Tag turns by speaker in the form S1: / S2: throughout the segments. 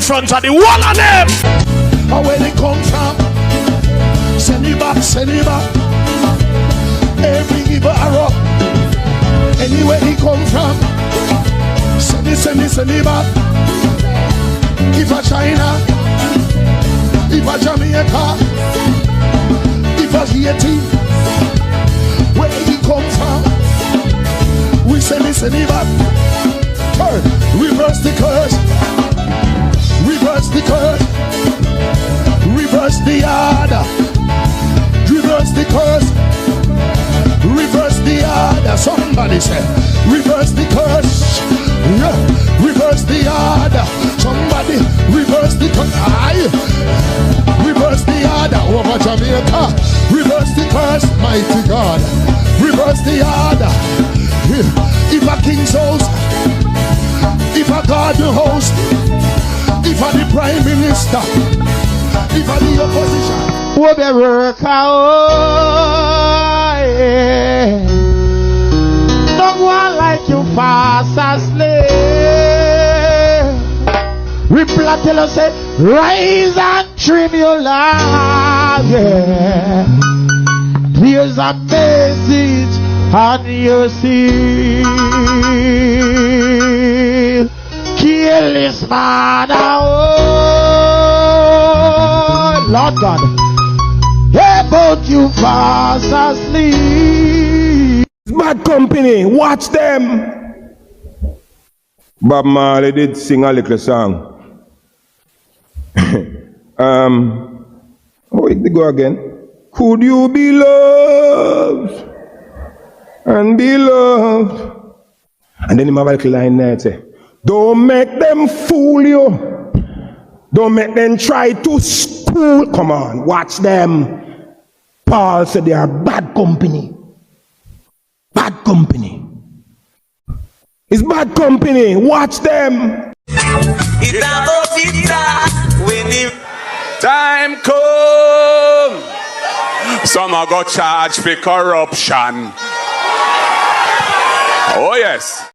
S1: front of the wall of them.
S2: And where they come from, send it back, send it back. Every evil arrow, anywhere he come from, send it back. If a China, if a Jamaica, if a Haiti, where he come from, we send it back. Reverse the curse, reverse the curse, reverse the order, reverse the curse, reverse the order. Somebody say, reverse the curse, yeah. Reverse the order. Somebody reverse the curse. Aye. Reverse the order over Jamaica. Reverse the curse, mighty God. Reverse the order. If a king's house, if a garden host, if a the prime minister, if a the opposition,
S3: will be work out. Don't want like you fast asleep. Reply tell us say, rise and trim your life. Yeah. There's a message on your seal. Kill this man out. Lord God. Hey, but you fast asleep.
S4: Bad company, watch them. Bob Marley did sing a little song. How did they go again? Could you be loved and be loved? And then he have a little line there say, don't make them fool you. Don't make them try to school. Come on, watch them. Paul said they are bad company. Bad company. It's bad company. Watch them.
S1: Time come. Some are got charged for corruption. Oh yes.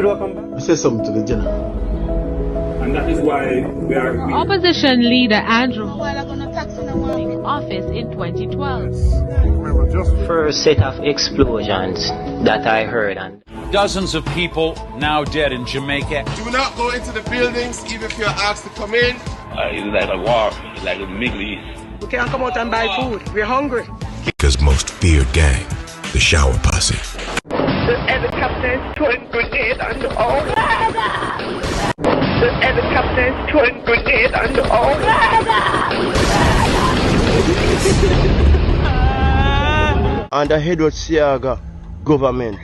S3: I say something to the general.
S5: And that is why we are...
S6: Opposition leader Andrew office in 2012.
S7: First set of explosions that I heard, and
S8: dozens of people now dead in Jamaica.
S9: Do not go into the buildings even if you're asked to come in.
S5: It's like a war. It's like a Middle East.
S10: We can't come out and buy food. We're hungry.
S11: Jamaica's most feared gang, the Shower Posse.
S10: The helicopters throwing grenades on the all. The helicopters throwing grenades on the all.
S3: Under Edward Siaga government,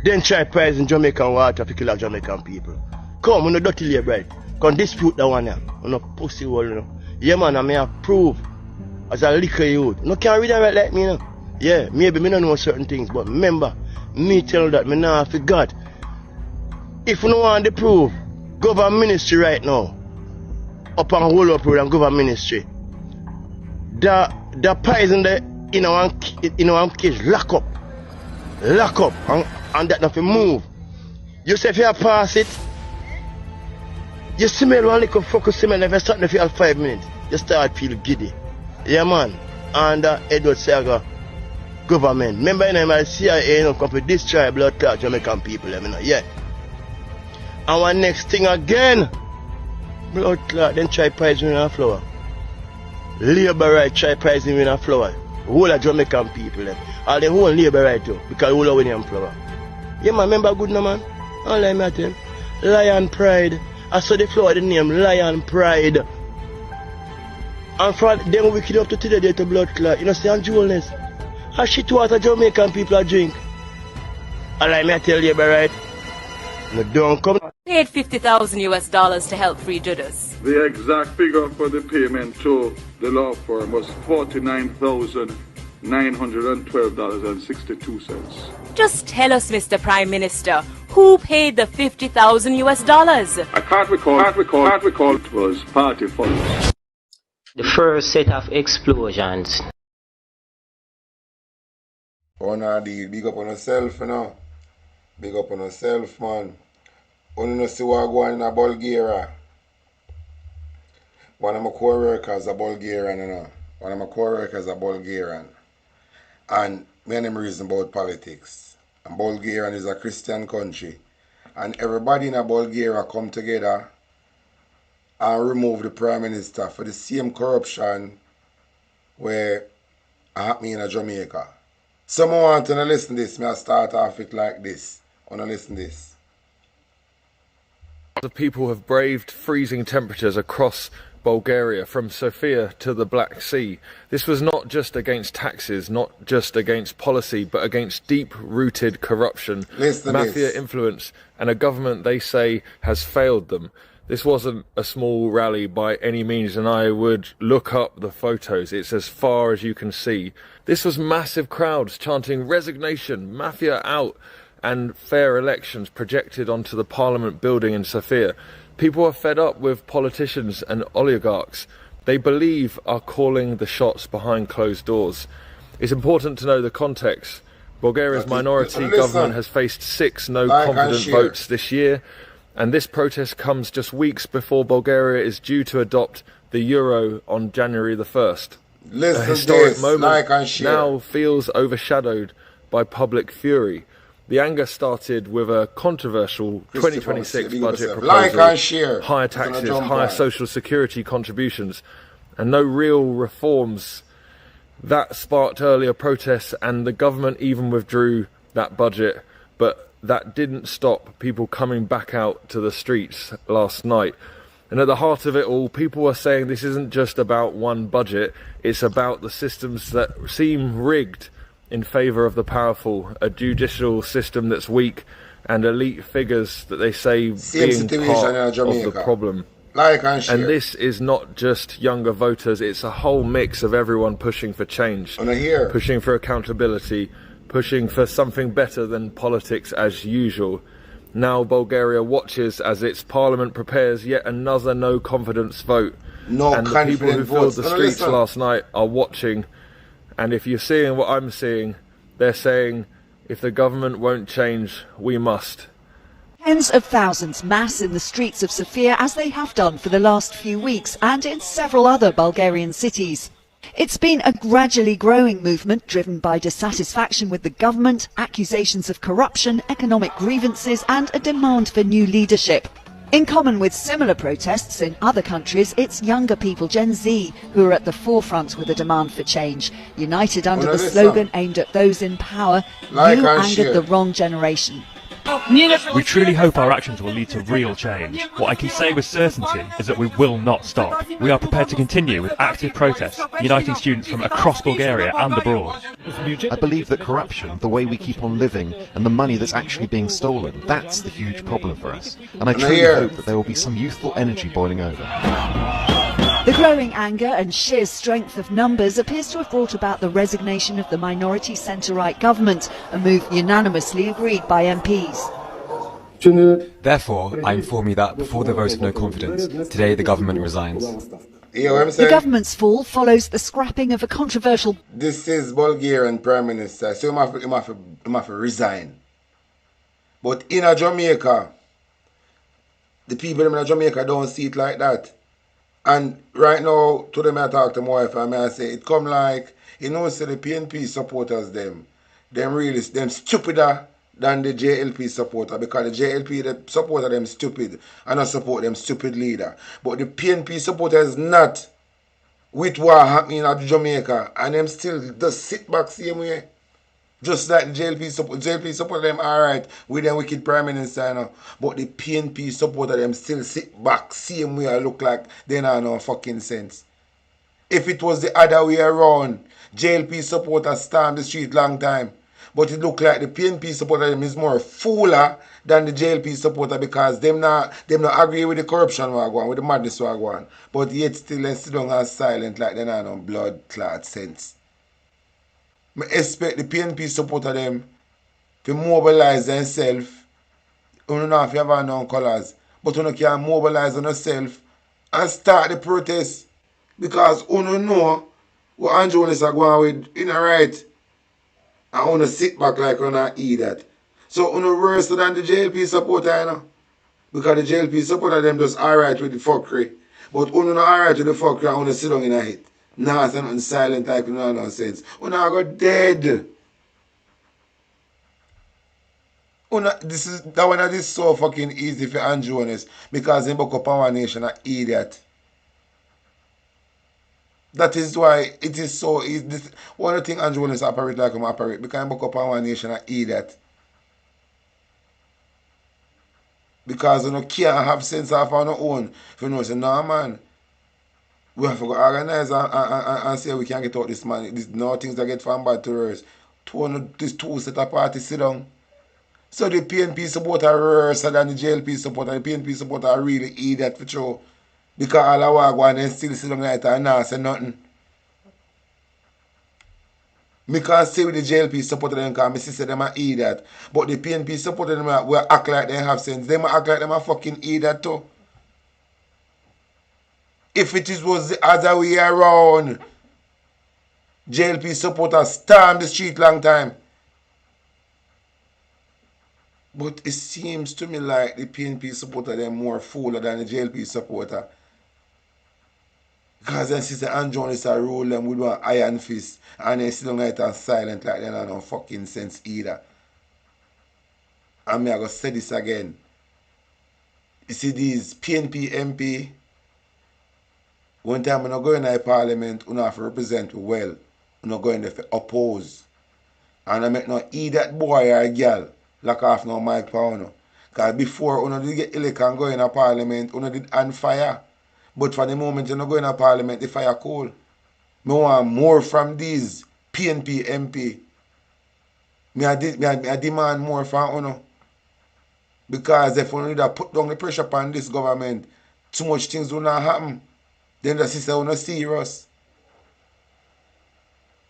S3: then try pricing Jamaican water to kill Jamaican people. Come, we no dirty labor, right? Come dispute that one here. We no pussy hole, you know. Yeah man, I may approve as a liquor youth. No can't read that right like me, you know. Yeah, maybe me don't know certain things, but remember, me tell that me now forgot. If you don't want to prove, government ministry right now, up on whole up road and government ministry, the poison there in our cage, lock up, and that nothing move. You say if you pass it, you smell one little focus smell, if you start to feel 5 minutes, you start feel giddy. Yeah man, and Edward Saga government. Remember in the CIA, you know, come to destroy blood clot Jamaican people, you know, yeah. And one next thing again, blood clot, then try pricing in a flower. Labor right try pricing in a flower. Whole of Jamaican people, them. All the whole labor right too, because whole of winning flower. Yeah man, remember good no man? All I me tell. Lion Pride. I saw the flower the name Lion Pride. And for them wicked up to today they to blood clot. You know, see on jewelness. A shit water Jamaican people are drink. All I may tell you, right? No, don't come.
S12: Paid $50,000 US to help free Judas. The exact figure for the payment to the law firm was $49,912.62.
S13: Just tell us, Mr. Prime Minister, who paid the $50,000?
S12: I can't recall. It was party funds.
S7: The first set of explosions.
S14: Honor deal, big up on yourself, you know. Big up on yourself, man. Only know see what going in Bulgaria. One of my co-workers a Bulgarian, you know. One of my co-workers a Bulgarian. And me and him reason about politics. And Bulgaria is a Christian country. And everybody in Bulgaria come together and remove the Prime Minister for the same corruption where happening in Jamaica. Someone want to listen to this, may I start off it like this. I want to listen to this.
S15: The people have braved freezing temperatures across Bulgaria, from Sofia to the Black Sea. This was not just against taxes, not just against policy, but against deep-rooted corruption, mafia influence, and a government they say has failed them. This wasn't a small rally by any means, and I would look up the photos. It's as far as you can see. This was massive crowds chanting resignation, mafia out, and fair elections projected onto the Parliament building in Sofia. People are fed up with politicians and oligarchs they believe are calling the shots behind closed doors. It's important to know the context. Bulgaria's minority government has faced 6 no-confidence votes this year, and this protest comes just weeks before Bulgaria is due to adopt the euro on January the 1st. A historic moment now feels overshadowed by public fury. The anger started with a controversial 2026 budget proposal, higher taxes, higher social security contributions, and no real reforms. That sparked earlier protests, and the government even withdrew that budget, but that didn't stop people coming back out to the streets last night. And at the heart of it all, people are saying this isn't just about one budget, it's about the systems that seem rigged in favour of the powerful, a judicial system that's weak, and elite figures that they say being part of the problem. And this is not just younger voters, it's a whole mix of everyone pushing for change, pushing for accountability, pushing for something better than politics as usual. Now Bulgaria watches as its parliament prepares yet another no-confidence vote. And the people who filled the streets last night are watching. And if you're seeing what I'm seeing, they're saying, if the government won't change, we must.
S16: Tens of thousands mass in the streets of Sofia, as they have done for the last few weeks, and in several other Bulgarian cities. It's been a gradually growing movement driven by dissatisfaction with the government, accusations of corruption, economic grievances, and a demand for new leadership. In common with similar protests in other countries, it's younger people, Gen Z, who are at the forefront with a demand for change. United under the slogan aimed at those in power, "You angered the wrong generation."
S17: We truly hope our actions will lead to real change. What I can say with certainty is that we will not stop. We are prepared to continue with active protests, uniting students from across Bulgaria and abroad.
S18: I believe that corruption, the way we keep on living, and the money that's actually being stolen, that's the huge problem for us. And I truly hope that there will be some youthful energy boiling over.
S16: The growing anger and sheer strength of numbers appears to have brought about the resignation of the minority centre-right government, a move unanimously agreed by MPs.
S19: Therefore, I inform you that before the vote of no confidence, today the government resigns.
S16: The government's fall follows the scrapping of a controversial...
S14: This is Bulgarian Prime Minister, so he have to resign. But in Jamaica, the people in Jamaica don't see it like that. And right now, to them I talk to my wife and I say, it come like, you know, say the PNP supporters them stupider than the JLP supporter, because the JLP the supporter them stupid and I support them stupid leader. But the PNP supporter is not with what happening at Jamaica, and them still just sit back same way. Just like the JLP support them alright with them wicked Prime Minister, you know. But the PNP supporter them still sit back same way and look like they don't know fucking sense. If it was the other way around, JLP supporters stormed the street long time. But it look like the PNP supporter them is more fooler than the JLP supporter because them not agree with the corruption we are going, with the madness we are going. But yet still they sit down and silent like they not no blood clot sense. I expect the PNP supporter them to mobilize themselves. You don't have to have no colours, but you can mobilize on yourself and start the protest. Because you don't know what Andrew is going with in the right. And you don't sit back like you don't eat that. So you don't worse than the JLP supporter, you know. Because the JLP supporter them just alright with the fuckery. But you not alright with the fuckery and you sit down in a hit. Nah, say nothing silent like you know nonsense. You not go dead. That one is so fucking easy for Andrew Honest because he buck up our nation an idiot. That is why it is so easy. One of the things Andrew Honest operate like him operate because he buck up our nation an idiot. Because you can't have sense of our own. If you know, say, no man, we have to go organize and say we can't get out this man. There's no things that get from bad to worse. These two set of parties sit down. So the PNP supporter are worse than the JLP supporter. The PNP supporter are really idiot for sure. Because all I want to go and still sit down like that and not say nothing. I can't say with the JLP supporter them because my sister them are idiot. But the PNP supporter them will act like they have sense. They act like them are fucking idiot too. If it was the other way around, JLP supporters storm the street long time. But it seems to me like the PNP supporter them more fooler than the JLP supporter. Because then Sister Ann Jones are rule them with one iron fist and they sit down there and silent like they don't have no fucking sense either. And me I go say this again. You see these PNP MP, one time when I go in the parliament, you have to represent well. You not going there to oppose. And I make no idiot boy or girl like off no Mike Pound. Because before you did get elected and go in a parliament, you did on fire. But for the moment you not go in a parliament, the fire cool. Me want more from these PNP MP. I demand more from you. Because if you need to put down the pressure upon this government, too much things will not happen. Then the sister will not serious.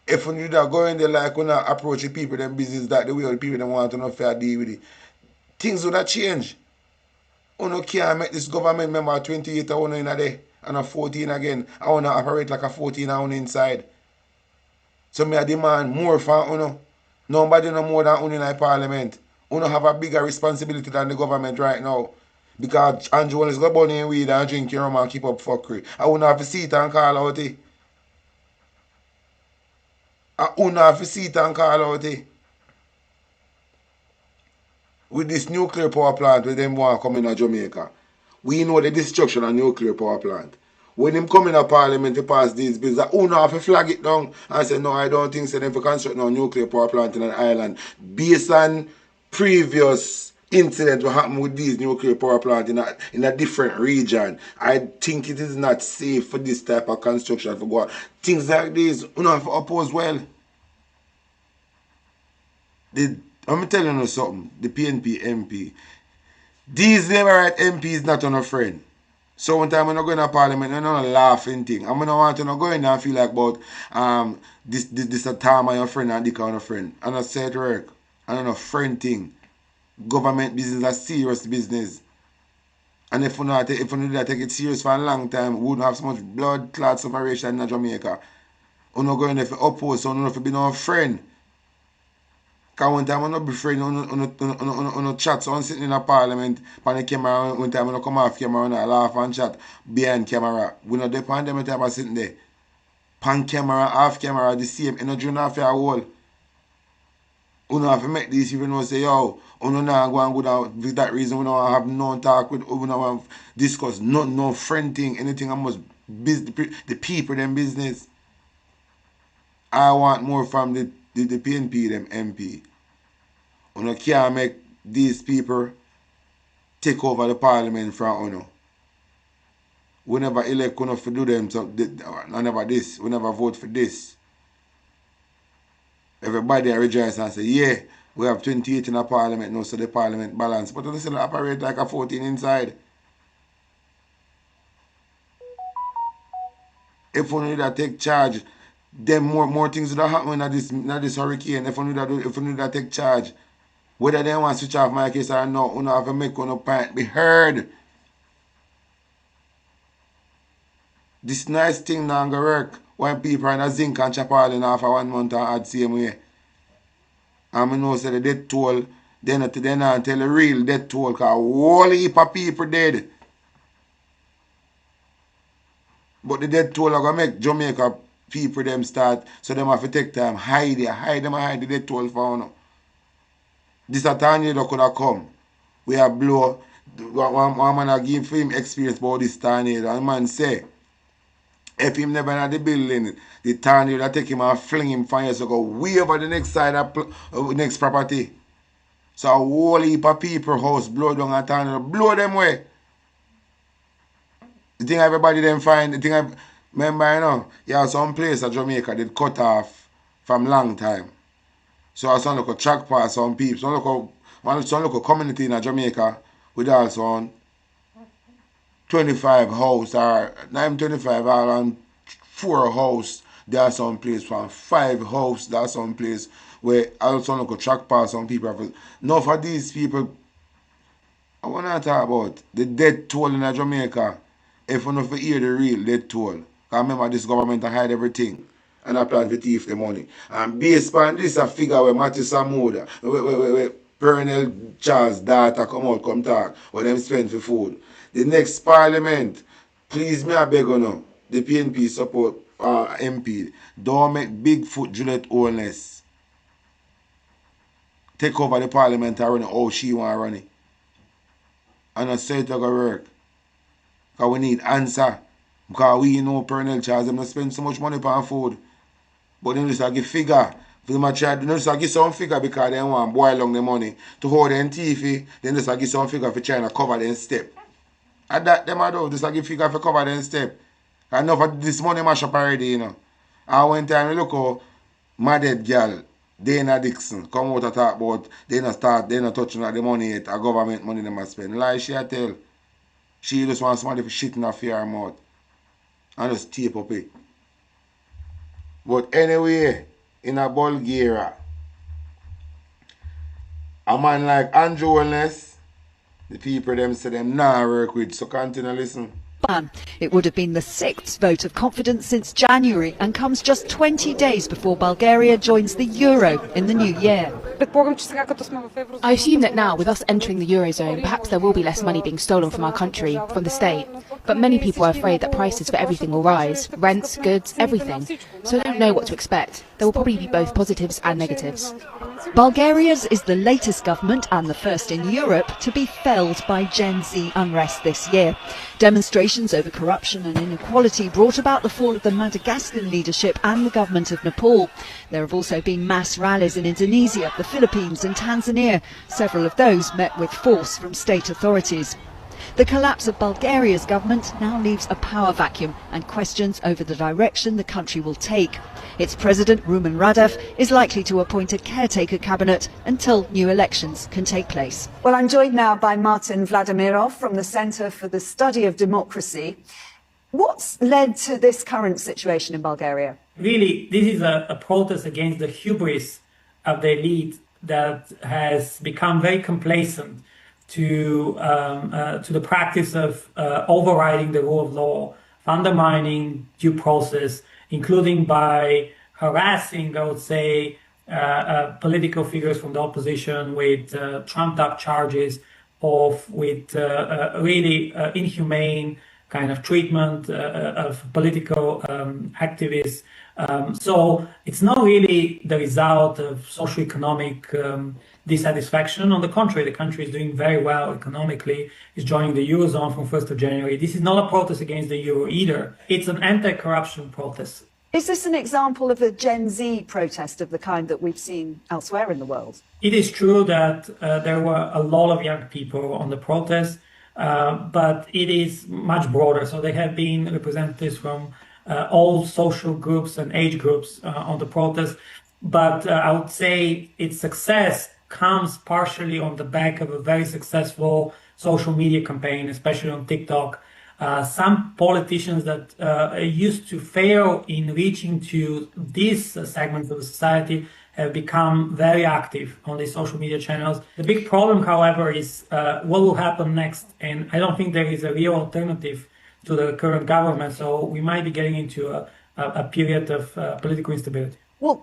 S14: If you need to go in there like when I approach the people, them business that the way the people them want to know fair deal with it, things will not change. You can't make this government member 28 in a day and a 14 again. I want to operate like a 14 on inside. So me I demand more from you. Nobody no more than in the parliament. You have a bigger responsibility than the government right now. Because Andrew is going to burn in weed and drink your rum and keep up fuckery. I wouldn't have to see it and call out it. I wouldn't have to see it and call out it. With this nuclear power plant where them want to come in Jamaica, we know the destruction of nuclear power plant. When them come in a parliament to pass these bills, I wouldn't have to flag it down and say, no, I don't think so. Them for construct no nuclear power plant in an island. Based on previous incidents what happened with these nuclear power plants in a different region, I think it is not safe for this type of construction to go on. Things like this, you know, have to oppose well. I'm telling you something, the PNP MP, these Labour right MPs not on a friend. So one time when I go in a parliament, I'm not a laughing thing. I'm not want to go in there and feel like about this a time of your friend and dick on a friend. And I say it work. And not a friend thing. Government business is a serious business. And if you not take it serious for a long time, we wouldn't have so much blood clot separation in Jamaica. You not going there for oppose, so you not to be no friend. Because one time I not be friend on a chat, so I'm sitting in a parliament on the camera, one time I come off camera and I laugh and chat behind camera. We not depend on them time I sitting there. Pan camera, off camera, the same energy not for a whole. You know have to make this even know say, yo, you know not go and go down with that reason we don't have no talk with, we don't have discuss, no friend thing, anything I must the people them business. I want more from the PNP them MP. You can't make these people take over the parliament from you. We never elect enough to do them, so I never this, we never vote for this. everybody rejoice and say, yeah, we have 28 in the parliament now, so the parliament balance. But they still operate like a 14 inside. If we need to take charge, then more things would happen in this hurricane. If we need to take charge, whether they want to switch off my case or not, we have to make one point be heard. This nice thing now going to work when people are in a zinc and chop all in half for 1 month and add same way. And I know say the death toll, then not tell the real death toll, because a whole heap of people dead. But the death toll are going to make Jamaica people them start, so them have to take time, hide the death toll for now. This a tornado could have come. We have blow, one man a give him experience about this tornado, and man say, if him never in the building, the tornado take him and fling him 5 years ago, way over the next side of next property. So a whole heap of people house blow down a tornado, blow them away. The thing everybody them find, the thing remember, you know, you have some place in Jamaica that cut off from long time. So I some look a track pass some people, some look a community in Jamaica with also on 25 house or 925 or on 4 house. There are some place from 5 house, there are some place where also look a track pass some people have. Now for these people, I want to talk about the death toll in Jamaica. If you don't hear the real death toll, because remember this government hide everything and I plan to thief the money. And based on this a figure where Matthew Samuda, where Colonel Charles data come talk, what them spend for food. The next parliament, please me I beg you now, the PNP support MP, don't make Bigfoot Juliet ownless. Take over the parliament and run it how she want to run it. And I say it going to work. Because we need answer. Because we know Colonel Charles, them not spend so much money on food. But they just give figure. They just give some figure because they want to boil down the money to hold them TV. Then just give some figure for trying to cover them step. And that them I do, just give figure for cover them step. And enough of this money mash up already, you know. And one time we look how my dead girl, Dana Dixon, come out and talk about they not touching the money yet, a government money they must spend. Lie she a tell. She just wants somebody for shit in her fear mouth. And just tape up it. But anyway, in a Bulgaria, a man like Andrew Wellness, the people them say them nah work with, so continue listen.
S16: It would have been the 6th vote of confidence since January and comes just 20 days before Bulgaria joins the euro in the new year.
S20: I assume that now, with us entering the eurozone, perhaps there will be less money being stolen from our country, from the state. But many people are afraid that prices for everything will rise, rents, goods, everything. So I don't know what to expect. There will probably be both positives and negatives.
S16: Bulgaria's is the latest government and the first in Europe to be felled by Gen Z unrest this year. Demonstrations over corruption and inequality brought about the fall of the Madagascan leadership and the government of Nepal. There have also been mass rallies in Indonesia, the Philippines and Tanzania. Several of those met with force from state authorities. The collapse of Bulgaria's government now leaves a power vacuum and questions over the direction the country will take. Its president, Rumen Radev, is likely to appoint a caretaker cabinet until new elections can take place.
S21: Well, I'm joined now by Martin Vladimirov from the Centre for the Study of Democracy. What's led to this current situation in Bulgaria?
S22: Really, this is a protest against the hubris of the elite that has become very complacent to the practice of overriding the rule of law, undermining due process, including by harassing, I would say, political figures from the opposition with trumped-up charges with really inhumane kind of treatment of political activists. So it's not really the result of socioeconomic dissatisfaction. On the contrary, the country is doing very well economically, is joining the Eurozone from 1st of January. This is not a protest against the Euro either. It's an anti-corruption protest.
S21: Is this an example of a Gen Z protest of the kind that we've seen elsewhere in the world?
S22: It is true that there were a lot of young people on the protest, but it is much broader. So there have been representatives from all social groups and age groups on the protest. but I would say its success comes partially on the back of a very successful social media campaign, especially on TikTok. Some politicians that used to fail in reaching to these segments of the society have become very active on these social media channels. The big problem, however, is what will happen next. And I don't think there is a real alternative to the current government. So we might be getting into a period of political instability.
S21: Well,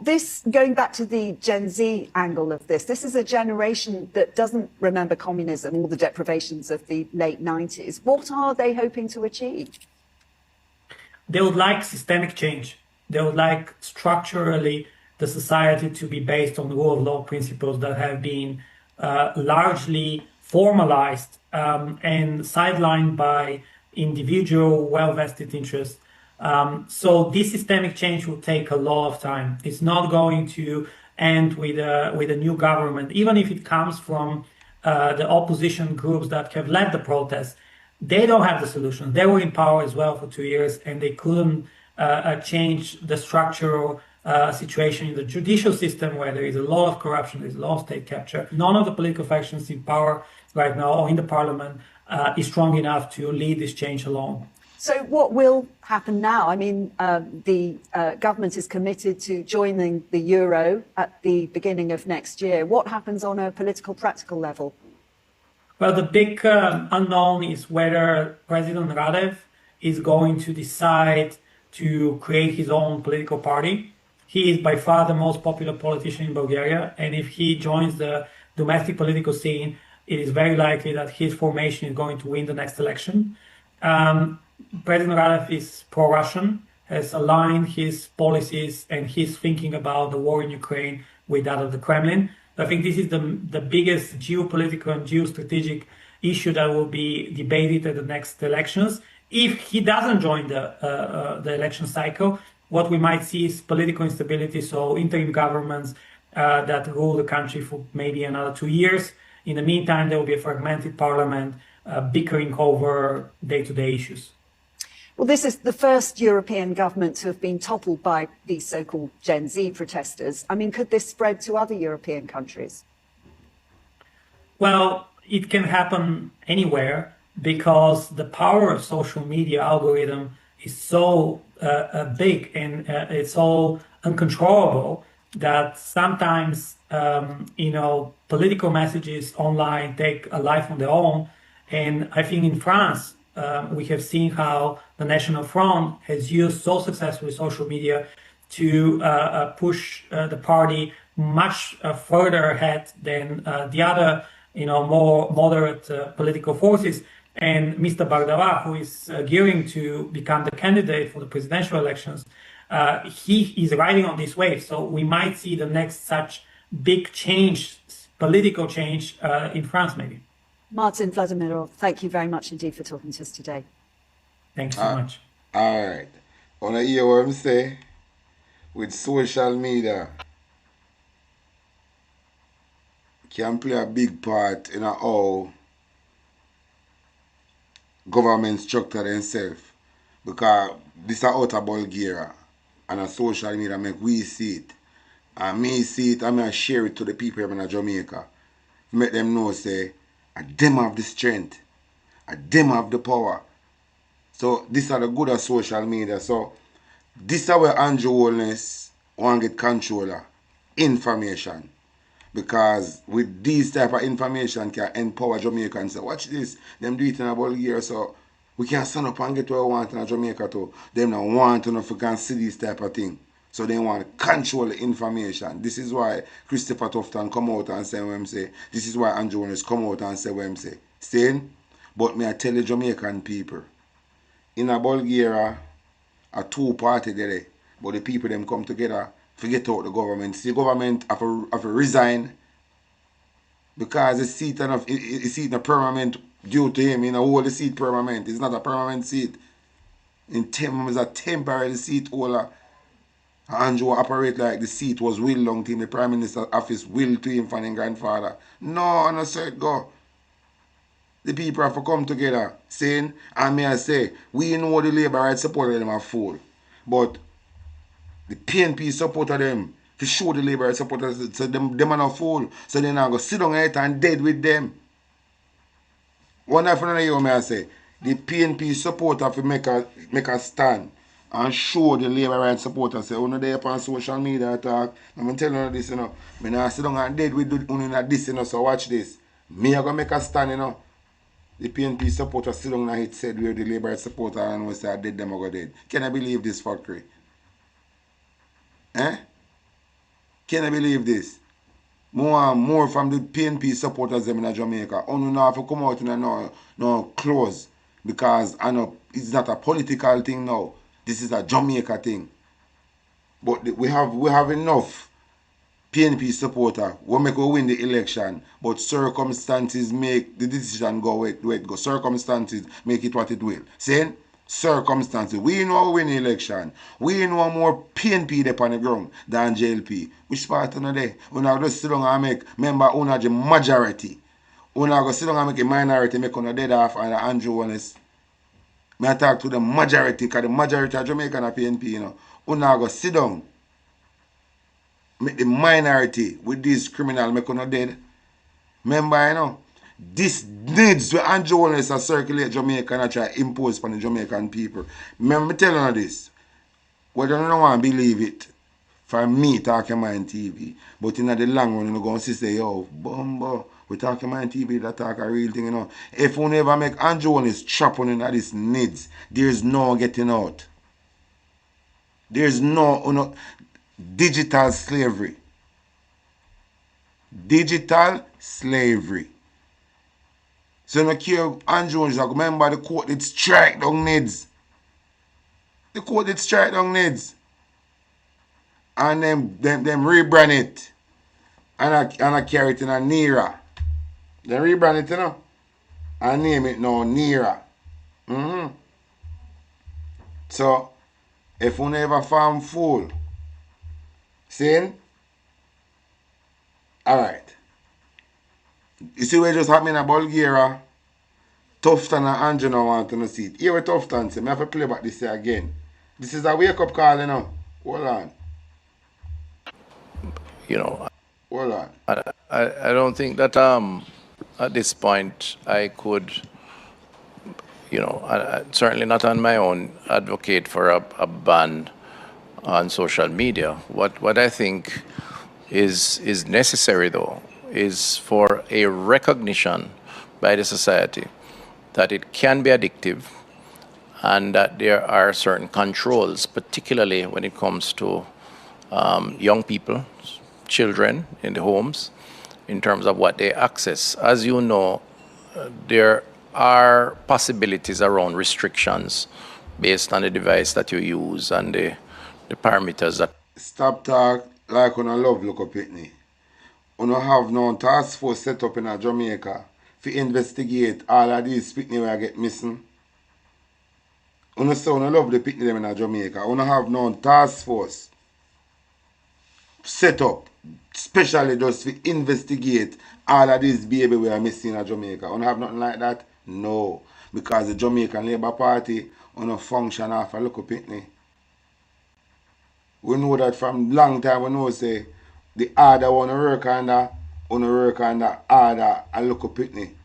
S21: going back to the Gen Z angle of this is a generation that doesn't remember communism or the deprivations of the late 90s. What are they hoping to achieve?
S22: They would like systemic change. They would like structurally the society to be based on the rule of law principles that have been largely formalized and sidelined by individual well-vested interests. So this systemic change will take a lot of time. It's not going to end with a new government, even if it comes from the opposition groups that have led the protests. They don't have the solution. They were in power as well for 2 years, and they couldn't change the structural situation in the judicial system, where there is a lot of corruption, there's a lot of state capture. None of the political factions in power right now or in the parliament is strong enough to lead this change alone.
S21: So what will happen now? I mean, the government is committed to joining the euro at the beginning of next year. What happens on a political, practical level?
S22: Well, the big unknown is whether President Radev is going to decide to create his own political party. He is by far the most popular politician in Bulgaria, and if he joins the domestic political scene, it is very likely that his formation is going to win the next election. President Radev is pro-Russian, has aligned his policies and his thinking about the war in Ukraine with that of the Kremlin. I think this is the biggest geopolitical and geostrategic issue that will be debated at the next elections. If he doesn't join the election cycle, what we might see is political instability, so interim governments that rule the country for maybe another 2 years. In the meantime, there will be a fragmented parliament bickering over day-to-day issues.
S21: Well, this is the first European government to have been toppled by these so-called Gen Z protesters. I mean, could this spread to other European countries?
S22: Well, it can happen anywhere because the power of social media algorithm is so big and it's so uncontrollable that sometimes, political messages online take a life on their own. And I think in France, we have seen how the National Front has used so successfully social media to push the party much further ahead than the other, more moderate political forces. And Mr. Bardava, who is gearing to become the candidate for the presidential elections, he is riding on this wave. So we might see the next such big change, political change in France, maybe.
S21: Martin Vladimirov, thank you very much indeed for talking to us today.
S22: Thanks so much.
S14: All right. I want to hear what I'm saying with social media can play a big part in how government structure themselves, because this is out of Bulgaria and a social media make we see it. And me see it and I share it to the people in Jamaica. Make them know, say, them have the strength, them have the power. So this are the good of social media. So this is where Andrew Holness want to get control of information. Because with these type of information can empower Jamaicans. Say, watch this, them do it in Bulgaria, so we can stand up and get what we want in Jamaica too. Them don't want to know if we can see this type of thing. So they want to control the information. This is why Christopher Tufton come out and say what I'm say. This is why Andrew Holness come out and say what I'm say. Saying, but me I tell the Jamaican people, in Bulgaria, a two-party there, but the people them come together, forget out the government. See, the government have to resign because the seat in a permanent due to him. Hold the seat permanent. It's not a permanent seat. It's a temporary seat holder. Andrew operate like the seat was will long to him. The Prime Minister's office will to him from his grandfather. No, no, sir, go. The people have to come together, saying, and may I say, we know the Labour Rights supporter them are full. But the PNP supporter them to show the Labour supporters, so them are not fool. So they now go sit down it and dead with them. One of another year, I say, the PNP supporter to make a stand and show the Labour right supporters, say, they up on social media talk. I'm telling you this, I now sit down and dead with this, so watch this. Me, I go make a stand, The PNP supporter sit down and it said where the Labour supporter and we say I dead them I go dead. Can I believe this fuckery? Can I believe this? More from the PNP supporters them in Jamaica. Only now have to come out in no close because I know it's not a political thing now. This is a Jamaica thing. But we have enough PNP supporter we make we win the election, but circumstances make the decision go where it go. Circumstances make it what it will. Saying circumstances. We know we win the election. We know more PNP there on the ground than JLP. Which part of there? We now just sit down and make member owner the majority. We now go sit down and make a minority make on a dead off and Andrew Wallace. I talk to the majority because the majority of Jamaican are PNP, We now go sit down. Make the minority with these criminals make on dead. Remember, this needs to Andrew Wallace to circulate Jamaica and try to impose upon the Jamaican people. Remember me telling you this. Whether you don't want to believe it, for me talking on TV, but in the long run, you're going to say, yo, bumbo, we talking on TV, that talk a real thing, If we never make Andrew Wallace trap on this needs, there's no getting out. There's no digital slavery. Digital slavery. So no care Andrew Jones, remember the court did strike down needs. The court did strike down needs. And them rebrand it. And I carry it in a Nera. They rebrand it, And name it now Nera. So if we never farm fool, saying, alright. You see what just happened in Bulgaria? Tufton and Andrew now want to see it. Here with Tufton say, I have to play back this again. This is a wake up call, Hold on. Hold on.
S2: I don't think that at this point I could, certainly not on my own, advocate for a ban on social media. What I think is necessary, though, is for a recognition by the society that it can be addictive and that there are certain controls, particularly when it comes to young people, children in the homes, in terms of what they access. As you know, there are possibilities around restrictions based on the device that you use and the parameters that...
S14: Stop talk like on a love look up at me. We don't have no task force set up in Jamaica to investigate all of these picnic where I get missing. We don't love the picnic them in Jamaica. We don't have no task force set up especially just to investigate all of these baby we are missing in Jamaica. We don't have nothing like that? No. Because the Jamaican Labour Party don't function off a local picnic. We know that from long time. We know say the order want to work under order a local picnic.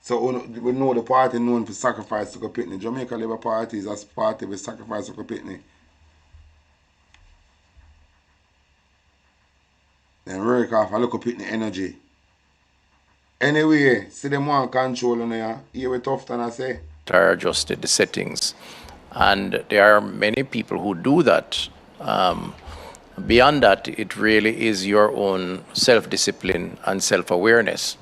S14: So we know the party known for sacrifice local picnic. Jamaica Labour Party is a party with sacrifice local picnic. Then work off a local picnic energy. Anyway, see them want control on there. Here we tough than I say.
S2: Are adjusted the settings. And there are many people who do that. Beyond that, it really is your own self-discipline and self-awareness.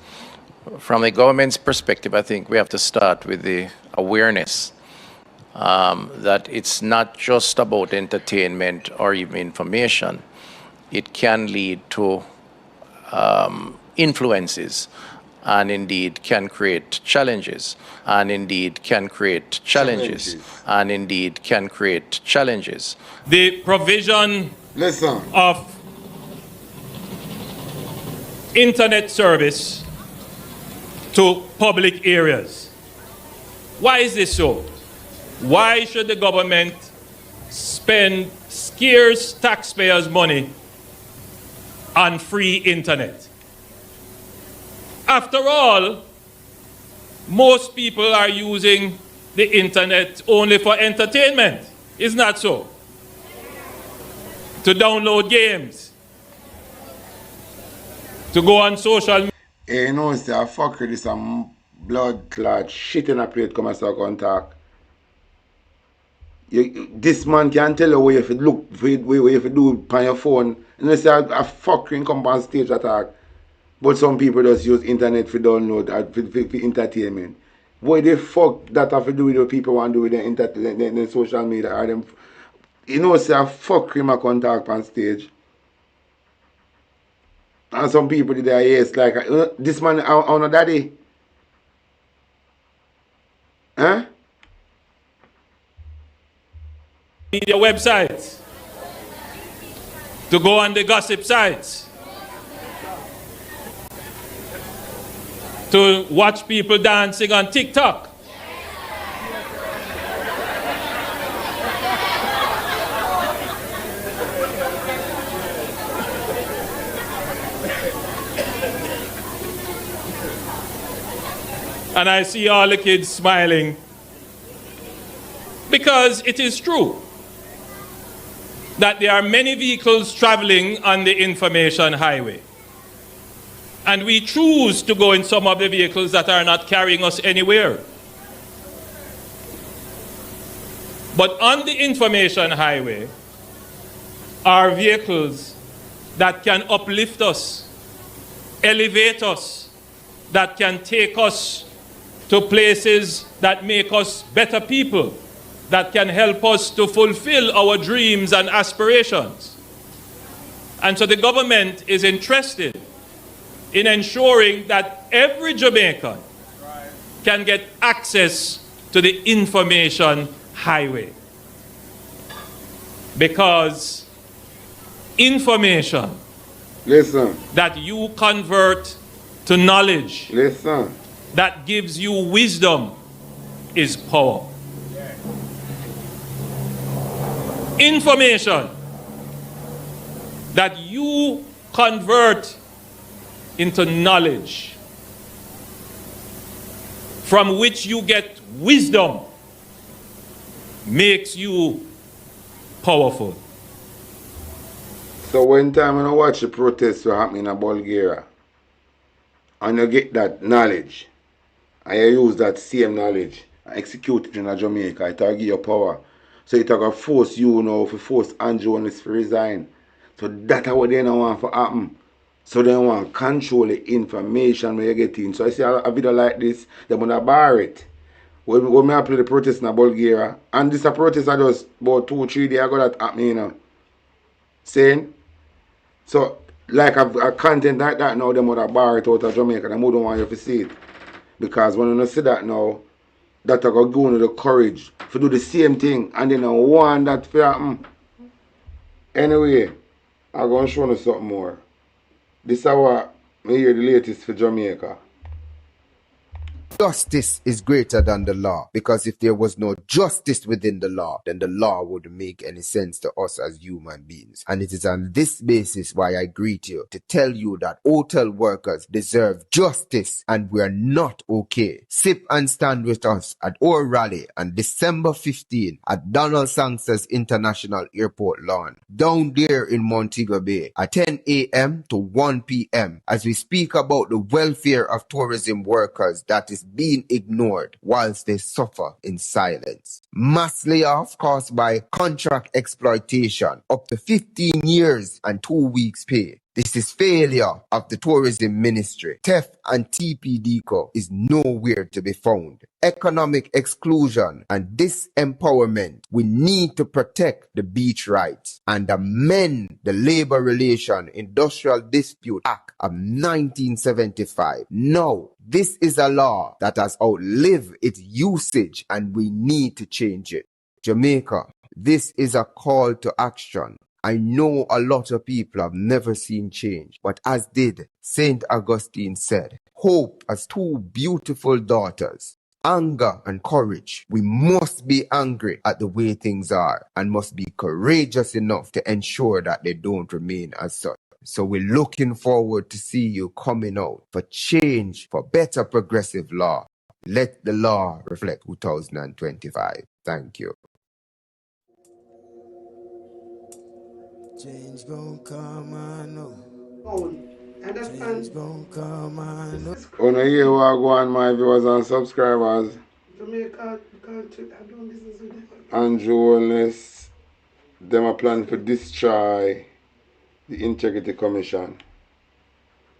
S2: From a government's perspective, I think we have to start with the awareness that it's not just about entertainment or even information. It can lead to influences and indeed can create challenges and indeed can create challenges and indeed can create challenges.
S4: The provision of internet service to public areas. Why is this so? Why should the government spend scarce taxpayers' money on free internet. After all, most people are using the internet only for entertainment. Isn't that so? To download games, to go on social media.
S14: Hey, you know, it's a fucker, this a blood clot shit in a plate come and start contact. This man can tell you where you have to look, where you have to do on your phone. You know, say a fucker come on stage attack. But some people just use internet for download, for entertainment. What the fuck that have to do with what people want to do with the social media? Or them, you know, say a fuck him a contact on stage. And some people did that, yes, like, this man on a daddy. Huh?
S4: Media websites, to go on the gossip sites, to watch people dancing on TikTok. And I see all the kids smiling because it is true that there are many vehicles traveling on the information highway. And we choose to go in some of the vehicles that are not carrying us anywhere. But on the information highway are vehicles that can uplift us, elevate us, that can take us to places that make us better people, that can help us to fulfill our dreams and aspirations. And so the government is interested in ensuring that every Jamaican can get access to the information highway. Because information that you convert to knowledge, that gives you wisdom, is power. Information that you convert into knowledge, from which you get wisdom, makes you powerful.
S14: So one time when I watch the protests were happening in Bulgaria, and you get that knowledge, and you use that same knowledge and execute it in Jamaica, it will give you power. So it will force you now, to force Andrew and to resign. So that's what they don't want to happen. So they want to control the information when you get in. So I see a video like this, they're going to bar it. When I play the protest in Bulgaria, and this a protest I just about 2-3 days ago that happened, you know. Saying? So, like a content like that now, they would bar it out of Jamaica. They don't want you to see it. Because when you see that now, that I got going with the courage to do the same thing, and then I want that to happen. Anyway, I'm going to show you something more. This is what I hear the latest for Jamaica.
S1: Justice is greater than the law, because if there was no justice within the law, then the law wouldn't make any sense to us as human beings. And it is on this basis why I greet you to tell you that hotel workers deserve justice and we are not okay. Sip and stand with us at our rally on December 15 at Donald Sangster's International Airport lawn, down there in Montego Bay at 10 a.m. to 1 p.m. as we speak about the welfare of tourism workers that is being ignored whilst they suffer in silence. Mass layoff caused by contract exploitation, up to 15 years and 2 weeks pay. This is failure of the tourism ministry. Theft and TPDCO is nowhere to be found. Economic exclusion and disempowerment. We need to protect the beach rights and amend the Labor Relation Industrial Dispute Act of 1975. No, this is a law that has outlived its usage and we need to change it. Jamaica, this is a call to action. I know a lot of people have never seen change, but as did St. Augustine said, hope has two beautiful daughters. anger and courage. We must be angry at the way things are and must be courageous enough to ensure that they don't remain as such. So we're looking forward to see you coming out for change, for better progressive law. Let the law reflect 2025. Thank you.
S6: Change gon' come, I know.
S9: Understand?
S6: Change gon' come, I know.
S14: Wanna hear what go on, my viewers and subscribers?
S9: Jamaica can't have done business with them.
S14: Andrew Wellness, them a plan for destroy the Integrity Commission.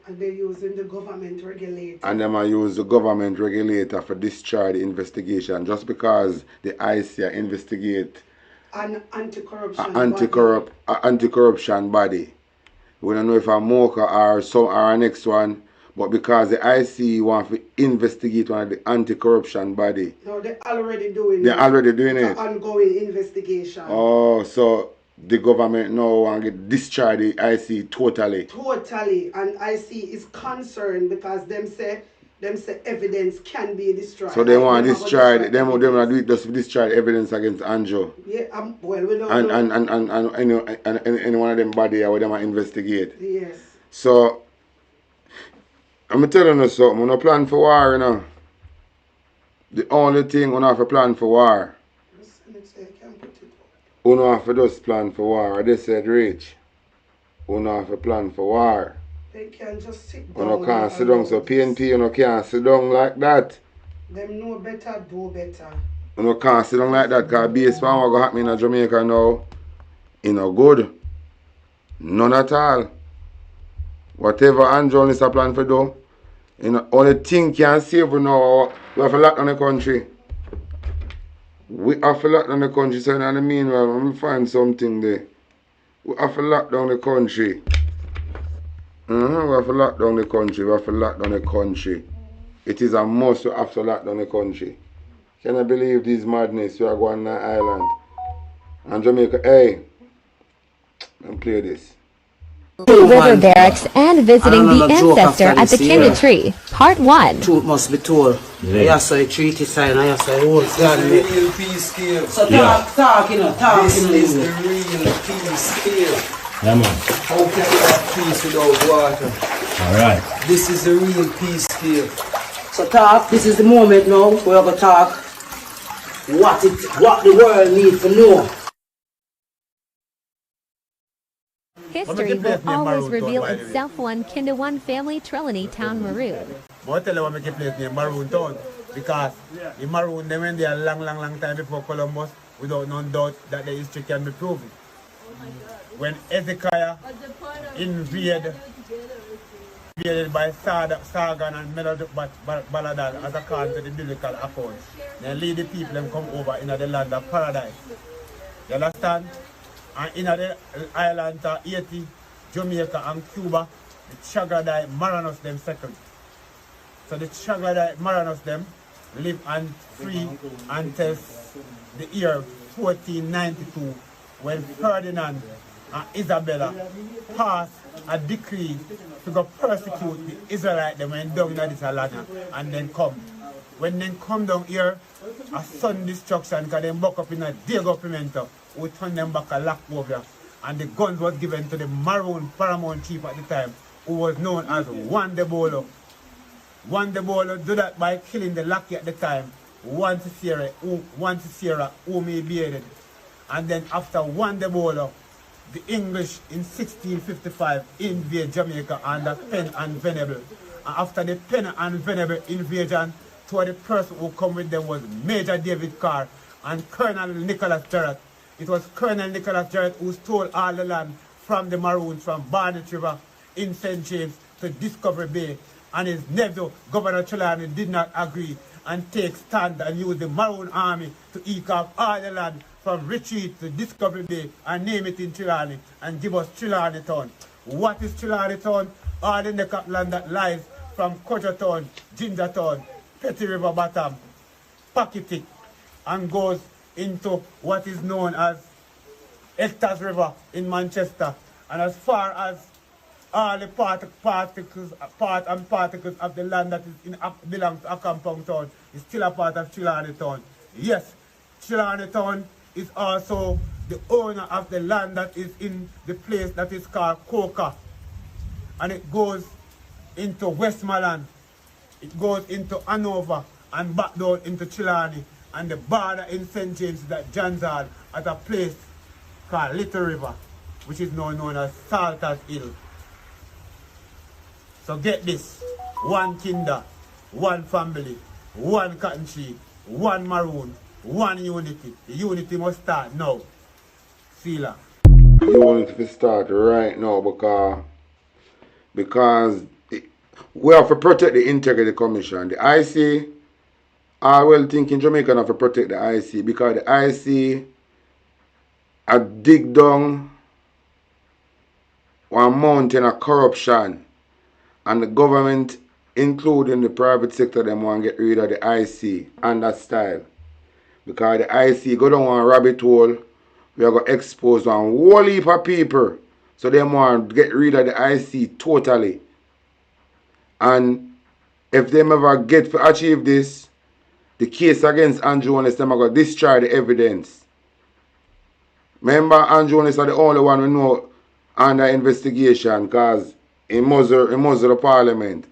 S9: And they're using the government regulator.
S14: And them a use the government regulator for destroy the investigation just because the IC investigate
S9: An anti-corruption
S14: anti-corruption body. We don't know if a Mocha or some or our next one, but because the IC want to investigate one of the anti-corruption body.
S9: No, they're already doing it.
S14: They're already doing it.
S9: It's an ongoing investigation.
S14: Oh, so the government now want to destroy the IC totally.
S9: Totally, and IC is concerned because them say evidence can be destroyed.
S14: So they want to destroy it. Them want to do it just to destroy evidence against Andrew.
S9: Yeah, well, we don't know.
S14: And any one of them body where they want investigate.
S9: Yes.
S14: So I'm telling you something. We no plan for war, you know. The only thing we have to plan for war. We no have to just plan for war. They said rich. We no have to plan for war.
S9: They can just sit
S14: You
S9: down.
S14: no can't sit down. So PNP, you no can't sit down like that.
S9: Them know better, do better.
S14: You no can't sit down like that because based on what going to happen in Jamaica now, it no good. None at all. Whatever Andrew is a plan for do, you know, only thing can save you now, we have to lock down the country. We have to lock down the country, so in the meanwhile, let me find something there. We have to lock down the country. We have to lock down the country. We have to lock down the country. It is a must. We have to lock down the country. Can I believe this madness? We are going on the island. And Jamaica, hey, let me play this.
S8: River Barracks and visiting the ancestor at the Kenya Tree, Part 1.
S6: Truth must be told. I saw a treaty sign, I saw a whole stand.
S23: This is the real peace scale.
S6: So talk, you know, talk.
S23: This is the real peace scale. Yeah, man. How can you have peace without water? Alright. This is the real peace scale.
S6: So talk, this is the moment now, we're going to talk what the world needs to know.
S8: History will always reveal itself one Kinda One family Trelawney Town Maroon.
S23: But tell you what make a place named Maroon Town. Because the Maroon, they went there a long time before Columbus, without no doubt that the history can be proven. When Ezekiah invaded by Sargon and Merodach-Baladan as according to the biblical accounts, they lead the people and come over in the land of paradise. You understand? And in the islands of Haiti, Jamaica and Cuba, the Troglodyte Marinus them settled. So the Troglodyte Marinus them live and free until the year 1492 when Ferdinand and Isabella passed a decree to go persecute the Israelites them when down in this land and then come. When they come down here, a sudden destruction because they buck up in a Diego Pimento. We turn them back a lock over, and the guns was given to the Maroon paramount chief at the time, who was known as Juan de Bolo. Juan de Bolo did that by killing the lackey at the time, Juan Sierra, whom he beheaded. And then after Juan de Bolo, the English in 1655 invaded Jamaica under Pen and Venable. And after the Pen and Venable invasion, the person who come with them was Major David Carr and Colonel Nicholas Jarrett. It was Colonel Nicholas Jarrett who stole all the land from the Maroons from Barnett River in St. James to Discovery Bay. And his nephew, Governor Trelawney, did not agree and take stand and use the Maroon army to eke off all the land from Retreat to Discovery Bay and name it in Trelawney and give us Trelawney Town. What is Trelawney Town? All the neck of land that lies from Kojo Town, Ginger Town, Petty River Bottom, Pakitik, and goes into what is known as Hector's River in Manchester. And as far as all the part and particles of the land that is belongs to a compound town is still a part of Chilani Town. Yes, Chilani Town is also the owner of the land that is in the place that is called Coca. And it goes into Westmoreland, it goes into Hanover, and back down into Chilani. And the border in St. James is at Janzal at a place called Little River, which is now known as Salters Hill. So get this, one kinder, one family, one cotton tree, one maroon, one unity. The unity must start now. Sealer.
S14: Unity must start right now because we have to protect the integrity commission. The IC, I will think in Jamaica have to protect the IC because the IC a dig down one mountain of corruption, and the government, including the private sector, them want to get rid of the IC and that style. Because the IC go down one rabbit hole, we are going to expose one whole heap of people. So they want to get rid of the IC totally. And if they ever get to achieve this, the case against Andrew Holness, them are going to destroy the evidence. Remember, Andrew Holness are the only one we know under investigation because he muzzle the parliament.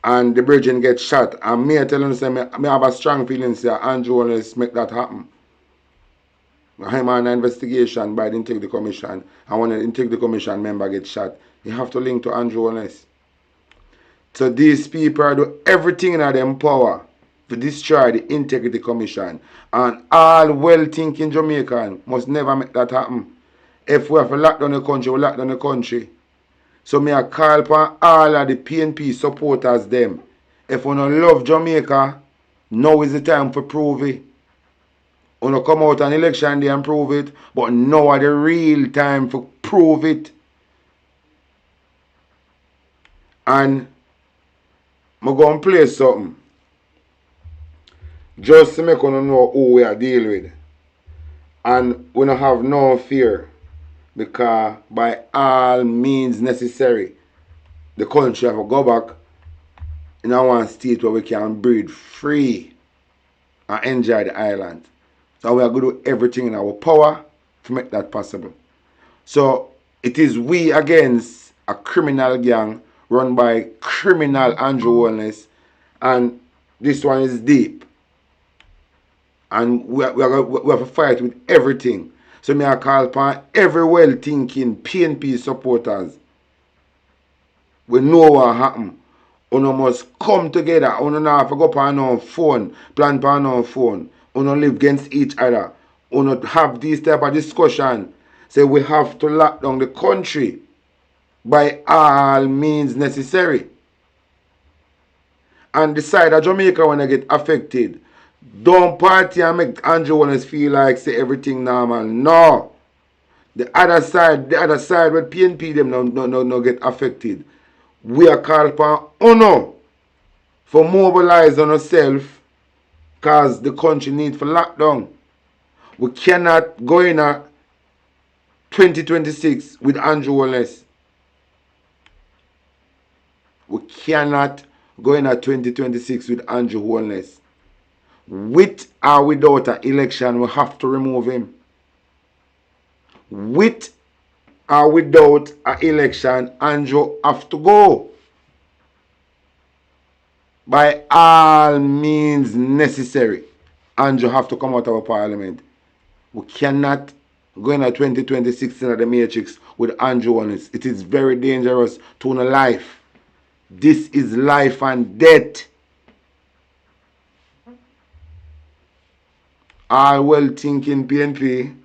S14: And the Virgin gets shot. And me telling you, I have a strong feeling that Andrew Holness make that happen. I'm on an investigation by the Integrity Commission. And when the Integrity Commission member gets shot, you have to link to Andrew Holness. So these people are doing everything in their power to destroy the Integrity Commission. And all well-thinking Jamaicans must never make that happen. If we have to lock down the country, we lock down the country. So me I call upon all of the PNP supporters them. If you don't love Jamaica, now is the time for prove it. You don't come out on election day and prove it, but now is the real time for prove it. And I'm going to play something. Just to make you know who we are dealing with. And we don't have no fear. Because by all means necessary, the country have to go back in one state where we can breathe free and enjoy the island. So we are going to do everything in our power to make that possible. So it is we against a criminal gang run by criminal Andrew Holness, and this one is deep. And we have to fight with everything. So me I call upon every well-thinking PNP supporters. We know what happen. You must come together. You don't have to go on our phone, plan on our phone. You don't live against each other. You don't have this type of discussion. Say we have to lock down the country by all means necessary. And the side of Jamaica when they get affected, don't party and make Andrew Holness feel like say everything normal. No. The other side where PNP them no get affected. We are called upon honor for mobilize on ourselves because the country needs for lockdown. We cannot go in at 2026 with Andrew Holness. We cannot go in at 2026 with Andrew Holness. With or without an election, we have to remove him. With or without an election, Andrew have to go. By all means necessary, Andrew have to come out of our parliament. We cannot go in at 2026 in the matrix with Andrew Holness. It is very dangerous to a life. This is life and death. All well-thinking PNP,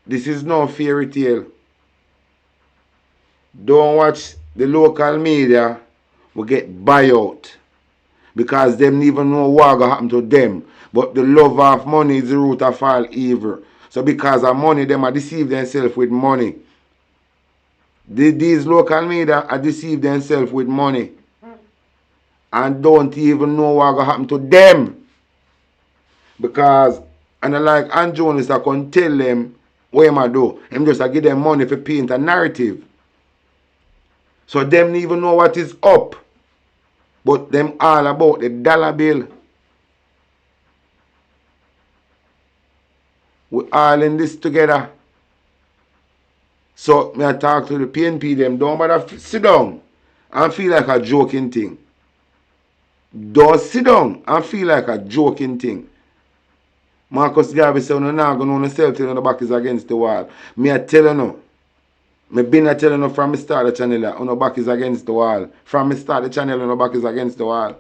S14: this is no fairy tale. Don't watch the local media will get buyout because them even know what will happen to them. But the love of money is the root of all evil. So because of money, them are deceive themselves with money. These local media are deceive themselves with money. And don't even know what will happen to them. Because, and like Andrew Holness, I can tell them, What am I do? Him just give them money for paint a narrative. So them even know what is up. But them all about the dollar bill. We all in this together. So me I talk to the PNP them, don't bother sit down and feel like a joking thing. Don't sit down and feel like a joking thing. Marcus Garvey said, "No, now going on yourself till the back is against the wall." Me I tell you no. Me been a telling you from the start of the channel that on the back is against the wall. From the start of the channel on the back is against the wall.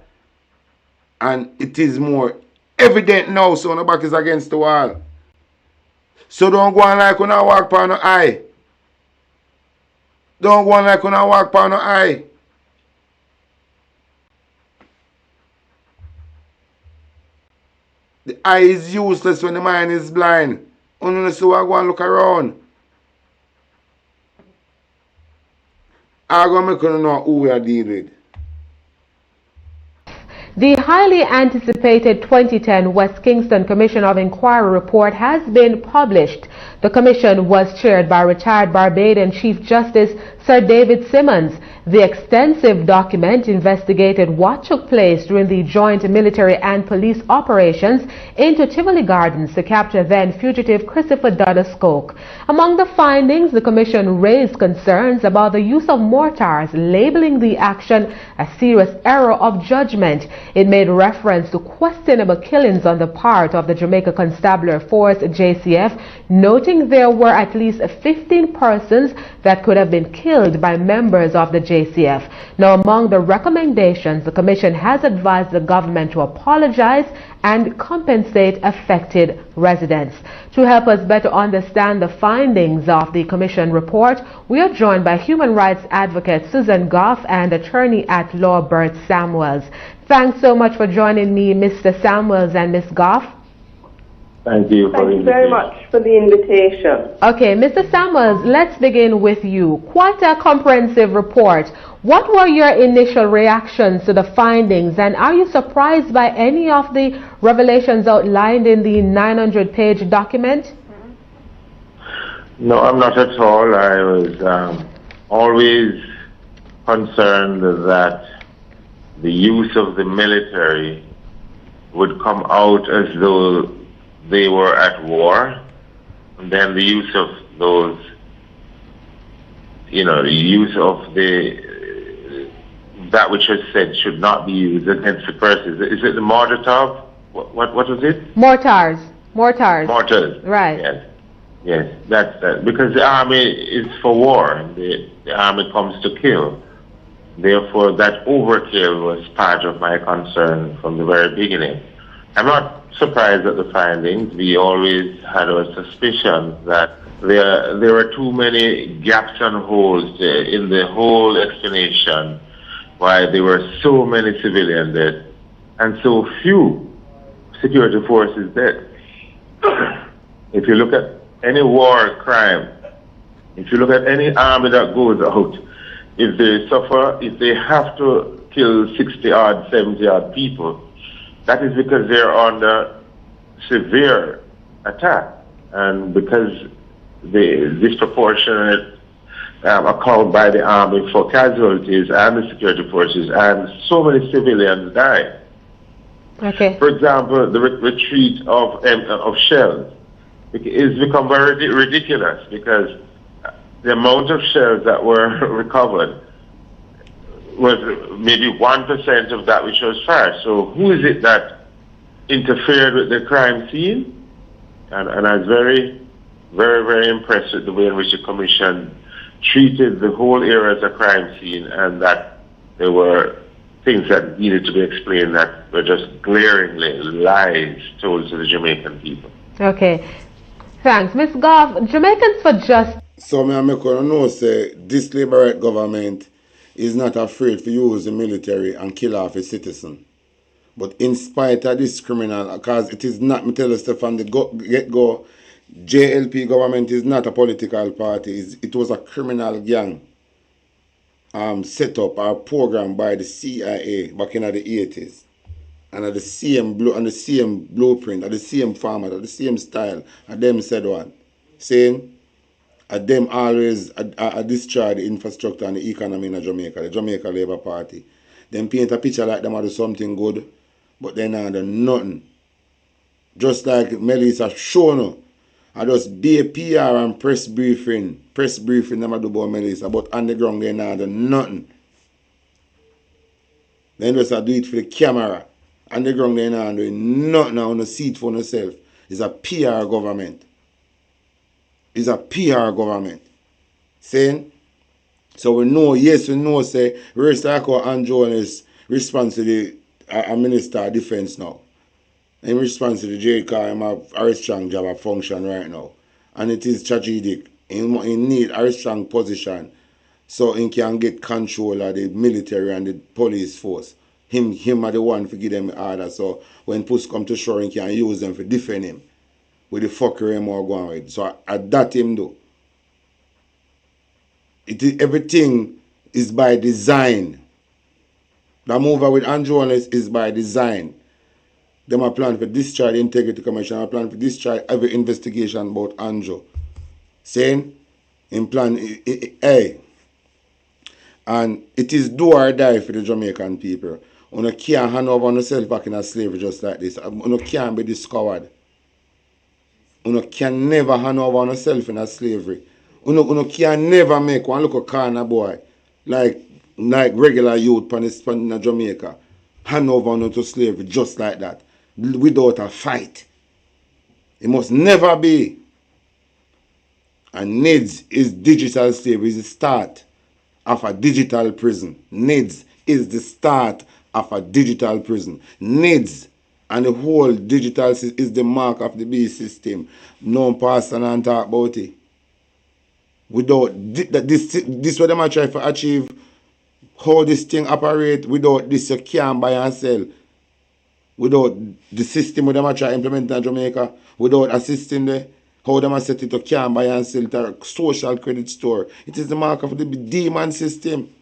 S14: And it is more evident now so on the back is against the wall. So don't go on like when I walk by no eye. Don't go on like when I walk by no eye. The eye is useless when the mind is blind. Only so I go and look around. I'm going to make you know who we are dealing with.
S5: The highly anticipated 2010 West Kingston Commission of Inquiry report has been published. The commission was chaired by retired Barbadian Chief Justice Sir David Simmons. The extensive document investigated what took place during the joint military and police operations into Tivoli Gardens to capture then fugitive Christopher Dudder-Skoke. Among the findings, the commission raised concerns about the use of mortars, labeling the action a serious error of judgment. It made reference to questionable killings on the part of the Jamaica Constabulary Force JCF, noting there were at least 15 persons that could have been killed by members of the JCF. Now, among the recommendations, the Commission has advised the government to apologize and compensate affected residents. To help us better understand the findings of the Commission report, we are joined by human rights advocate Susan Goff and attorney at law Bert Samuels. Thanks so much for joining me, Mr. Samuels and Ms. Goff.
S10: Thank you very much for the invitation.
S5: Okay, Mr. Samuels, let's begin with you. Quite a comprehensive report. What were your initial reactions to the findings, and are you surprised by any of the revelations outlined in the 900-page document?
S10: No, I'm not at all. I was always concerned that the use of the military would come out as though they were at war, and then the use of those, the use of that which was said should not be used against the person. Is it the Molotov? What was it?
S5: Mortars.
S10: Mortars.
S5: Right.
S10: Yes. That's because the army is for war, and the army comes to kill. Therefore, that overkill was part of my concern from the very beginning. I'm not surprised at the findings. We always had a suspicion that there were too many gaps and holes in the whole explanation why there were so many civilians dead and so few security forces dead. If you look at any war crime, if you look at any army that goes out, if they have to kill 60-odd, 70-odd people, that is because they're under severe attack, and because the disproportionate account by the army for casualties and the security forces, and so many civilians die.
S5: Okay.
S10: For example, the retreat of shells is become very ridiculous because the amount of shells that were recovered was maybe 1% of that which was fired. So who is it that interfered with the crime scene? And I was very, very, very impressed with the way in which the commission treated the whole area as a crime scene, and that there were things that needed to be explained that were just glaringly lies told to the Jamaican people.
S5: Okay. Thanks. Ms. Goff, Jamaicans for Justice.
S14: So I make you know, say, this Labour right government is not afraid to use the military and kill off a citizen. But in spite of this criminal, because it is not, me tell you, from the get-go, JLP government is not a political party. It was a criminal gang set up or program by the CIA back in the 80s. And at the same blueprint, at the same format, at the same style, and them said one. saying them always destroy the infrastructure and the economy in Jamaica, the Jamaica Labour Party. Them paint a picture like them are do something good, but they not do nothing. Just like Melissa shown, I just be a PR and press briefing them do about Melissa, but on the ground they not do nothing. They just do it for the camera. On the ground they not doing nothing on the seat for themselves. It's a PR government. It's a PR government. Saying? So we know, yes, we know, say, Restako Andrew is responsible to the Minister of Defense now. In response to the JCA, him have a very strong job of function right now. And it is strategic. He need a very strong position so he can get control of the military and the police force. Him are the one to give them the order. So when push come to shore, he can use them to defend him with the fuckery him are going with. So at that him do. Everything is by design. The move with Andrew is by design. Them are planning for discharge the Integrity Commission. I plan for discharge every investigation about Andrew. Saying, in plan, hey, and it is do or die for the Jamaican people. You can't hand over yourself back in a slavery just like this. You can't be discovered. You can never hand over yourself in a slavery. You can never make one little corner boy like regular youth in Jamaica hand over to slavery just like that. Without a fight. It must never be. And NIDS is digital slavery, is the start of a digital prison. NIDS is the start of a digital prison. NIDS and the whole digital system is the mark of the beast system. No person and talk about it. Without this what them are trying to achieve, how this thing operate, without this you can't buy and sell. Without the system that them try to implement in Jamaica, without a system there, how them set it to can buy and sell to a social credit store. It is the mark of the demon system.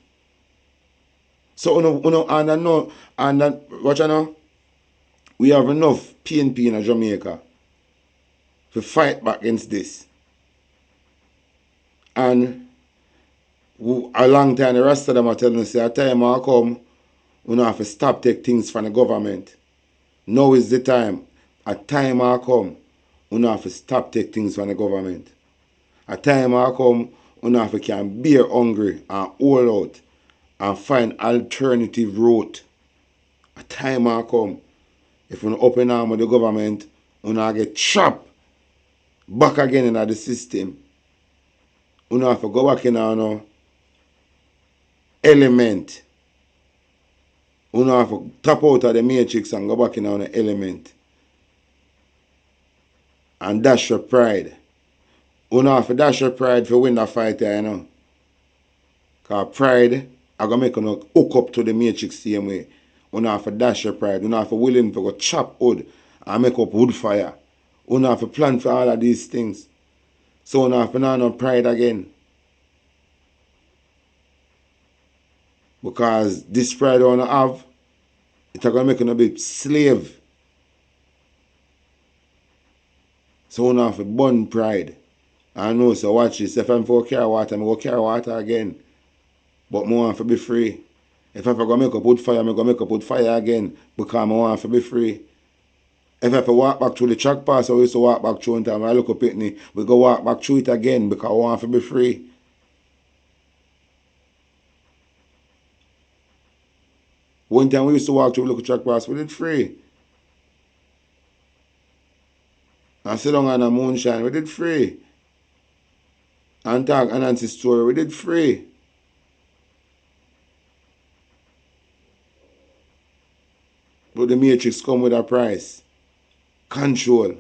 S14: So watch now, we have enough PNP in Jamaica to fight back against this. And a long time the rest of them are telling us, a time will come, we have to stop take things from the government. Now is the time. A time will come, we have to stop take things from the government. A time will come, we have to can bear hungry and hold out and find alternative route. A time will come. If we open arm with the government, we have to get trapped back again in the system. We have to go back in our element. We have to tap out of the matrix and go back in on the element. And dash your pride. We have to dash your pride for win the fight there, you know. Because pride, I'm going to make you hook up to the matrix same way. We have to dash your pride. We have to willing to go chop wood and make up wood fire. We have to plan for all of these things. So we have to not have pride again. Because this pride I want to have, it's going to make you a bit slave. So we have to burn pride. I know, so watch this. If I'm for carry water, I'm going to carry water again. But I want to be free. If I'm going to make up wood fire, I'm going to make up wood fire again. Because I want to be free. If I have to walk back through the track pass, I used to walk back through and time I look up at me, we go walk back through it again because I want to be free. One time we used to walk through the local track pass, we did free. And sit down on a moonshine, we did free. And talk Anansi's story, we did free. But the matrix come with a price. Control.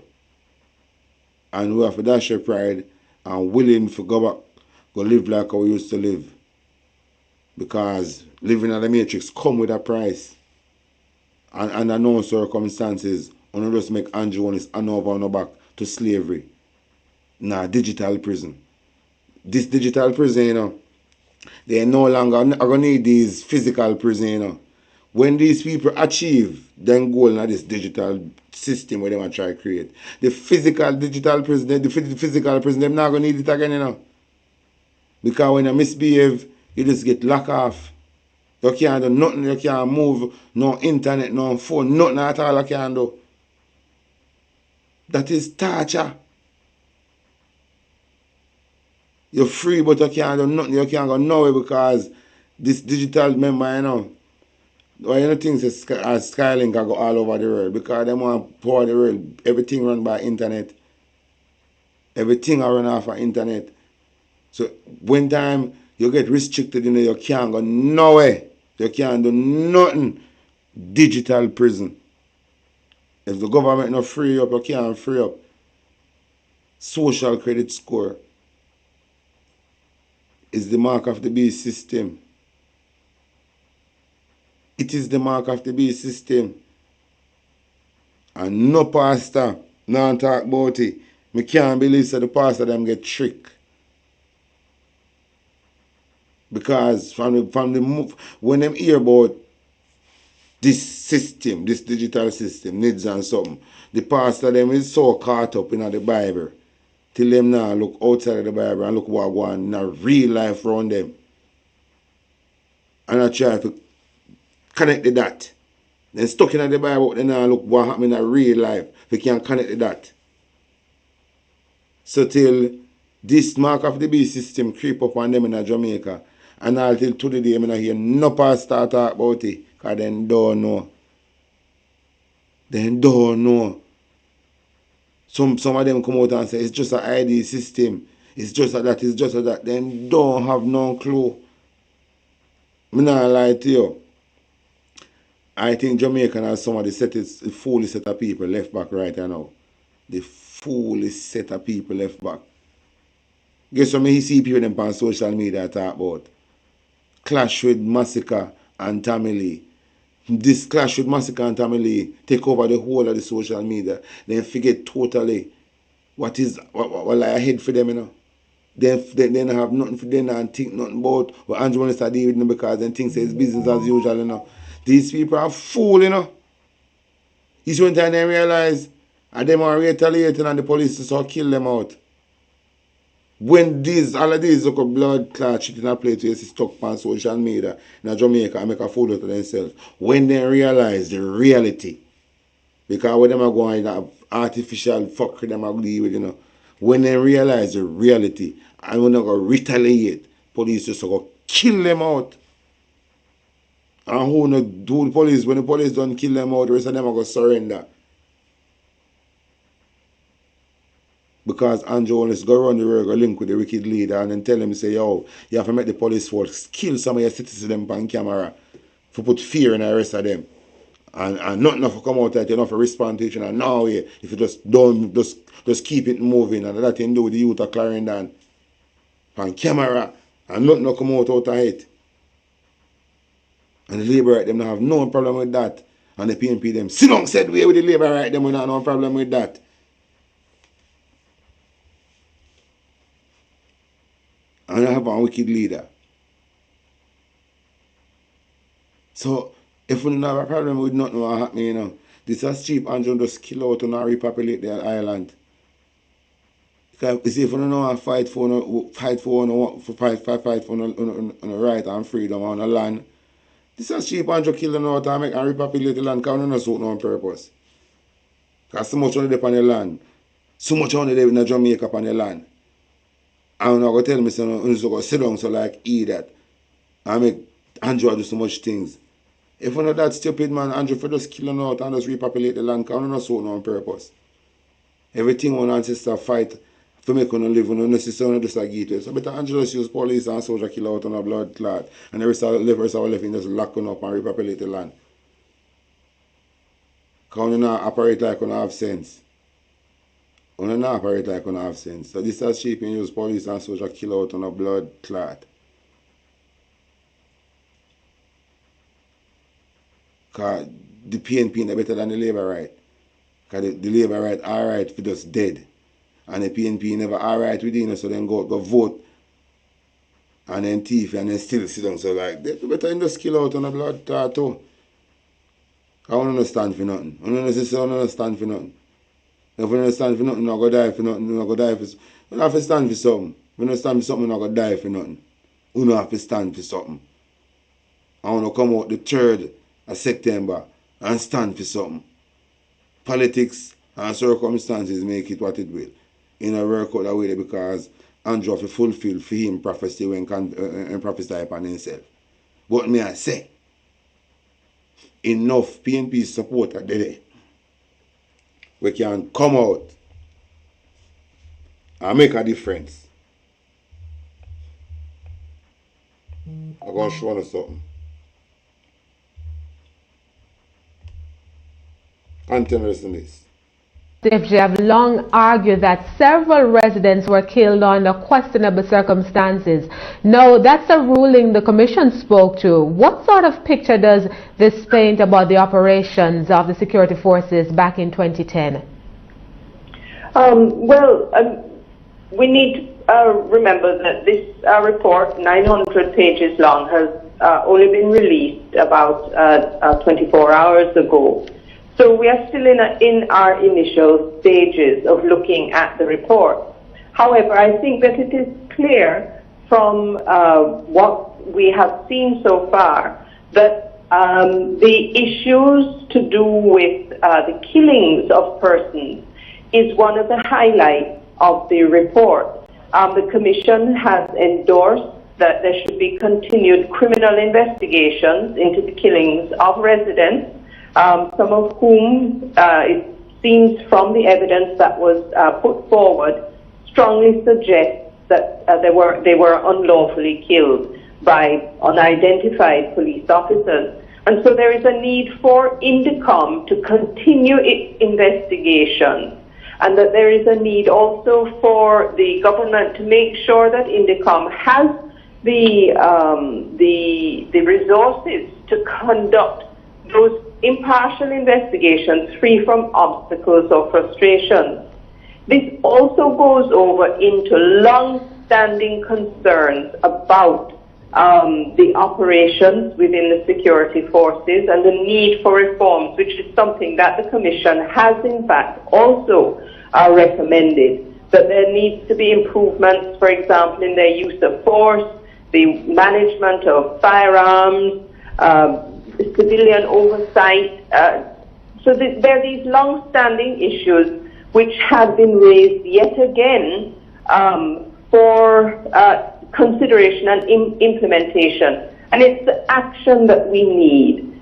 S14: And we have to dash your pride and willing to go back, go live like how we used to live. Because living in the matrix come with a price. And under no circumstances, we don't just make Andrew on his hand over and back to slavery. Nah, digital prison. This digital prison, you know, they no longer are going to need these physical prison, you know. when these people achieve then goal in this digital system where they want to try to create, the physical digital prison, the physical prison, they're not going to need it again, you know. Because when you misbehave, you just get locked off. You can't do nothing, you can't move, no internet, no phone, nothing at all you can do. That is torture. You're free, but you can't do nothing, you can't go nowhere because this digital member, you know. Why you know things as Skylink can go all over the world? Because they want to power the world. Everything run by internet. Everything are run off of internet. So when time you get restricted, you know, you can't go nowhere. You can't do nothing. Digital prison. If the government not free up, you can't free up. Social credit score is the mark of the beast system. It is the mark of the beast system. And no pastor, no talk about it. Me can't believe that the pastor them get tricked. Because from the move, when them hear about this system, this digital system, needs and something, the pastor them is so caught up in the Bible, till them now look outside of the Bible and look what going on in a real life around them. And I try to connect the dot. Then stuck in the Bible, then now look what happened in a real life. We can connect the dot. So till this mark of the beast system creep up on them in Jamaica, and until today, I hear no pastor talk about it, because they don't know. They don't know. Some of them come out and say, it's just an ID system. It's just like that, it's just like that. They don't have no clue. I'm not lie to you. I think Jamaica has some of the fully set of people left back right now. The fully set of people left back. Guess what me see people them on social media talk about? Clash with Massacre and Tamale. This clash with Massacre and Tamale take over the whole of the social media. Then forget totally what lie ahead for them, you know. They have nothing for them and think nothing about what Andrew wants to deal with them because they think it's business as usual, you know. These people are fool, you know. It's when time they realize and them are retaliating and the police just kill them out. When all of these look blood clot shit in a place where it's stuck on social media in Jamaica and make a fool out of themselves, when they realize the reality, because when them are going that artificial fuckery them are deal with, you know, when they realize the reality and when they go retaliate, police just go kill them out. And who no do the police, when the police don't kill them out, the rest of them are going to surrender. Because Andrew Holness go around the world, go link with the wicked leader and then tell them, say, yo, you have to make the police force kill some of your citizens them on camera for put fear in the rest of them. And not enough to come out that you enough to respond to each other. Now, if you just keep it moving and that thing do with the youth of Clarendon on camera and nothing to come out of it. And the Labour right them don't have no problem with that. And the PNP them, sit down said way with the Labour right them, we don't have no problem with that. And I have a wicked leader. So, if we don't have a problem with nothing what happening, you know, this is cheap and just kill out and repopulate the island. Because you see, if we don't know fight for right and freedom on the land, this is cheap and just kill them out and make and repopulate the land because we don't suit no on purpose. Because so much on the on the land. So much on the in Jamaica on the land. And I'm going to tell me, so I'm just going to sit down so like eat that. And make Andrew do so much things. If you're not that stupid, man, Andrew, for just killing out and just repopulate the land, because I'm not so on purpose. Everything one ancestor fight to make one live, one necessarily just like it. So better Andrew just use police and soldier kill out on a blood clot. And the rest of our left in just lock up and repopulate the land. Because you not operate like you have sense. You not operate like you have sense. So this is cheap and use police and soldier kill out on a blood clot. Because the PNP is better than the Labour right. Because the Labour right alright for just dead. And the PNP never alright with you, so then go vote. And then thief and then still sit down. So like, they better just kill out on the blood clot too. I don't understand for nothing. I don't understand for nothing. If you don't stand for nothing, you're not going to die for nothing. You're not going to die for something. You don't have to stand for something. If you don't stand for something, you're not going to die for nothing. You don't have to stand for something. I want to come out the 3rd of September and stand for something. Politics and circumstances make it what it will. You know, work out that way because Andrew have to fulfill for him prophecy when prophesy upon himself. But me I say, enough PNP supporter there. We can come out and make a difference. I'm going to show you something. Continue listening to this.
S5: They have long argued that several residents were killed under questionable circumstances. Now, that's a ruling the Commission spoke to. What sort of picture does this paint about the operations of the security forces back in 2010?
S3: We need to remember that this report, 900 pages long, has only been released about 24 hours ago. So we are still in our initial stages of looking at the report. However, I think that it is clear from what we have seen so far that the issues to do with the killings of persons is one of the highlights of the report. The Commission has endorsed that there should be continued criminal investigations into the killings of residents, some of whom, it seems from the evidence that was put forward, strongly suggests that they were unlawfully killed by unidentified police officers. And so there is a need for INDECOM to continue its investigation, and that there is a need also for the government to make sure that INDECOM has the resources to conduct those impartial investigations free from obstacles or frustrations. This also goes over into long-standing concerns about the operations within the security forces and the need for reforms, which is something that the Commission has in fact also recommended, that there needs to be improvements, for example, in their use of force, the management of firearms, civilian oversight. So there are these long-standing issues which have been raised yet again for consideration and implementation. And it's the action that we need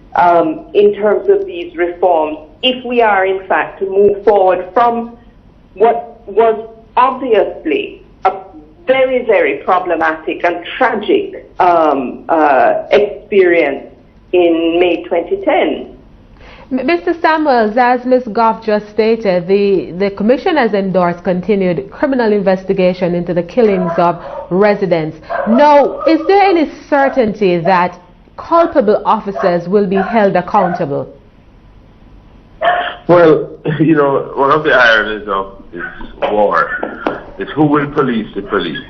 S3: in terms of these reforms if we are in fact to move forward from what was obviously a very, very problematic and tragic experience in May 2010.
S5: Mr. Samuels, as Ms. Goff just stated, the Commission has endorsed continued criminal investigation into the killings of residents. Now, is there any certainty that culpable officers will be held accountable?
S10: Well, you know, one of the ironies of this war is who will police the police.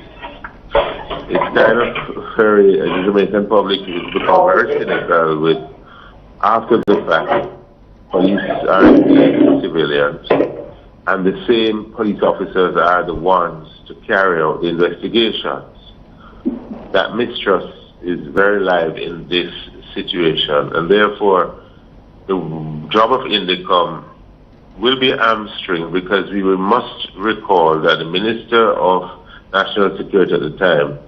S10: It's kind of very, the Jamaican public has become very cynical with, after the fact, police are engaged civilians, and the same police officers are the ones to carry out the investigations. That mistrust is very live in this situation, and therefore the job of INDECOM will be hamstringed, because we must recall that the Minister of National Security at the time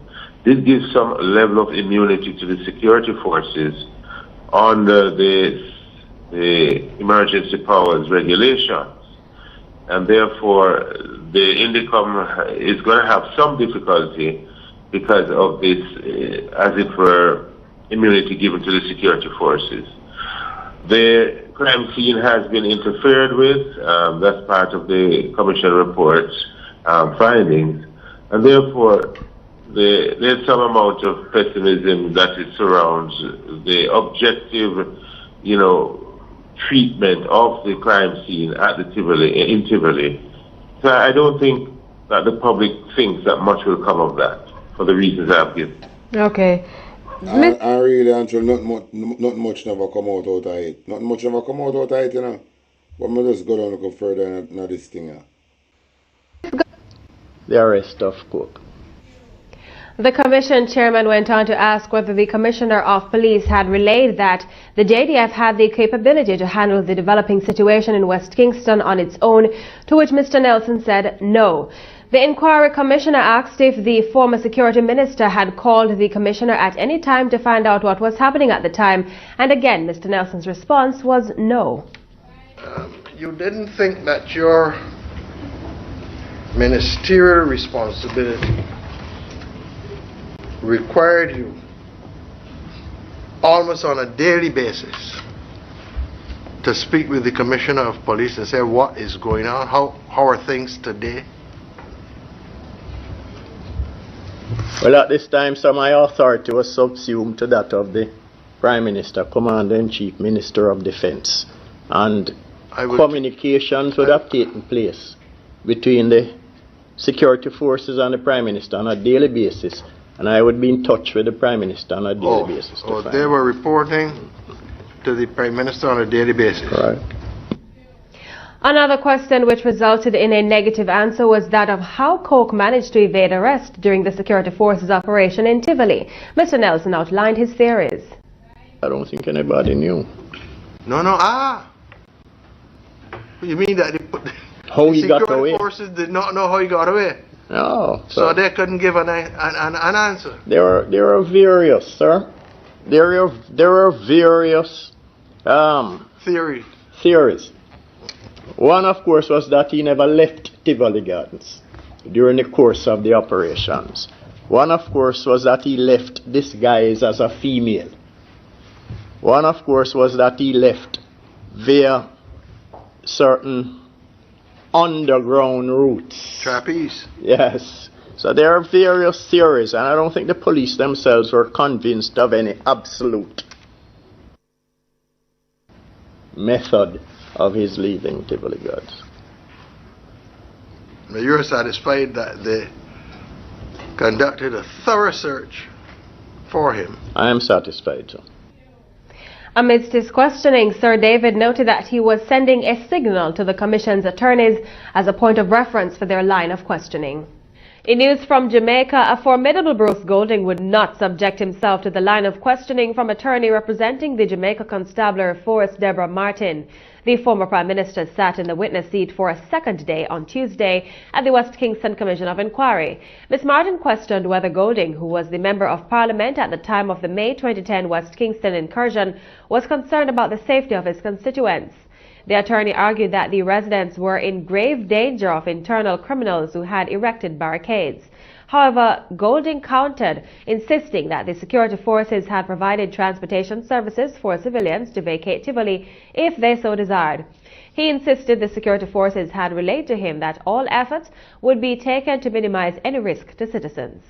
S10: did give some level of immunity to the security forces under the emergency powers regulations, and therefore the INDECOM is going to have some difficulty because of this, as it were, immunity given to the security forces. The crime scene has been interfered with. That's part of the Commission report's findings, and therefore there's some amount of pessimism that it surrounds the objective, you know, treatment of the crime scene at the in Tivoli. So I don't think that the public thinks that much will come of that, for the reasons I've given.
S5: Okay.
S14: And really, until not much never come out of it. Not much never come out of it, you know. But me just go down and go further in this thing.
S11: The arrest of Cook.
S5: The Commission chairman went on to ask whether the Commissioner of Police had relayed that the JDF had the capability to handle the developing situation in West Kingston on its own, to which Mr. Nelson said no. The inquiry commissioner asked if the former security minister had called the commissioner at any time to find out what was happening at the time, and again Mr. Nelson's response was no.
S12: You didn't think that your ministerial responsibility required you almost on a daily basis to speak with the Commissioner of Police and say what is going on, how are things today?
S11: Well, at this time, so my authority was subsumed to that of the Prime Minister, Commander-in-Chief, Minister of Defence, and communications would have taken place between the security forces and the Prime Minister on a daily basis, and I would be in touch with the Prime Minister on a daily basis.
S12: They were reporting to the Prime Minister on a daily basis.
S11: Right.
S5: Another question which resulted in a negative answer was that of how Coke managed to evade arrest during the security forces operation in Tivoli. Mr. Nelson outlined his theories.
S11: I don't think anybody knew.
S12: No. You mean that
S11: how he got away?
S12: Security forces did not know how he got away?
S11: No.
S12: So they couldn't give an answer?
S11: There are various, sir. There are various theories. One, of course, was that he never left Tivoli Gardens during the course of the operations. One, of course, was that he left disguised as a female. One, of course, was that he left via certain underground routes.
S12: Trapeze.
S11: Yes. So there are various theories, and I don't think the police themselves were convinced of any absolute method of his leaving Tivoli Gardens.
S12: You're satisfied that they conducted a thorough search for him?
S11: I am satisfied, sir.
S5: Amidst his questioning, Sir David noted that he was sending a signal to the Commission's attorneys as a point of reference for their line of questioning. In news from Jamaica, a formidable Bruce Golding would not subject himself to the line of questioning from attorney representing the Jamaica Constabulary Force, Deborah Martin. The former Prime Minister sat in the witness seat for a second day on Tuesday at the West Kingston Commission of Inquiry. Ms. Martin questioned whether Golding, who was the Member of Parliament at the time of the May 2010 West Kingston incursion, was concerned about the safety of his constituents. The attorney argued that the residents were in grave danger of internal criminals who had erected barricades. However, Golding countered, insisting that the security forces had provided transportation services for civilians to vacate Tivoli if they so desired. He insisted the security forces had relayed to him that all efforts would be taken to minimize any risk to citizens.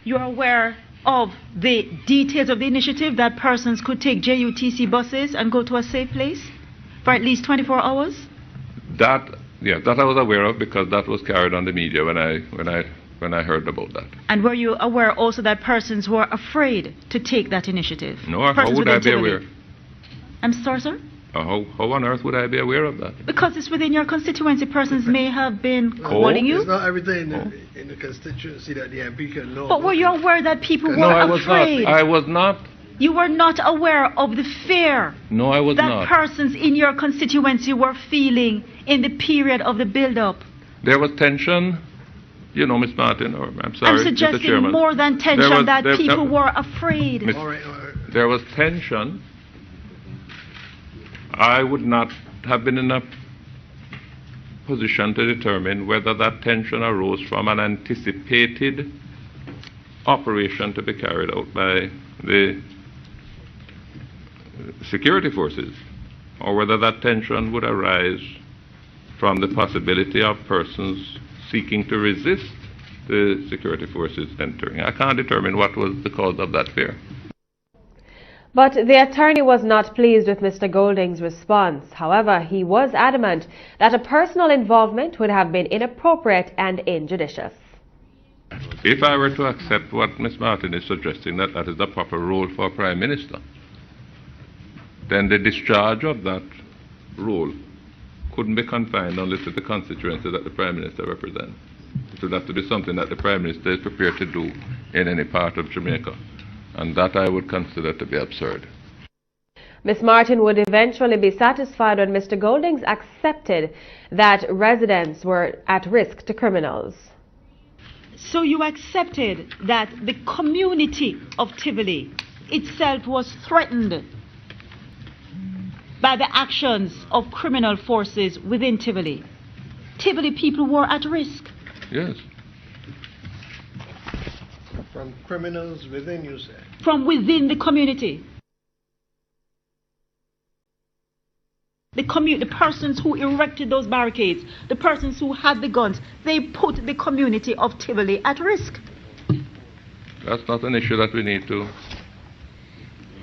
S13: You are aware of the details of the initiative that persons could take JUTC buses and go to a safe place for at least 24 hours?
S24: That I was aware of, because that was carried on the media when I heard about that.
S13: And were you aware also that persons were afraid to take that initiative?
S24: No, how would I be aware?
S13: I'm sorry, sir?
S24: How on earth would I be aware of that?
S13: Because it's within your constituency. Persons may have been calling you.
S12: It's not everything in the constituency that the MP can know.
S13: But were you aware that people
S24: No,
S13: were
S24: I was
S13: afraid?
S24: not. I was not.
S13: You were not aware of the fear
S24: No, I was
S13: that
S24: not.
S13: persons in your constituency were feeling in the period of the build-up?
S24: There was tension, you know, Miss Martin, or I'm sorry,
S13: I'm suggesting
S24: Mr. Chairman.
S13: more than tension, that people were afraid.
S24: There was tension. I would not have been in a position to determine whether that tension arose from an anticipated operation to be carried out by the security forces, or whether that tension would arise from the possibility of persons seeking to resist the security forces entering. I can't determine what was the cause of that fear.
S5: But the attorney was not pleased with Mr. Golding's response. However, he was adamant that a personal involvement would have been inappropriate and injudicious.
S24: If I were to accept what Ms. Martin is suggesting, that that is the proper role for a Prime Minister, then the discharge of that role couldn't be confined only to the constituency that the Prime Minister represents. It would have to be something that the Prime Minister is prepared to do in any part of Jamaica. And that I would consider to be absurd.
S7: Ms. Martin would eventually be satisfied when Mr. Goldings accepted that residents were at risk to criminals.
S13: So you accepted that the community of Tivoli itself was threatened by the actions of criminal forces within Tivoli. Tivoli people were at risk.
S24: Yes.
S11: From criminals within, you say?
S13: From within the community. The persons who erected those barricades, the persons who had the guns, they put the community of Tivoli at risk.
S24: That's not an issue that we need to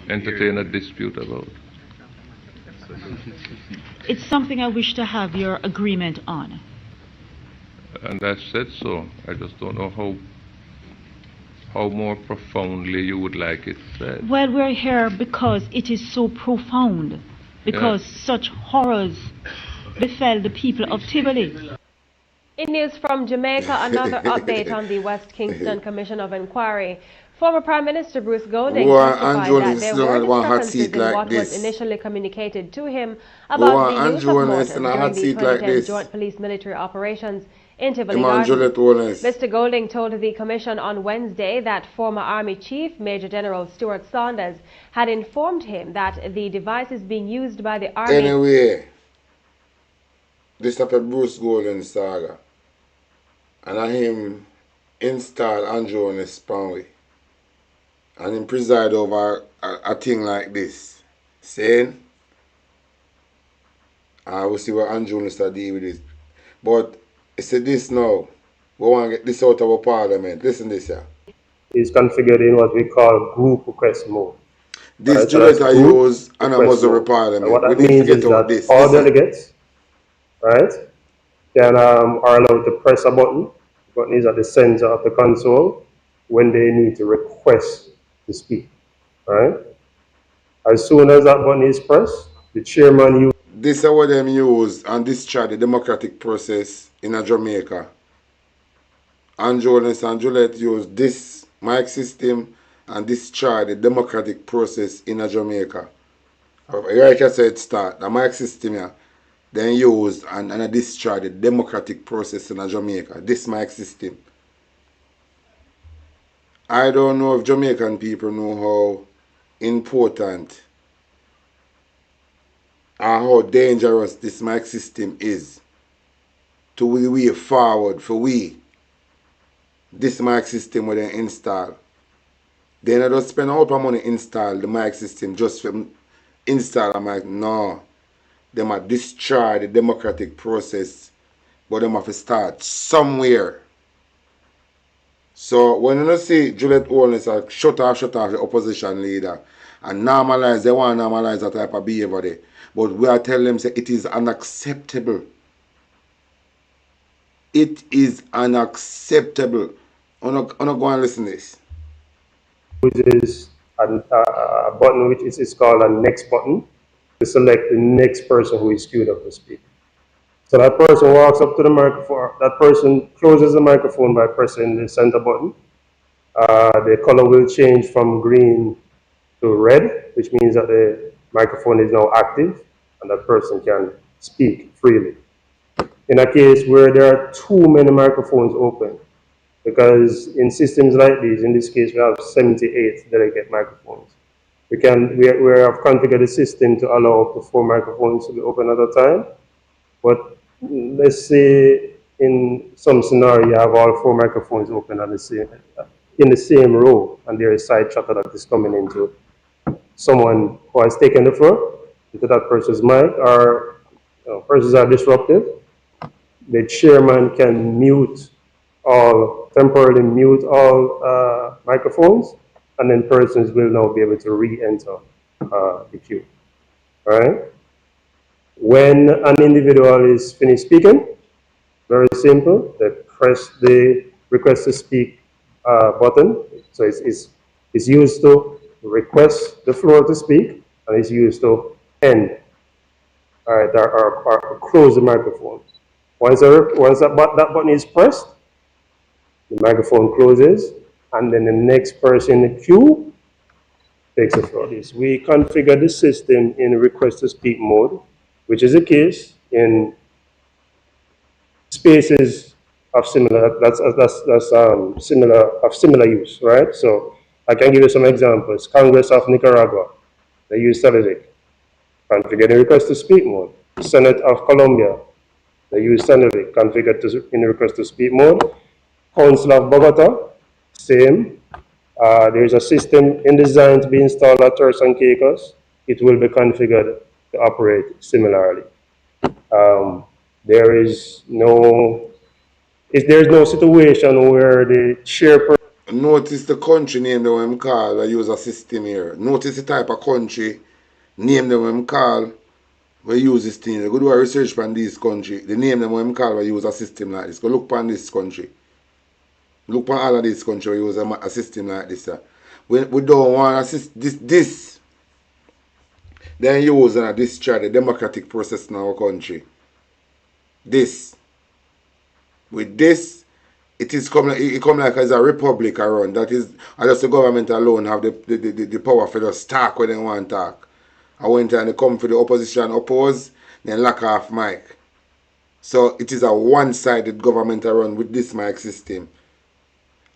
S24: entertain a dispute about.
S13: It's something I wish to have your agreement on.
S24: And I said so. I just don't know how more profoundly you would like it said.
S13: Well, we're here because it is so profound. Because such horrors befell the people of Tivoli.
S7: In news from Jamaica, another update on the West Kingston Commission of Inquiry. Former Prime Minister Bruce Golding testified that there were discrepancies in what was initially communicated to him about the use of mortars during the 2010 joint police-military operations in Tivoli Gardens. Mr. Golding told the Commission on Wednesday that former Army Chief Major General Stuart Saunders had informed him that the devices being used by the Army...
S14: Anyway, this is a Bruce Golding saga. And I him install Andrew on his spanway. And him preside over a thing like this. Saying, I will see what Andrew will start deal with this. But it's this now. We want to get this out of our parliament. Listen to this here.
S15: Is configured in what we call group request mode.
S14: This Juliet I use and a Missouri parliament.
S15: And what that means is that all delegates, right, are allowed to press a button. The button is at the center of the console when they need to request to speak, right? As soon as that button is pressed, the chairman uses...
S14: This is what them use and discharge the democratic process in Jamaica. And Jonas and Juliet use this mic system and discharge the democratic process in Jamaica. Like I said, start the mic system here, then use and discharge the democratic process in Jamaica. This mic system. I don't know if Jamaican people know how important and how dangerous this mic system is to the way forward for we. This mic system when they install. They not just spend all the money install the mic system just for install a mic. No. They might discharge the democratic process, but they have to start somewhere. So when you see Juliet Owens shut off the opposition leader and normalize, they want to normalize that type of behavior there. But we are telling them that it is unacceptable. It is unacceptable. I'm not going to listen to this.
S15: Which is a button which is called a next button to select the next person who is queued up to speak. So that person walks up to the microphone, that person closes the microphone by pressing the center button. The color will change from green to red, which means that the microphone is now active and that person can speak freely. In a case where there are too many microphones open, because in systems like these, in this case we have 78 delegate microphones. We have configured the system to allow up to 4 microphones to be open at a time. But let's say in some scenario you have all 4 microphones open in the same row, and there is side chatter that is coming into someone who has taken the floor into that person's mic, or persons are disruptive. The chairman can temporarily mute all microphones, and then persons will now be able to re-enter the queue. All right. When an individual is finished speaking, very simple, they press the request to speak button. So it's used to request the floor to speak, and it's used to end, all right, or close the microphone. Once that button is pressed, the microphone closes, and then the next person in the queue takes the floor. We configure the system in request to speak mode, which is the case in spaces of similar similar use, right? So I can give you some examples. Congress of Nicaragua, they use Televic. Configured in request to speak mode. Senate of Colombia, they use Televic. Configured in request to speak mode. Council of Bogota, same. There is a system in design to be installed at Turks and Caicos. It will be configured to operate similarly. There is no situation where the chairperson.
S14: Notice the country name that we call, I use a system here. Notice the type of country name that we call, we use this thing. We go do a research on this country. The name that we call, we use a system like this. Go look on this country. Look on all of this country, we use a system like this. We don't want this. Then use this try the democratic process in our country. This. With this, it come like as a republic around. That is, just the government alone have the power for just talk when they want to talk. I went and they come for the opposition oppose, then lock off mic. So it is a one-sided government around with this mic system.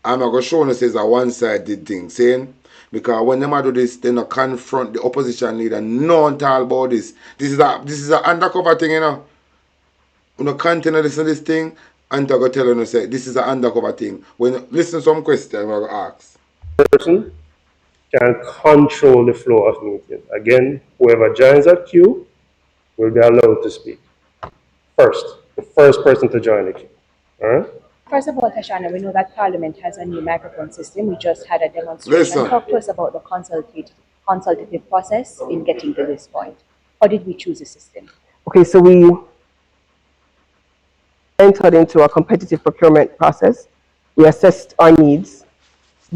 S14: I'm not going to show you it's a one-sided thing, saying, because when they do this, they don't confront the opposition leader. No talk about this. This is a undercover thing, you know. You don't continue to listen to this thing, and I go tell you, say, this is an undercover thing. When you listen to some question, I'm going to ask.
S15: Person can control the flow of meeting. Again, whoever joins that queue will be allowed to speak. The first person to join the queue. All right?
S17: First of all, Tashana, we know that Parliament has a new microphone system. We just had a demonstration. Talk to us about the consultative process in getting to this point. How did we choose a system?
S18: Okay, so we entered into a competitive procurement process. We assessed our needs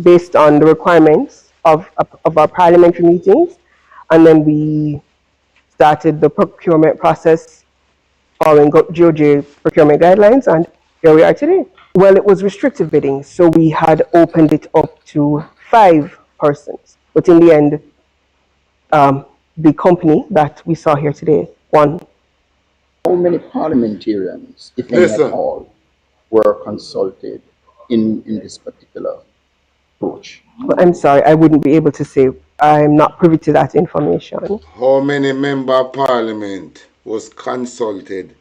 S18: based on the requirements of our parliamentary meetings, and then we started the procurement process following GOJ procurement guidelines, and here we are today. Well, it was restrictive bidding, so we had opened it up to 5 persons, but in the end, the company that we saw here today won.
S19: How many parliamentarians, if any at all, were consulted in this particular approach?
S18: Well, I'm sorry, I wouldn't be able to say. I'm not privy to that information.
S14: How many member of parliament was consulted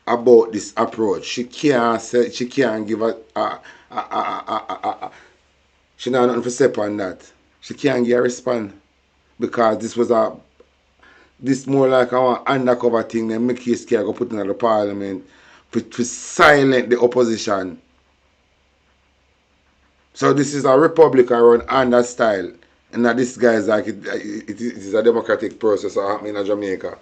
S14: about this approach? She can't say, she can't give she not nothing to say on that. She can't give a response because this more like an undercover thing. Then make case go put in the parliament to silence the opposition. So this is a republic around under style, and that this guy is like it is a democratic process happening in Jamaica.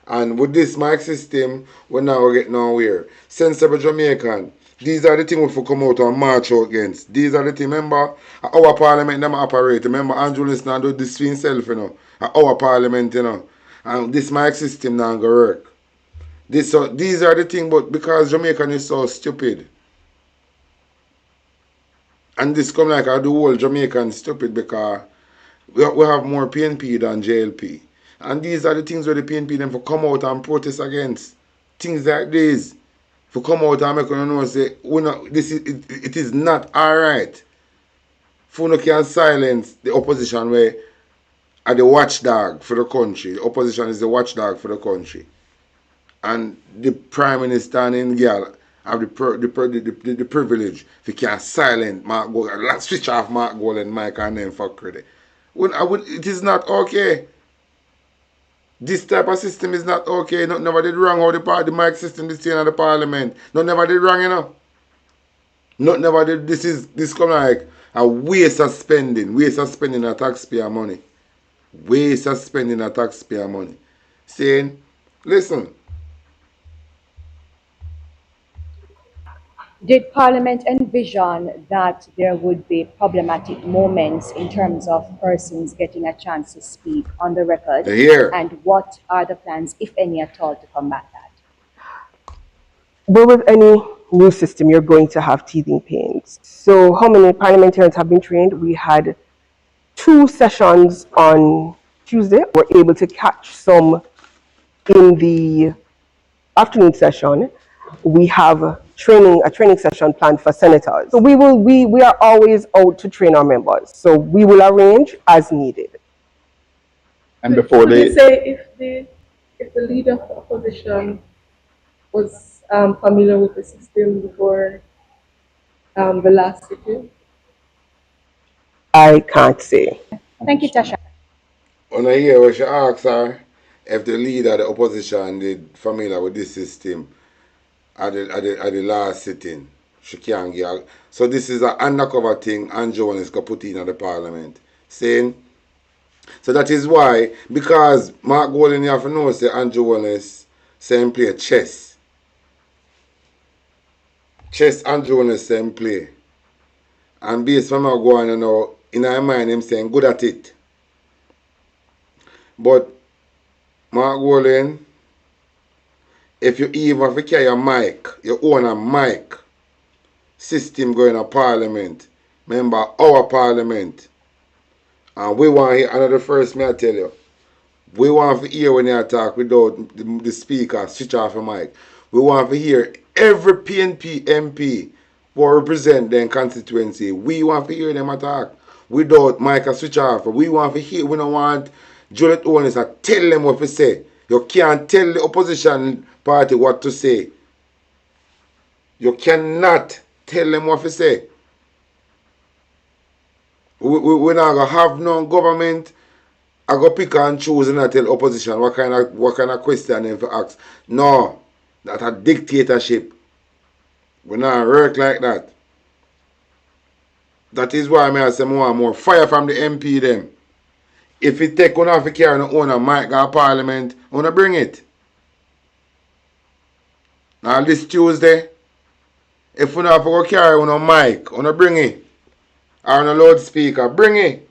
S14: And with this mic system, we're now getting nowhere. Sensible Jamaican, these are the things we come out and march out against. These are the things, remember, our parliament them operate. Remember, Andrew Listener do this for himself, you know. Our parliament, you know. And this mic system now go work. These are the things, but because Jamaican is so stupid. And this come like I do whole Jamaican stupid because we have more PNP than JLP. And these are the things where the PNP them for come out and protest against. Things like this. For come out and make you know say it is not alright. For you can silence the opposition where are the watchdog for the country. The opposition is the watchdog for the country. And the Prime Minister and India have the privilege if you can silence Mark Gold, let's switch off Mark Gold and Mike and then for credit. It is not okay. This type of system is not okay. Not never did wrong how the mic system is in the parliament. Not never did wrong, you know. Not never did. This come like a waste of spending a taxpayer money. Waste of spending a taxpayer money. Saying, listen.
S17: Did Parliament envision that there would be problematic moments in terms of persons getting a chance to speak on the record?
S14: Here.
S17: And what are the plans, if any at all, to combat that?
S18: Well, with any new system, you're going to have teething pains. So how many parliamentarians have been trained? We had 2 sessions on Tuesday. We're able to catch some in the afternoon session. We have a training session planned for senators. So we are always out to train our members. So we will arrange as needed.
S19: And before
S16: Could you say if the leader of the opposition was familiar with the system before the last sitting?
S18: I can't say.
S17: Thank you, Tasha.
S14: On a year where she asked her if the leader of the opposition did familiar with this system at the last sitting. She can't give. So this is an undercover thing Andrew Wallace got put in the parliament. Saying, so that is why, because Mark Golden, you have to know, say Andrew Wallace say him play chess. Chess Andrew Wallace say him play. And based on what going on now, in our mind him saying good at it. But Mark Golden, if you even have to carry a mic, you own a mic, system going to parliament, remember our parliament, and we want to hear another first, may I tell you, we want to hear when you talk without the speaker switch off the mic. We want to hear every PNP MP who represent their constituency. We want to hear them attack without mic switch off. We want to hear, we don't want Juliet Owens to tell them what to say. You can't tell the opposition party what to say. You cannot tell them what to say. We're not going to have no government. I go pick and choose and I tell opposition what kind of question them to ask. No, that's a dictatorship. We not work like that. That is why I say more fire from the MP them. If it take one off the carry no own a mic go parliament, wanna bring it. Now this Tuesday, if we not have to go carry on a mic, wanna bring it. Or on a loudspeaker, bring it.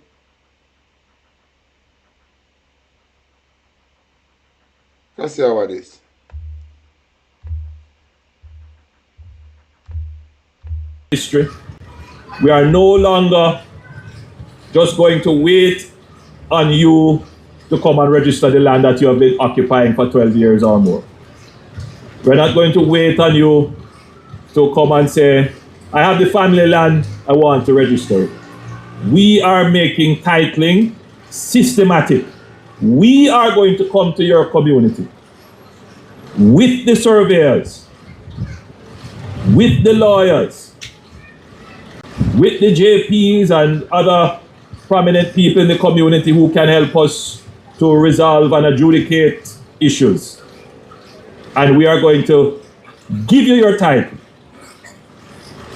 S14: Let's see how it is.
S4: History. We are no longer just going to wait on you to come and register the land that you have been occupying for 12 years or more. We're not going to wait on you to come and say, I have the family land, I want to register it. We are making titling systematic. We are going to come to your community with the surveyors, with the lawyers, with the JPs and other prominent people in the community who can help us to resolve and adjudicate issues. And we are going to give you your title,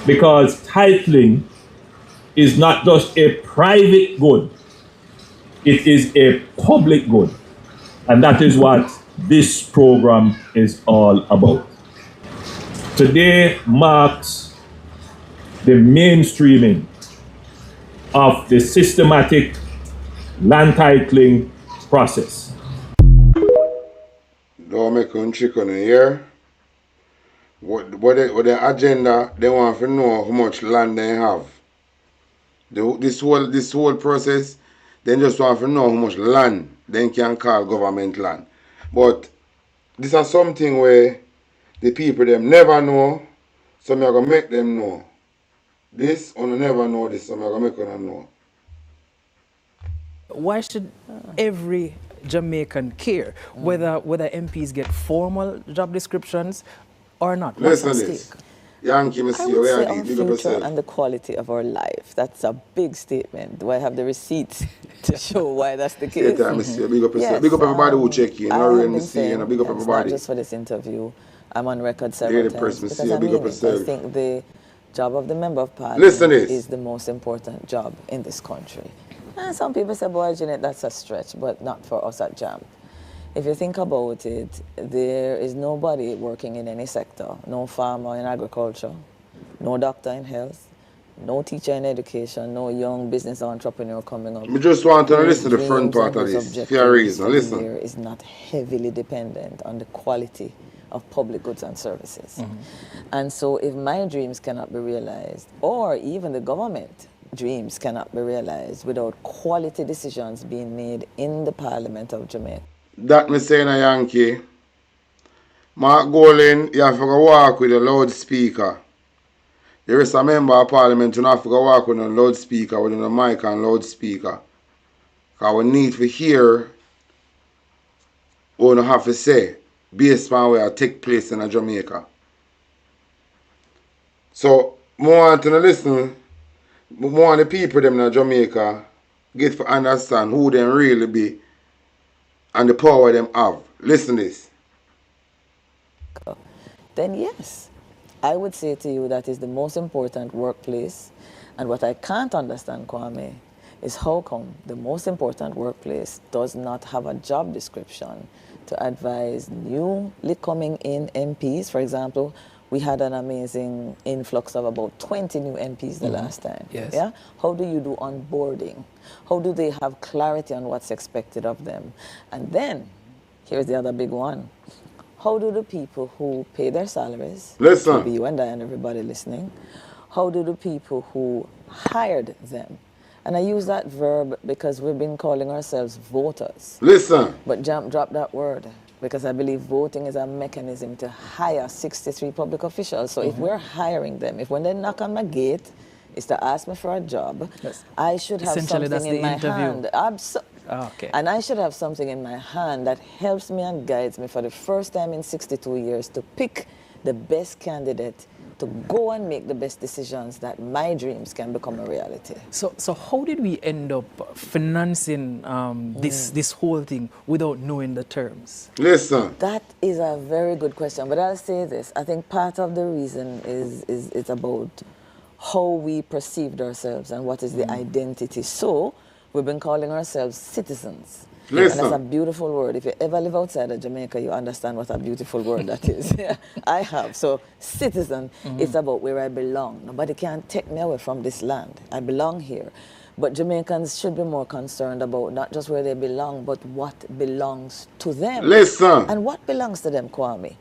S4: because titling is not just a private good, it is a public good. And that is what this program is all about. Today marks the mainstreaming of the systematic land titling process.
S14: Don't make them chicken here. What the agenda, they want to know how much land they have. This whole process, they just want to know how much land they can call government land. But this is something where the people them never know, so I'm going to make them know. This, or never know this, so I'm going to make them know.
S20: Why should every Jamaican care whether MPs get formal job descriptions or not? What's at stake?
S14: Yankee,
S21: I would say our future and the quality of our life. That's a big statement. Do I have the receipts to show why that's the case?
S14: Big up everybody who check in. Big up everybody.
S21: Not just for this interview. I'm on record several times because I mean it. I think the job of the Member of Parliament is the most important job in this country. And some people say, boy, Jeanette, that's a stretch, but not for us at JAM. If you think about it, there is nobody working in any sector, no farmer in agriculture, no doctor in health, no teacher in education, no young business entrepreneur coming up.
S14: I just want to listen to the front part of this for a reason. Listen.
S21: Is not heavily dependent on the quality of public goods and services. And so if my dreams cannot be realized, or even the government dreams cannot be realized without quality decisions being made in the Parliament of Jamaica.
S14: That me saying a Yankee, Mark Golding, you have to go walk with a loudspeaker. The rest of member of Parliament, you have to go walk with a loudspeaker, with a mic and loudspeaker. Because we need to hear what we have to say based on where it take place in Jamaica. So, more want to listen, more the people them in Jamaica get to understand who they really be and the power them have. Listen this.
S21: Then yes, I would say to you that is the most important workplace. And what I can't understand, Kwame, is how come the most important workplace does not have a job description to advise newly coming in MPs. For example, we had an amazing influx of about 20 new MPs the last time.
S20: Yes.
S21: Yeah? How do you do onboarding? How do they have clarity on what's expected of them? And then, here's the other big one. How do the people who pay their salaries,
S14: listen,
S21: maybe you and I and everybody listening, how do the people who hired them? And I use that verb because we've been calling ourselves voters.
S14: Listen.
S21: But drop that word, because I believe voting is a mechanism to hire 63 public officials. So if we're hiring them, if when they knock on my gate, is to ask me for a job, I should have something in my hand.
S20: Okay.
S21: And I should have something in my hand that helps me and guides me for the first time in 62 years to pick the best candidate to go and make the best decisions that my dreams can become a reality.
S20: So how did we end up financing this whole thing without knowing the terms?
S14: Listen.
S21: That is a very good question, but I'll say this. I think part of the reason is it's about how we perceived ourselves and what is the identity. So we've been calling ourselves citizens.
S14: Listen.
S21: And that's a beautiful word. If you ever live outside of Jamaica, you understand what a beautiful word that is. I have. So citizen is about where I belong. Nobody can take me away from this land. I belong here. But Jamaicans should be more concerned about not just where they belong, but what belongs to them.
S14: Listen.
S21: And what belongs to them, Kwame?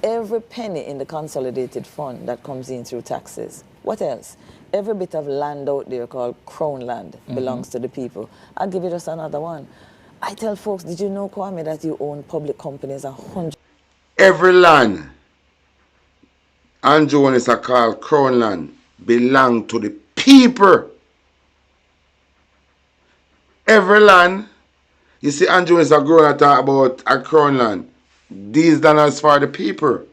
S21: Every penny in the consolidated fund that comes in through taxes. What else? Every bit of land out there called crown land belongs to the people. I'll give you just another one. I tell folks, did you know, Kwame, that you own public companies 100?
S14: Every land, and Joan is called crown land, belong to the people. Every land, you see, Andrew is growing to talk about a crown land. These land is for the people.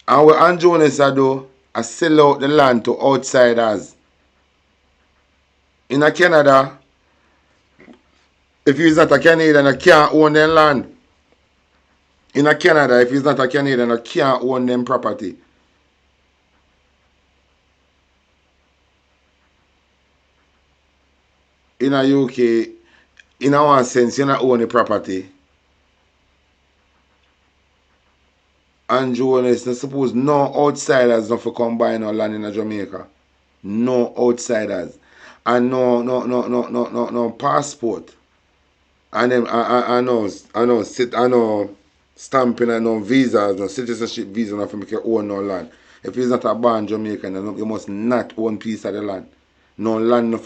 S14: And what Andrew is do, I sell out the land to outsiders. In Canada, if he's not a Canadian, I can't own them land. In Canada, if he's not a Canadian, I can't own them property. In a UK, in one sense, you not own the property. And Joan is not supposed no outsiders not for come buy no land in Jamaica. No outsiders. And no passport. And them I know stamping and no visas, no citizenship visa not for make you own no land. If he's not a born Jamaican, you must not own piece of the land. No land, no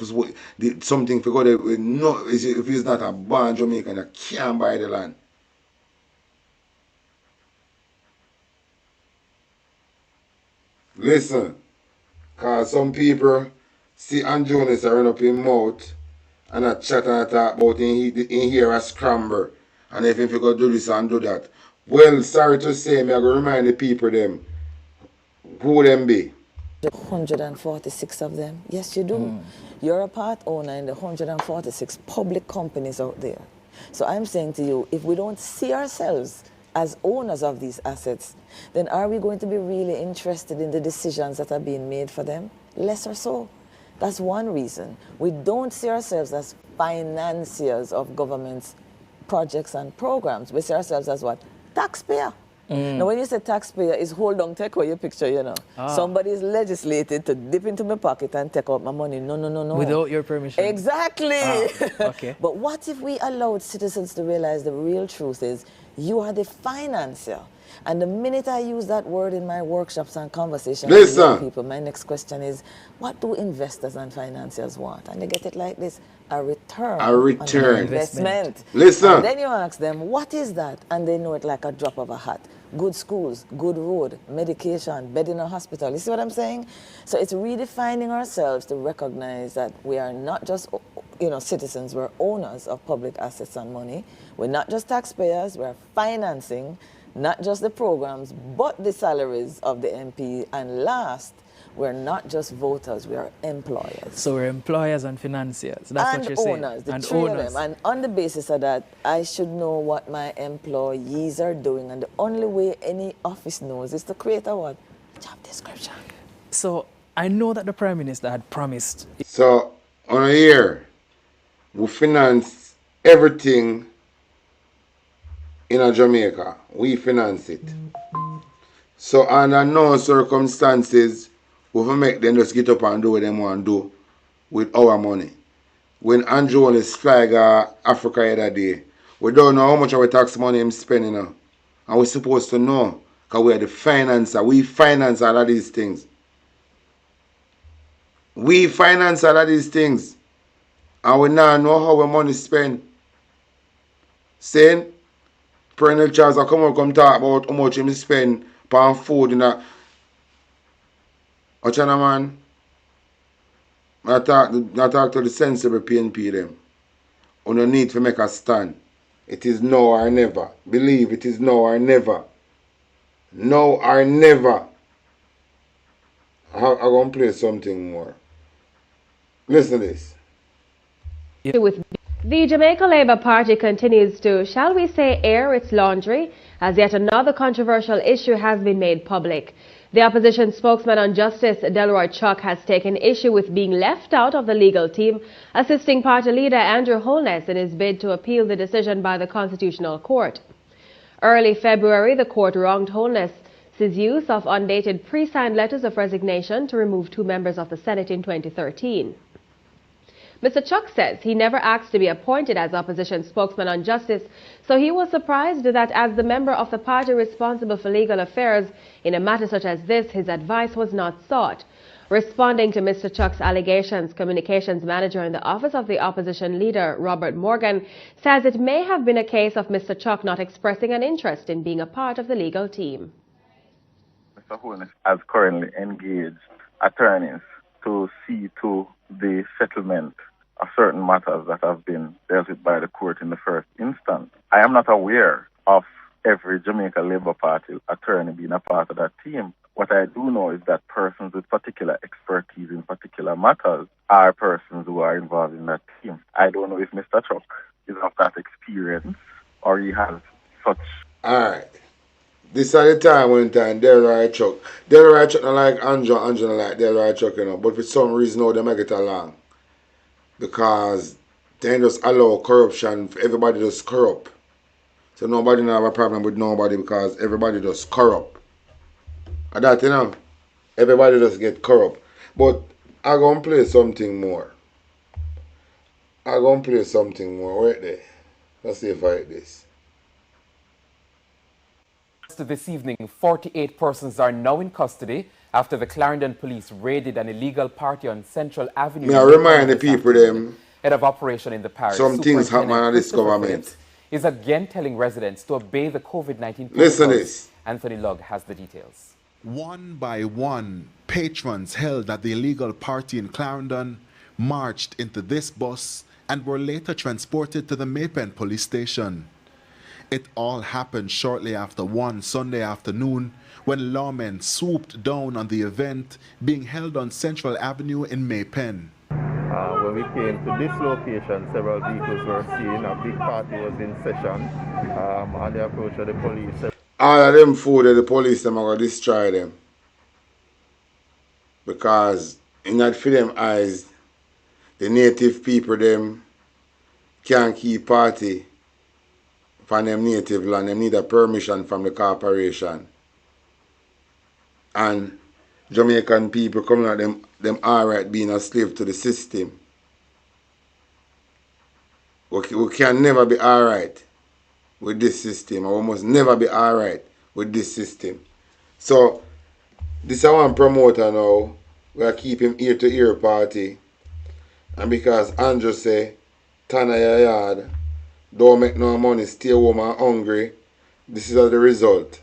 S14: something for go there. No, if he's not a born Jamaican, you can't buy the land. Listen, cause some people see Andrew Jones run up in mouth and a chat and a talk about in here a scramble. And if you go do this and do that. Well, sorry to say, I'm going to remind the people them who them be.
S21: 146 of them. Yes, you do. You're a part owner in the 146 public companies out there. So I'm saying to you, if we don't see ourselves as owners of these assets, then are we going to be really interested in the decisions that are being made for them? Less or so. That's one reason. We don't see ourselves as financiers of government's projects and programs. We see ourselves as what? Taxpayer. Now, when you say taxpayer, it's hold on, take away your picture, you know. Somebody's legislated to dip into my pocket and take out my money. No, no, no, no.
S20: Without your permission.
S21: Exactly.
S20: Okay.
S21: But what if we allowed citizens to realize the real truth is you are the financier? And the minute I use that word in my workshops and conversations with young people, my next question is, what do investors and financiers want? And they get it like this, a return.
S14: A return.
S21: On investment.
S14: Listen.
S21: And then you ask them, what is that? And they know it like a drop of a hat. Good schools, good road, medication, bed in a hospital. You see what I'm saying? So it's redefining ourselves to recognize that we are not just citizens, we're owners of public assets and money. We're not just taxpayers, we're financing not just the programs, but the salaries of the MP. And last, we're not just voters, we are employers.
S20: So we're employers and financiers. That's
S21: and
S20: what you're saying.
S21: Owners, the
S20: and
S21: three
S20: owners.
S21: of them. And on the basis of that, I should know what my employees are doing. And the only way any office knows is to create a what? Job description.
S20: So I know that the Prime Minister had promised.
S14: So on a year, we finance everything in a Jamaica. We finance it. So under no circumstances we will make them just get up and do what they want to do with our money. When Andrew on his flag Africa the other day, we don't know how much of our tax money I'm spending now. And we're supposed to know because we are the financer. We finance all of these things. We finance all of these things. And we now know how our money is spent. Saying, Perennial Charles will come talk about how much he spend on food in that. Ochana man, I talk to the sensible PNP them. On the need to make a stand. It is now or never. Believe it is now or never. Now or never. I'm going to play something more. Listen to this.
S7: The Jamaica Labour Party continues to, shall we say, air its laundry as yet another controversial issue has been made public. The opposition spokesman on justice, Delroy Chuck, has taken issue with being left out of the legal team, assisting party leader Andrew Holness in his bid to appeal the decision by the Constitutional Court. Early February, the court wronged Holness's use of undated pre-signed letters of resignation to remove 2 members of the Senate in 2013. Mr. Chuck says he never asked to be appointed as opposition spokesman on justice, so he was surprised that as the member of the party responsible for legal affairs in a matter such as this, his advice was not sought. Responding to Mr. Chuck's allegations, communications manager in the office of the opposition leader, Robert Morgan, says it may have been a case of Mr. Chuck not expressing an interest in being a part of the legal team.
S1: Mr. Holness has currently engaged attorneys to see to the settlement of certain matters that have been dealt with by the court in the first instance. I am not aware of every Jamaica Labour Party attorney being a part of that team. What I do know is that persons with particular expertise in particular matters are persons who are involved in that team. I don't know if Mr. Chuck is of that experience or he has such.
S14: All right. This is the time when Delroy Chuck not like Andrew not like Delroy Chuck, but for some reason now they make it along. Because they just allow corruption, everybody just corrupt. So nobody don't have a problem with nobody because everybody just corrupt. And that, everybody just get corrupt. But I'm going to play something more. Wait there. Let's see if I hit this.
S2: This evening, 48 persons are now in custody after the Clarendon police raided an illegal party on Central Avenue.
S14: May I remind the people them
S2: head of operation in the parish.
S14: Some things happen on this government.
S2: Is again telling residents to obey the COVID-19 protocols.
S14: Listen to this.
S2: Anthony Lugg has the details.
S9: One by one, patrons held at the illegal party in Clarendon marched into this bus and were later transported to the Maypen police station. It all happened shortly after 1 Sunday afternoon when lawmen swooped down on the event being held on Central Avenue in Maypen.
S22: When we came to this location, several vehicles were seen. A big party was in session. On the approach of the police.
S14: All of them food the police them are going to destroy them. Because in that for them eyes, the native people them can't keep party from them native land. Them need a permission from the corporation. And Jamaican people coming at them alright being a slave to the system. We can never be alright with this system. Or we must never be alright with this system. So this is one promoter now. We are keeping ear-to-ear party. And because Andrew say, turn of your yard, don't make no money, stay home and hungry, this is the result.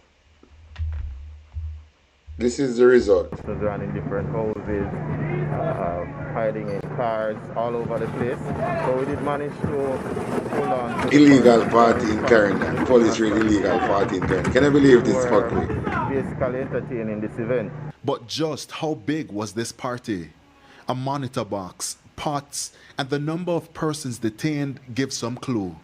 S14: This is the result.
S22: Run in different houses, hiding in cars all over the place. So we did manage to hold on to
S14: illegal party in Clarendon. Police raid illegal party in Clarendon. Can I believe this fuckery?
S22: Basically entertaining this event.
S9: But just how big was this party? A monitor box, pots, and the number of persons detained give some clue.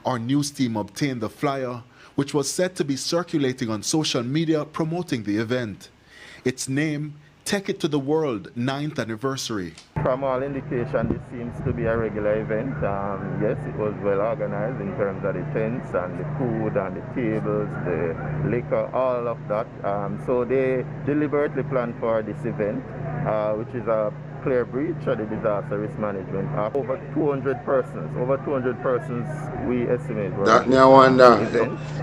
S9: Our news team obtained the flyer, which was said to be circulating on social media promoting the event. Its name, Take It to the World 9th Anniversary.
S22: From all indication, this seems to be a regular event. Yes, it was well organized in terms of the tents and the food and the tables, the liquor, all of that. So they deliberately planned for this event, which is a clear breach of the disaster risk management. Over 200 persons we estimate.
S14: That me I wonder.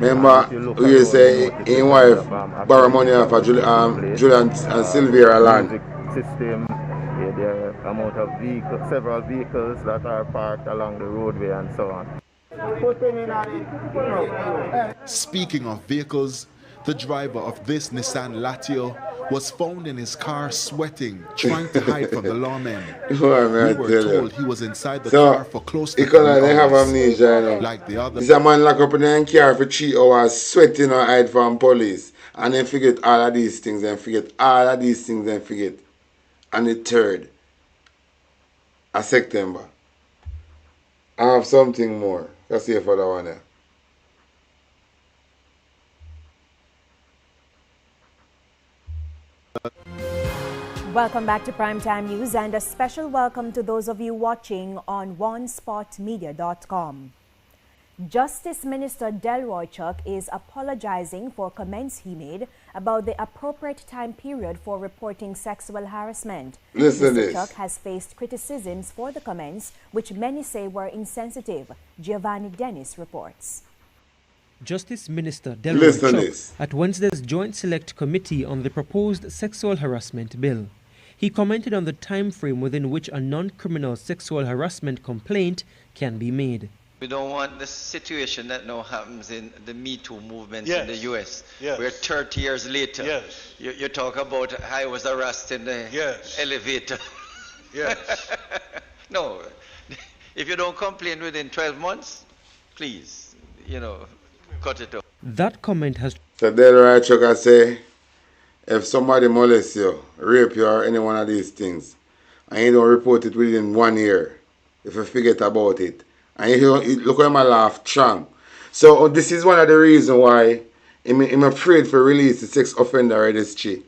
S14: Remember, you say in wife borrow money off of Julian and Sylvia land.
S22: System, the amount of vehicles, several vehicles that are parked along the roadway and so on.
S9: Speaking of vehicles, the driver of this Nissan Latio was found in his car sweating, trying to hide from the lawmen. We were told he was inside the car for close to 3 hours.
S14: They have amnesia, you know.
S9: Like the other.
S14: This a man lock up in the car for 3 hours, sweating or hide from police. And then forget all of these things, and forget all of these things, and forget. And the 3rd of September, I have something more. Let's see for that one there.
S3: Welcome back to Primetime News and a special welcome to those of you watching on onespotmedia.com. Justice Minister Delroy Chuck is apologizing for comments he made about the appropriate time period for reporting sexual harassment. Mr. Chuck has faced criticisms for the comments, which many say were insensitive. Giovanni Dennis reports.
S6: Justice Minister Delroy Chuck at Wednesday's Joint Select Committee on the proposed sexual harassment bill. He commented on the time frame within which a non-criminal sexual harassment complaint can be made.
S8: We don't want the situation that now happens in the Me Too movement in the U.S., where 30 years later, you talk about I was arrested in the elevator. Yes. No, if you don't complain within 12 months, please, cut it off.
S6: That comment has...
S14: So Delroy Chuck say, if somebody molests you, rape you or any one of these things, and you don't report it within 1 year, if you forget about it, and you look at my laugh strong. So this is one of the reasons why I'm afraid for release the sex offender registry.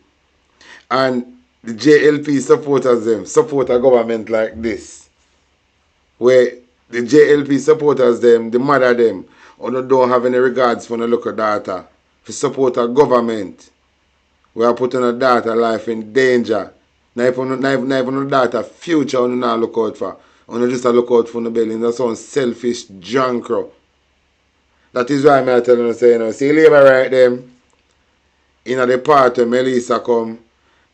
S14: And the JLP supporters support a government like this, where the JLP supporters the mother them, or don't have any regards for the local data, to support a government. We are putting a data life in danger. Now if the data future we not look out for. We just look out for the building. That's some selfish junk. That is why I'm telling you, see labor right them in the part where Melissa come.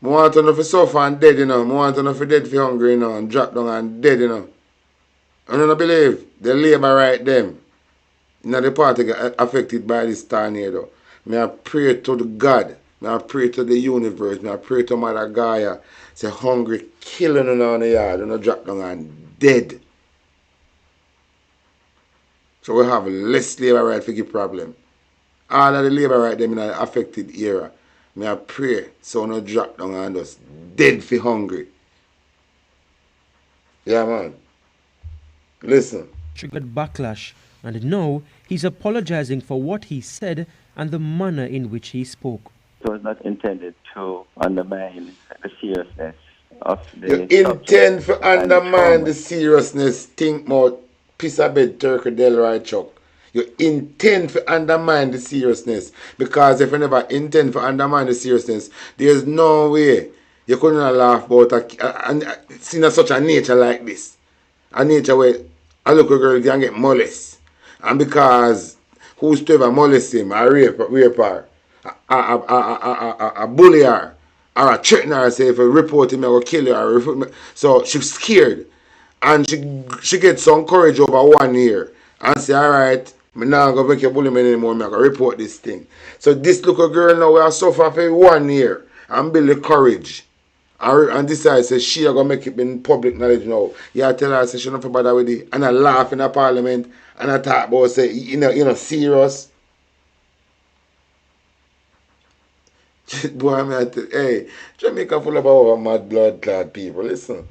S14: I want to know if you suffer and dead, I want to know if you dead for hungry, and drop down and dead, I don't believe the labor right them in the party get affected by this tornado. I pray to the God. I pray to the universe. I pray to Mother Gaia. Say hungry, killing on the yard, and drop down and dead. So we have less labor right for the problem. All of the labor right them in the affected era. I pray so no drop down and just dead for hungry. Yeah, man. Listen.
S6: Triggered backlash, and now he's apologizing for what he said and the manner in which he spoke.
S23: It was not intended to undermine the seriousness of the
S14: You intend to undermine the seriousness, think about piece of bed Turkey Delroy Chuck. You intend to undermine the seriousness. Because if you never intend to undermine the seriousness, there's no way you couldn't laugh about seeing such a nature like this. A nature where a little girl can get molested. And because who's to ever molest him, a rape her, a bully her, or a threaten her, say if you report him, I will kill you. So she's scared. And she gets some courage over 1 year and say, alright, I'm not going to make you bully me anymore, I'm going to report this thing. So this little girl now will suffer for 1 year and build the courage. And decide, say, she are going to make it in public knowledge now. You tell her, say, she don't bother with it. And I laugh in the parliament and I talk about, say, you know, serious. Boy, I tell, hey, Jamaica full of our mad blood clad people, listen.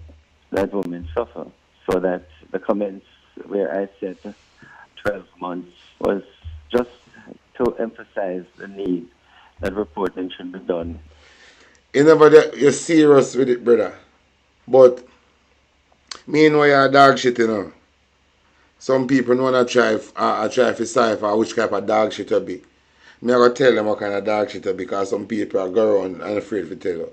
S23: That women suffer. So that the comments where I said 12 months was just to emphasize the need that reporting should be done.
S14: You're serious with it, brother. But me know you're a dog shit, you know. Some people know I try to decipher which type of dog shit you be. Me I go tell them what kind of dog shit you be because some people are go around and afraid to tell you.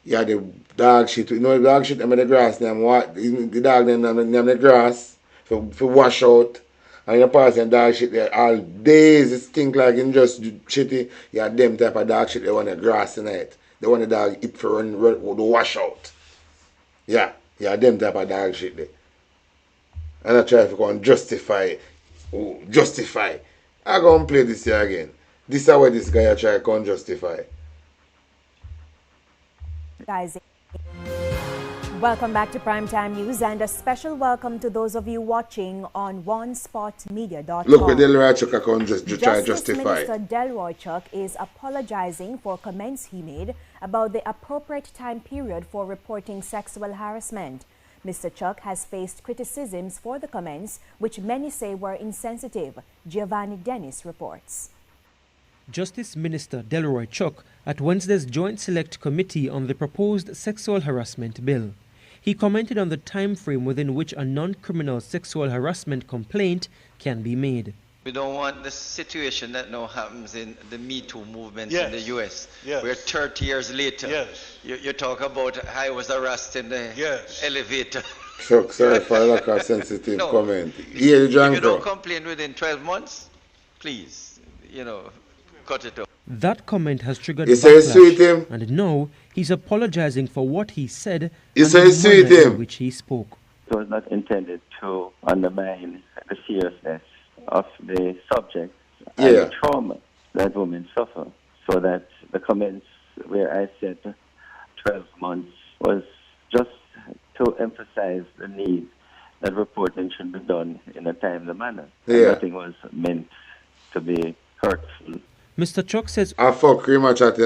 S14: Yeah, the dog shit. You know the dog shit, I mean the grass name what the dog name the grass for wash out. And you pass and dog shit there all days it stink like in just shitty. Yeah, them type of dog shit they want the grass in it. They want the dog eat for run the wash out. Yeah, them type of dog shit there. And I try to go and justify. I go and play this here again. This is where this guy I try to go and justify.
S3: Guys, welcome back to Primetime News and a special welcome to those of you watching on onespotmedia.com.
S14: Look where Delroy Chuck can just try to justify.
S3: Minister Delroy Chuck is apologizing for comments he made about the appropriate time period for reporting sexual harassment. Mr. Chuck has faced criticisms for the comments, which many say were insensitive. Giovanni Dennis reports.
S6: Justice Minister Delroy Chuck at Wednesday's Joint Select Committee on the proposed sexual harassment bill. He commented on the time frame within which a non-criminal sexual harassment complaint can be made.
S8: We don't want the situation that now happens in the Me Too movement in the US, where 30 years later, you talk about I was harassed in the elevator.
S14: So, sorry for like a sensitive comment.
S8: If you don't complain within 12 months, please, cut it off.
S6: That comment has triggered backlash, and now he's apologizing for what he said and the manner in which he spoke.
S23: It was not intended to undermine the seriousness of the subject and the trauma that women suffer. So that the comments where I said 12 months was just to emphasize the need that reporting should be done in a timely manner. Nothing was meant to be hurtful.
S6: Mr. Chuck says,
S14: I fuck pretty much at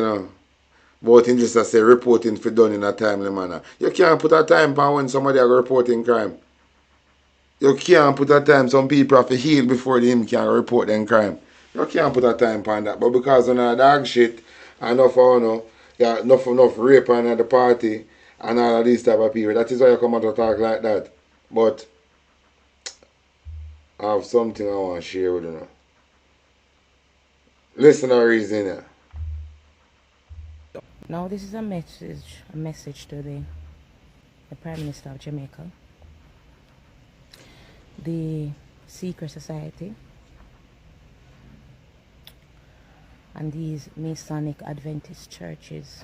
S14: but in just to say reporting for done in a timely manner. You can't put a time for when somebody are reporting crime. You can't put a time some people have to heal before them can report them crime. You can't put a time on that. But because on a dog shit and enough rape on the party and all of these type of people, that is why you come out to talk like that. But I have something I want to share with you now. Listen to the reason here.
S5: Now this is a message to the Prime Minister of Jamaica, the secret society, and these Masonic Adventist churches.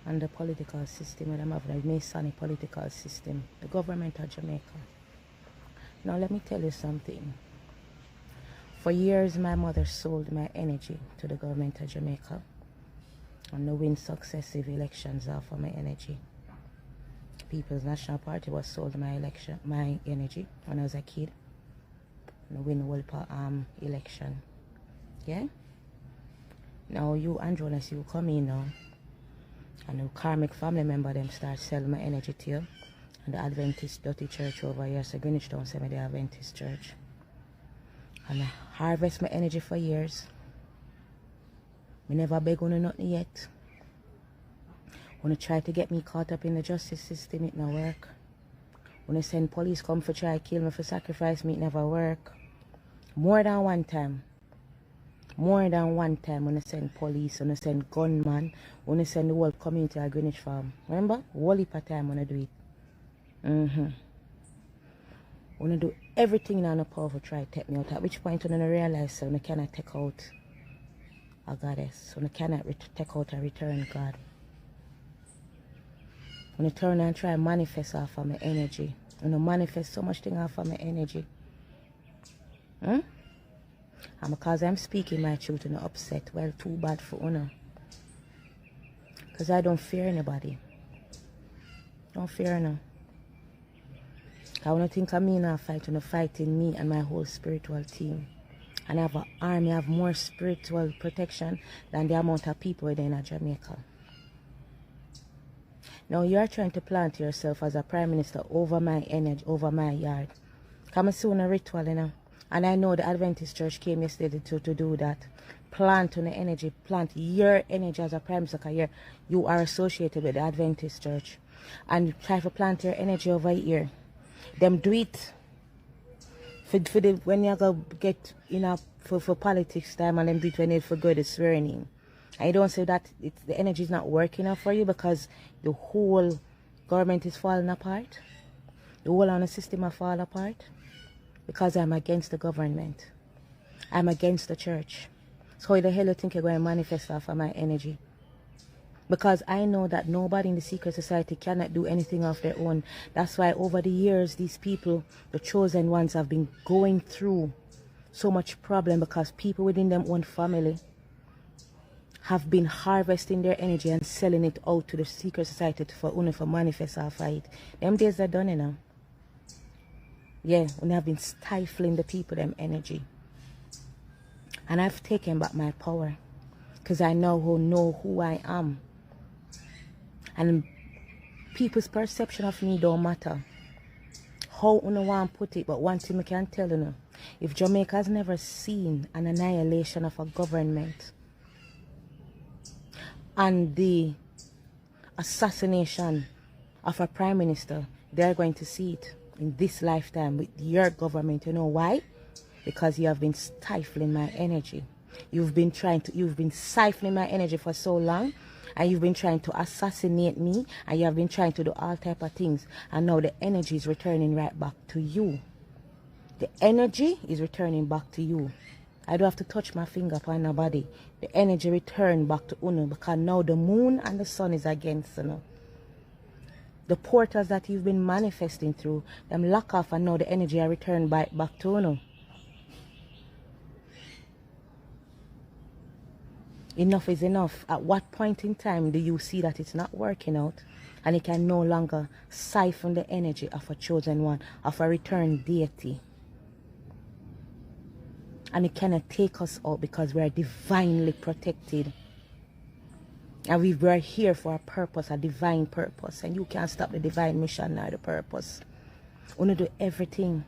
S5: And the political system, and the Masonic political system, the government of Jamaica. Now let me tell you something. For years my mother sold my energy to the government of Jamaica and to win successive elections off of my energy. People's National Party was sold my energy when I was a kid and to win the whole election. Yeah? Now you Andronis, you come in now and the karmic family member them start selling my energy to you. And the Adventist dirty church over here, so Greenwich Town send me the Adventist church. And I harvest my energy for years. I never beg on nothing yet. When you try to get me caught up in the justice system, it no work. When I send police come for try kill me, for sacrifice me, it never work. More than one time. More than one time when I send police, when I send gunman, when I send the whole community at Greenwich Farm. Remember? Whole heap of time when I do it. When I do everything in our power to try to take me out. At which point when I realize so when I cannot take out a goddess. When I cannot take out a return God. When I turn and try and manifest off of my energy. When I manifest so much thing off of my energy. And because I'm speaking my truth and upset, well, too bad for honor. Because I don't fear anybody. Don't fear no. I want to think of me now fighting, fighting me and my whole spiritual team. And I have an army, I have more spiritual protection than the amount of people within Jamaica. Now you are trying to plant yourself as a prime minister over my energy, over my yard. Come soon a ritual, you know. And I know the Adventist Church came yesterday to do that. Plant on the energy, plant your energy as a prime minister. You are associated with the Adventist Church. And try to plant your energy over here. Them do it for when you go get for politics time, and them do it when they forget the swearing in. I don't say that the energy is not working out for you because the whole government is falling apart. The whole on the system are falling apart. Because I'm against the government. I'm against the church. So how the hell you think you're going to manifest off of my energy? Because I know that nobody in the secret society cannot do anything of their own. That's why over the years, these people, the chosen ones, have been going through so much problem because people within them own family have been harvesting their energy and selling it out to the secret society for manifest off of it. Them days are done, you know. Yeah, we have been stifling the people, them energy. And I've taken back my power. Because I know who I am. And people's perception of me don't matter. How you want to put it, but one thing I can tell you, if Jamaica has never seen an annihilation of a government and the assassination of a prime minister, they're going to see it in this lifetime with your government. You know why? Because you have been stifling my energy. You've been siphoning my energy for so long, and you've been trying to assassinate me, and you have been trying to do all type of things, and now the energy is returning right back to you. The energy is returning back to you. I don't have to touch my finger upon nobody. The energy return back to Uno because now the moon and the sun is against Uno. The portals that you've been manifesting through, them lock off, and now the energy are returned back to Uno. Enough is enough. At what point in time do you see that it's not working out and it can no longer siphon the energy of a chosen one, of a returned deity? And it cannot take us out because we are divinely protected. And we were here for a purpose, a divine purpose. And you can't stop the divine mission nor the purpose. We want to do everything.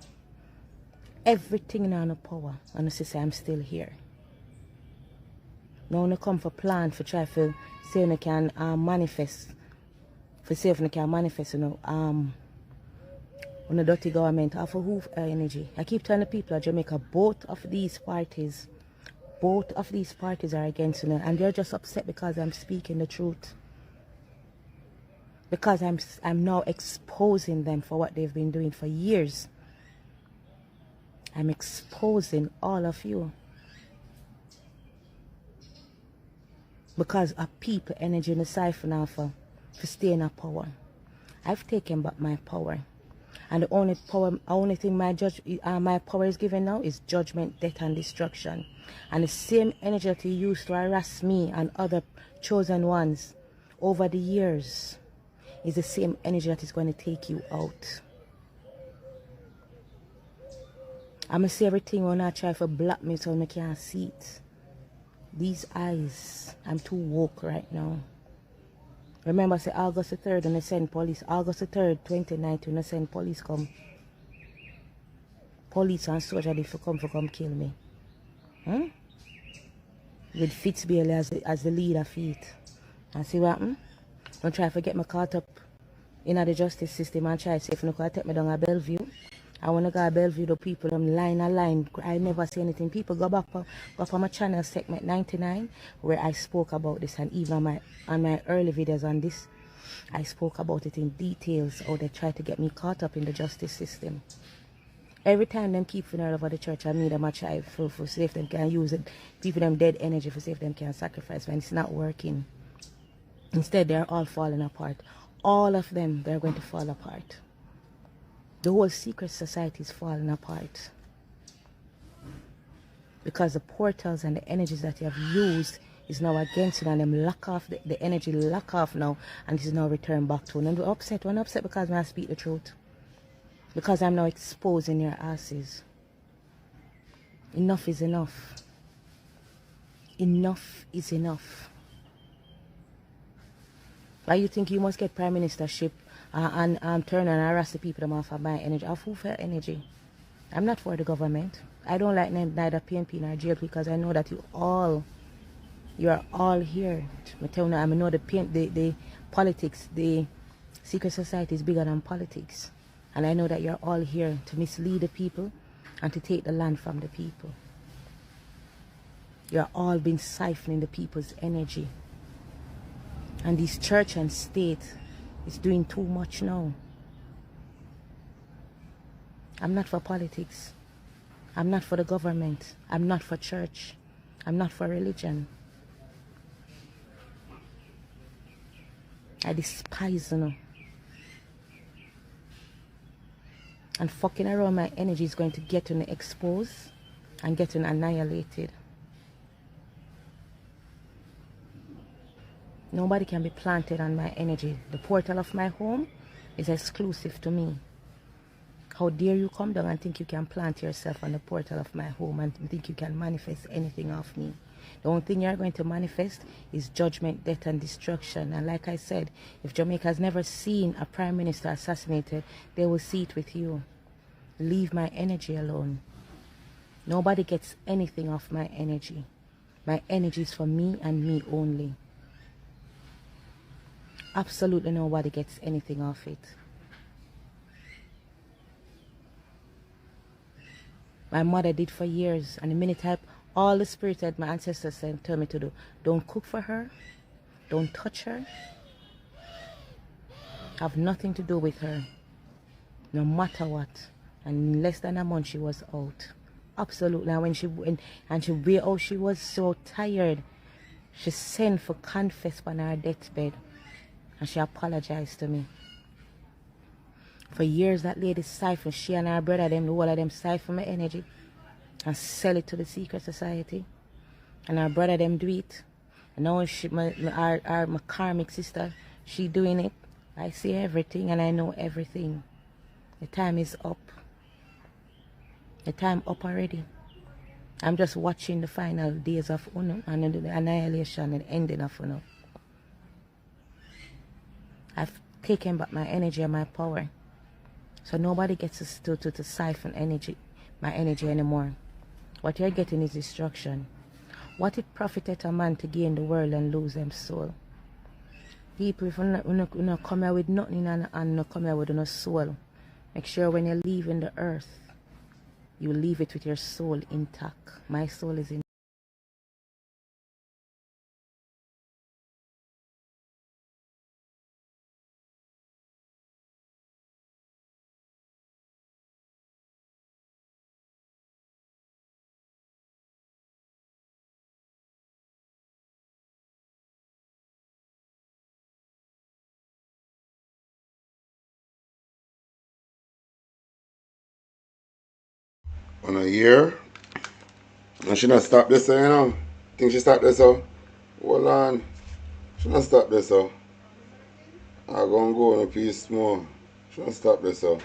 S5: Everything in our power. And I say I'm still here. Now when I come for plan, for try to say I can manifest. For say if I can manifest, on the dirty government, of who energy. I keep telling the people of Jamaica, both of these parties are against me, and they're just upset because I'm speaking the truth. Because I'm now exposing them for what they've been doing for years. I'm exposing all of you. Because of people energy in the siphon off for staying in power. I've taken back my power. And the only thing my power is given now is judgment, death, and destruction. And the same energy that you used to harass me and other chosen ones over the years is the same energy that is going to take you out. I'm going to say everything when I try to block me so I can't see it. These eyes, I'm too woke right now. Remember, say August the 3rd when I send police. August the 3rd, 2019, when I send police come. Police and soldiers they come kill me. With Fitzbailey as the leader of it. And see what happened? Don't try to get me caught up in the justice system and try to say, if you could take me down a Bellevue, I want to go to Bellevue, the people, them line a line. I never see anything. People go for my channel segment 99, where I spoke about this, and even on my early videos on this, I spoke about it in details, how they try to get me caught up in the justice system. Every time them people all over the church, I meet them, I try for see if them can use it, people them dead energy for see if them can sacrifice, when it's not working. Instead, they're all falling apart. All of them, they're going to fall apart. The whole secret society is falling apart. Because the portals and the energies that you have used is now against you, and them lock off, the energy lock off now, and it is now returned back to you. And I'm upset because I speak the truth. Because I'm now exposing your asses. Enough is enough. Enough is enough. Why you think you must get prime ministership and turn and harass the people them off of my energy? Of who for energy? I'm not for the government. I don't like neither PNP nor jail, because I know that you are all here. I know the politics, the secret society is bigger than politics. And I know that you're all here to mislead the people and to take the land from the people. You're all been siphoning the people's energy. And this church and state is doing too much now. I'm not for politics. I'm not for the government. I'm not for church. I'm not for religion. I despise you. And fucking around my energy is going to get exposed and get annihilated. Nobody can be planted on my energy. The portal of my home is exclusive to me. How dare you come down and think you can plant yourself on the portal of my home and think you can manifest anything off me? The only thing you're going to manifest is judgment, death, and destruction. And like I said, if Jamaica has never seen a prime minister assassinated, they will see it with you. Leave my energy alone. Nobody gets anything off my energy. My energy is for me and me only. Absolutely nobody gets anything off it. My mother did for years, and the minute all the spirits that my ancestors said, tell me to do, don't cook for her, don't touch her, have nothing to do with her, no matter what. And in less than a month she was out. Absolutely. And when she went and she was so tired, she sent for confess on her deathbed. And she apologized to me. For years that lady siphoned, she and her brother, the whole of them siphon my energy and sell it to the secret society. And her brother them do it. And now my karmic sister, she doing it. I see everything and I know everything. The time is up. The time up already. I'm just watching the final days of Uno and the annihilation and ending of Uno. I've taken back my energy and my power. So nobody gets to siphon my energy anymore. What you're getting is destruction. What it profiteth a man to gain the world and lose them soul? People, if you not come here with nothing and not come here with no soul, make sure when you're leaving the earth, you leave it with your soul intact. My soul is intact.
S14: On a year, and she not stop this, you know. Think she stop this, so? Hold on. She not stop this, so. I'm gonna go in a piece more. She not stop this, so.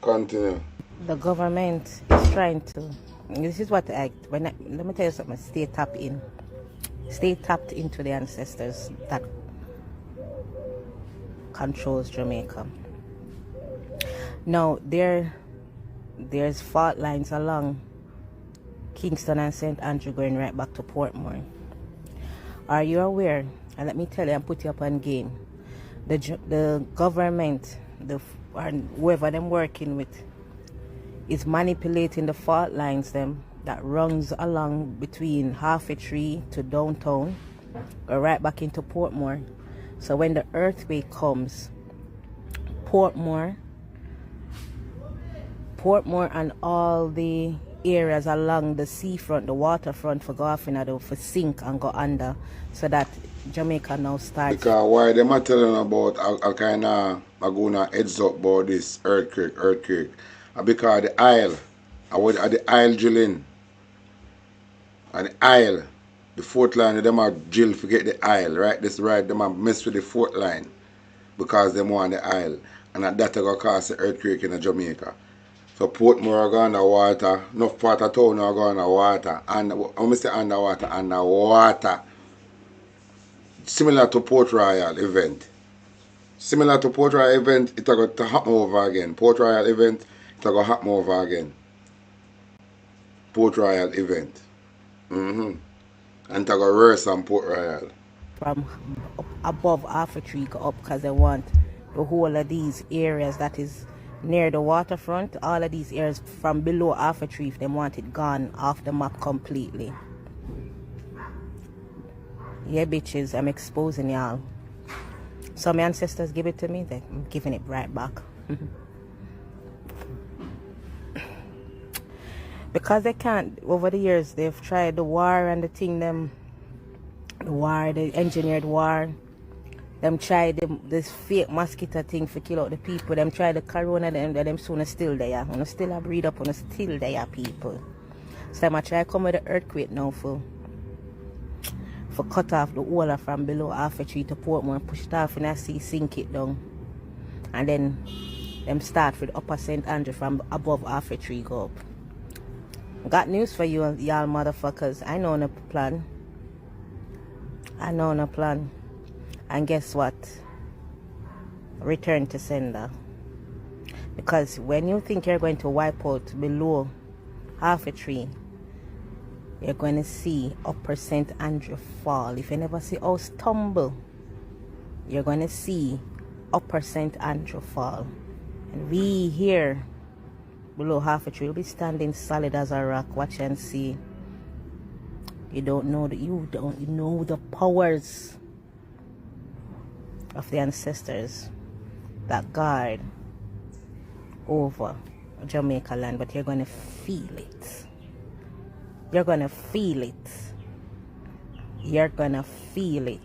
S14: Continue.
S5: The government is trying to. This is what let me tell you something. Stay tapped in. Stay tapped into the ancestors that controls Jamaica. Now there's fault lines along Kingston and St. Andrew going right back to Portmore. Are you aware? And let me tell you and put you up on game. the government, and whoever them working with, is manipulating the fault lines them that runs along between Half-a-Tree to downtown, or right back into Portmore. So when the earthquake comes, Portmore and all the areas along the seafront, the waterfront, for go off for sink and go under, so that Jamaica now starts.
S14: Because why them are telling about a kind of gonna heads up about this earthquake, because the aisle, the aisle drilling, and the aisle, the fourth line, them are drill forget the aisle, right? This right, them are mess with the fourth line because them want the aisle, and that gonna cause the earthquake in Jamaica. So Portmore are going underwater, enough part of town are going underwater, and I say underwater. Similar to Port Royal event. Similar to Port Royal event, it's going to happen over again. Port Royal event, it's going to happen over again. Port Royal event. And it's going to worse on Port Royal.
S5: From above Half-a-Tree go up, because they want the whole of these areas that is near the waterfront, all of these areas from below Half-a-Tree, if they want it gone off the map completely. Yeah, bitches, I'm exposing y'all. So my ancestors give it to me, they're giving it right back. Because they can't, over the years, they've tried the war and the thing, the engineered war. Them tried this fake mosquito thing for kill out the people. Them tried the corona, them soon still there. Wanna still have breed up, wanna still there, people. So I'm try come with the earthquake now for cut off the water from below Half-a-Tree to Portmore, push it off in the sea, sink it down. And then them start with Upper St. Andrew from above Half-a-Tree go up. Got news for you, y'all motherfuckers. I know no plan. And guess what? Return to sender. Because when you think you're going to wipe out below Half-a-Tree, you're going to see Upper St. Andrew fall. If you never see us tumble, you're going to see Upper St. Andrew fall. And we here below Half-a-Tree will be standing solid as a rock. Watch and see. You don't know the powers of the ancestors that guard over Jamaica land, but you're going to feel it. You're going to feel it. You're going to feel it.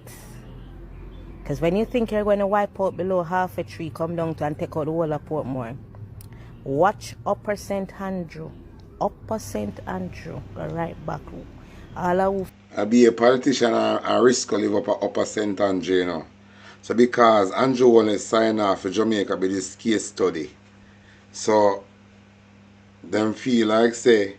S5: Because when you think you're going to wipe out below Half-a-Tree, come down to and take out the whole of Portmore, watch Upper St. Andrew. Upper St. Andrew. Go right back. I'll
S14: be a politician and risk to live up at Upper St. Andrew, you know. So because Andrew want to sign off for Jamaica with this case study. So them feel like say,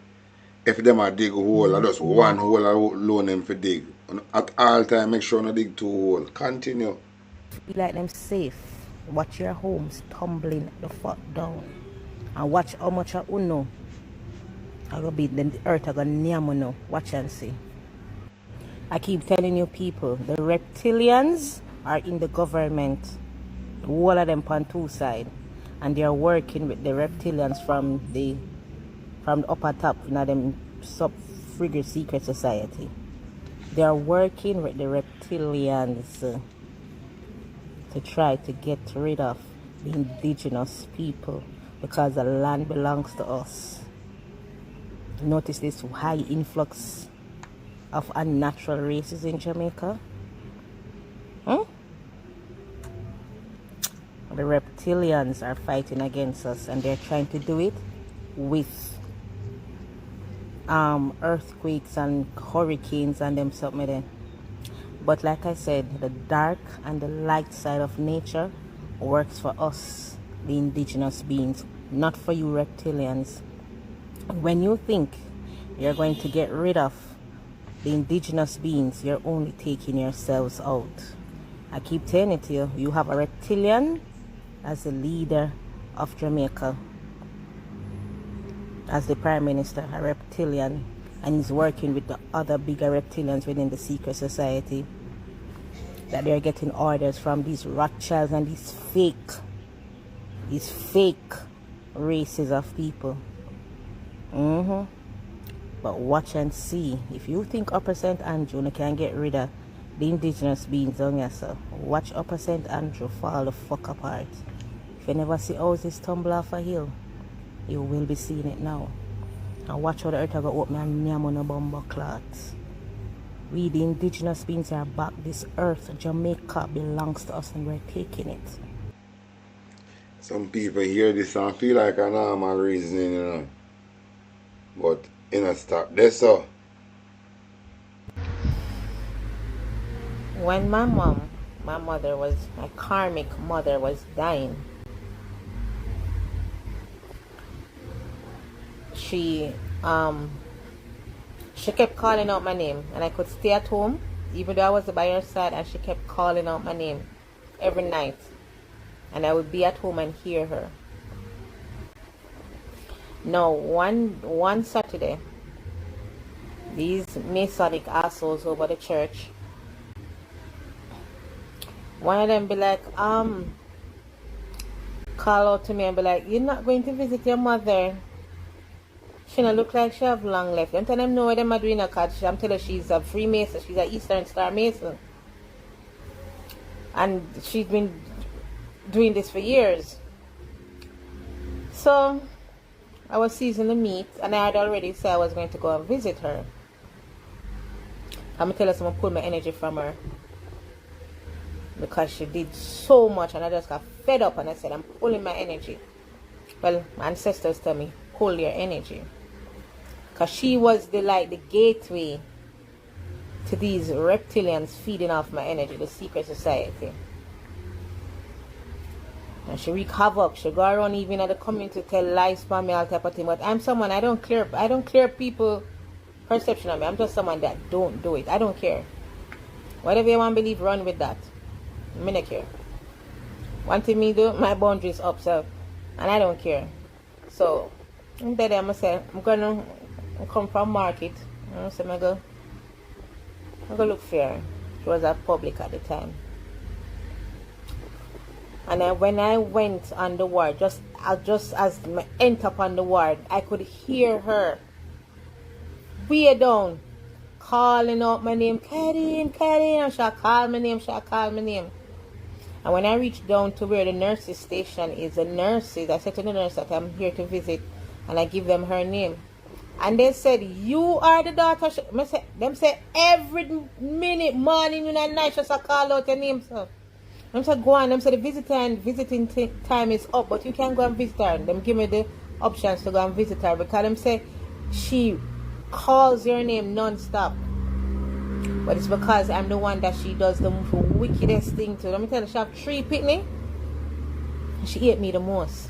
S14: if them are dig a hole, or just one hole alone them for dig. At all time, make sure no dig two holes. Continue.
S5: Be like them safe. Watch your homes tumbling the fuck down. And watch how much of uno I go be the earth I go near. Watch and see. I keep telling you people, the reptilians are in the government. All of them on two sides. And they are working with the reptilians from the upper top, you know, them sub-frigate secret society. They are working with the reptilians to try to get rid of the indigenous people because the land belongs to us. Notice this high influx of unnatural races in Jamaica. The reptilians are fighting against us, and they're trying to do it with earthquakes and hurricanes and them something there. But like I said, the dark and the light side of nature works for us, the indigenous beings, not for you reptilians. When you think you're going to get rid of the indigenous beings, you're only taking yourselves out. I keep telling it to you, you have a reptilian as the leader of Jamaica, as the Prime Minister, a reptilian, and he's working with the other bigger reptilians within the secret society. that they're getting orders from these Rothschilds and these fake races of people. But watch and see. If you think Upper St. Andrew you can get rid of the indigenous beings on yourself, watch Upper St. Andrew fall the fuck apart. If you never see houses tumble off a hill, you will be seeing it now. And watch how the earth go open and name on a bomber clots. We the indigenous beings are back. This earth, Jamaica, belongs to us and we're taking it.
S14: Some people hear this and feel like a normal reasoning, you know. But stop there, so.
S5: When my karmic mother was dying, she kept calling out my name, and I could stay at home even though I was by her side, and she kept calling out my name every night, and I would be at home and hear her. Now one Saturday, these Masonic assholes over the church, one of them be like, call out to me and be like, you're not going to visit your mother. She don't look like she have long left. I'm telling them no, what them are doing because I'm telling her she's a Freemason, she's an Eastern Star Mason. And she's been doing this for years. So I was seasoning the meat and I had already said I was going to go and visit her. I'm telling her someone pull my energy from her, because she did so much and I just got fed up and I said I'm pulling my energy. Well, my ancestors tell me pull your energy, because she was the gateway to these reptilians feeding off my energy, the secret society. And she wreak havoc. She go around even at the community to tell lies for me, all type of thing. But I'm someone, I don't clear people perception of me. I'm just someone that don't do it. I don't care. Whatever you want to believe, run with that. I don't care. One thing me do, my boundaries up, so, and I don't care. So I'm there, I'm say I'm gonna come from market. So I go look fair. It was at public at the time. And when I went on the ward, just as I enter upon the ward, I could hear her way down calling out my name, Karin, and she'll call my name, And when I reached down to where the nurses station is, the nurses, I said to the nurse that I'm here to visit, and I give them her name. And they said, you are the daughter. Them say every minute, morning and night, just call out your name, sir. Them say, go on. Them say the visiting time is up, but you can go and visit her. Them give me the options to go and visit her, because them say she calls your name non-stop. But it's because I'm the one that she does the wickedest thing to. Let me tell you, she have 3 pitney. She ate me the most.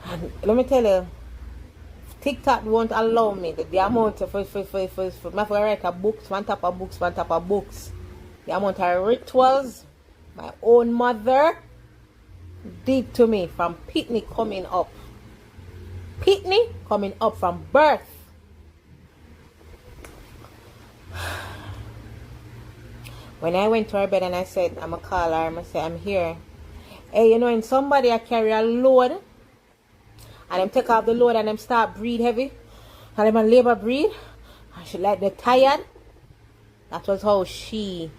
S5: And let me tell you, TikTok won't allow me the amount of for write a books, one top of books. The amount of rituals my own mother did to me from pitney coming up. Pitney coming up from birth. When I went to her bed and I said, I'm going to call her, I say, I'm here. Hey, you know, when somebody I carry a load, and them take off the load and them start breathe heavy, and them labor breathe, and she like they're tired. That was how she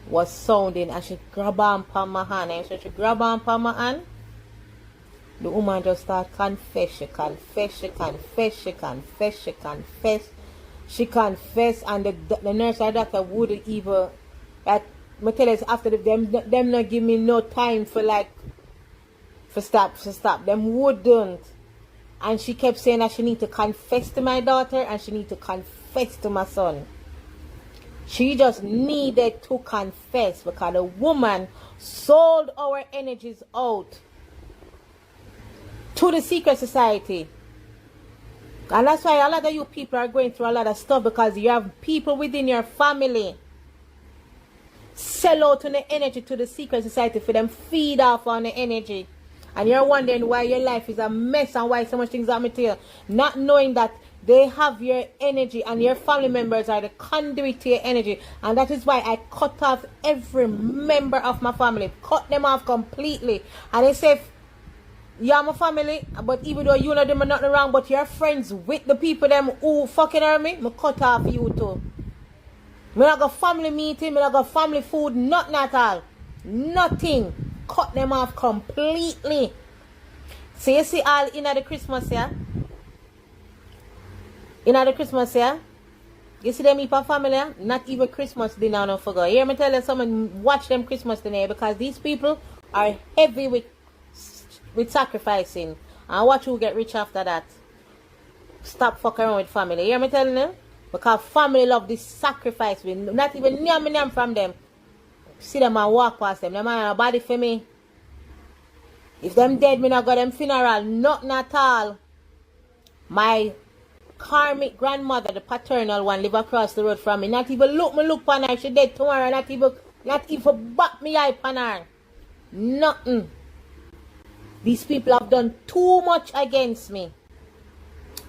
S5: was sounding, and she grab on my hand. And so she grab on my hand, the woman just start confess, she confess, and the nurse or doctor wouldn't even, like, I tell you, after them not give me no time for stop. Them wouldn't. And she kept saying that she need to confess to my daughter and she need to confess to my son. She just needed to confess, because the woman sold our energies out to the secret society. And that's why a lot of you people are going through a lot of stuff, because you have people within your family sell out on the energy to the secret society for them feed off on the energy. And you're wondering why your life is a mess and why so much things happen to you. Not knowing that
S10: They have your energy, and your family members are the conduit to your energy. And that is why I cut off every member of my family. Cut them off completely. And they say, you're my family, but even though you know them are nothing wrong, but you're friends with the people them who fucking are me, I cut off you too. I not got family meeting, I not got family food, nothing at all. Nothing. Cut them off completely. So you see all in the Christmas here? In the Christmas here? You see them people family? Not even Christmas dinner no forgot. Hear me tell you someone watch them Christmas dinner because these people are heavy with sacrificing. And watch who get rich after that. Stop fucking around with family. Hear me telling you? Because family love this sacrifice. We not even near me from them. See them and walk past them. Them man a body for me. If them dead, me not got them funeral. Nothing at all. My karmic grandmother, the paternal one, live across the road from me. Not even look upon her. She dead tomorrow. Not even back me eye upon her. Nothing. These people have done too much against me.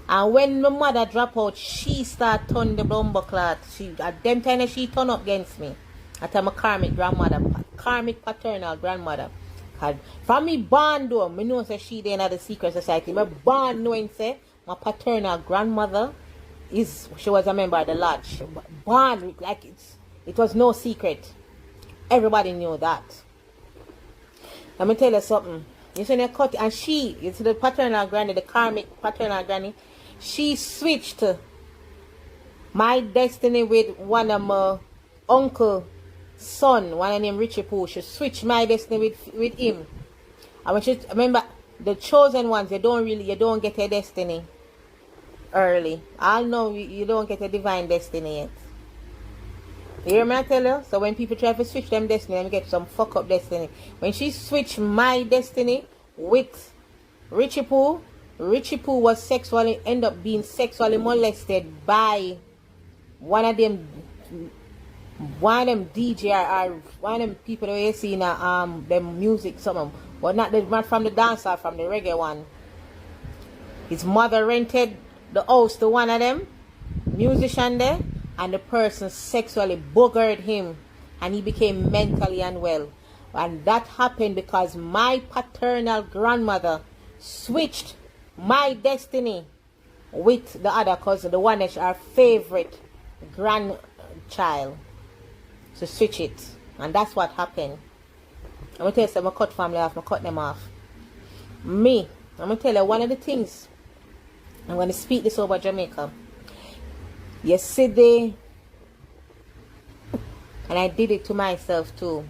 S10: And when my mother drop out, she start turn the bumper clot. At them time she turn up against me. I tell my karmic grandmother, karmic paternal grandmother. From me born though, I know say she there in the secret society. My born knowing say my paternal grandmother she was a member of the lodge. Born like it was no secret. Everybody knew that. Let me tell you something. You see the cut and you see the paternal granny, the karmic paternal granny, she switched my destiny with one of my uncle son, one named Richie Pooh. She switched my destiny with him. And when she remember the chosen ones, you don't get a destiny early. I know you don't get a divine destiny yet. You hear me I tell you? So when people try to switch them destiny, them get some fuck up destiny. When she switched my destiny with Richie Pooh was end up being sexually molested by one of them DJ or one of them people that you see in them music something. But not from the dancer, from the reggae one. His mother rented the house to one of them musician there, and the person sexually boogered him and he became mentally unwell. And that happened because my paternal grandmother switched my destiny with the other cousin, the one that's our favorite grandchild. So switch it. And that's what happened. I'm going to tell you, I cut family off, I cut them off. I'm going to tell you one of the things. I'm going to speak this over Jamaica. Yesterday, and I did it to myself too.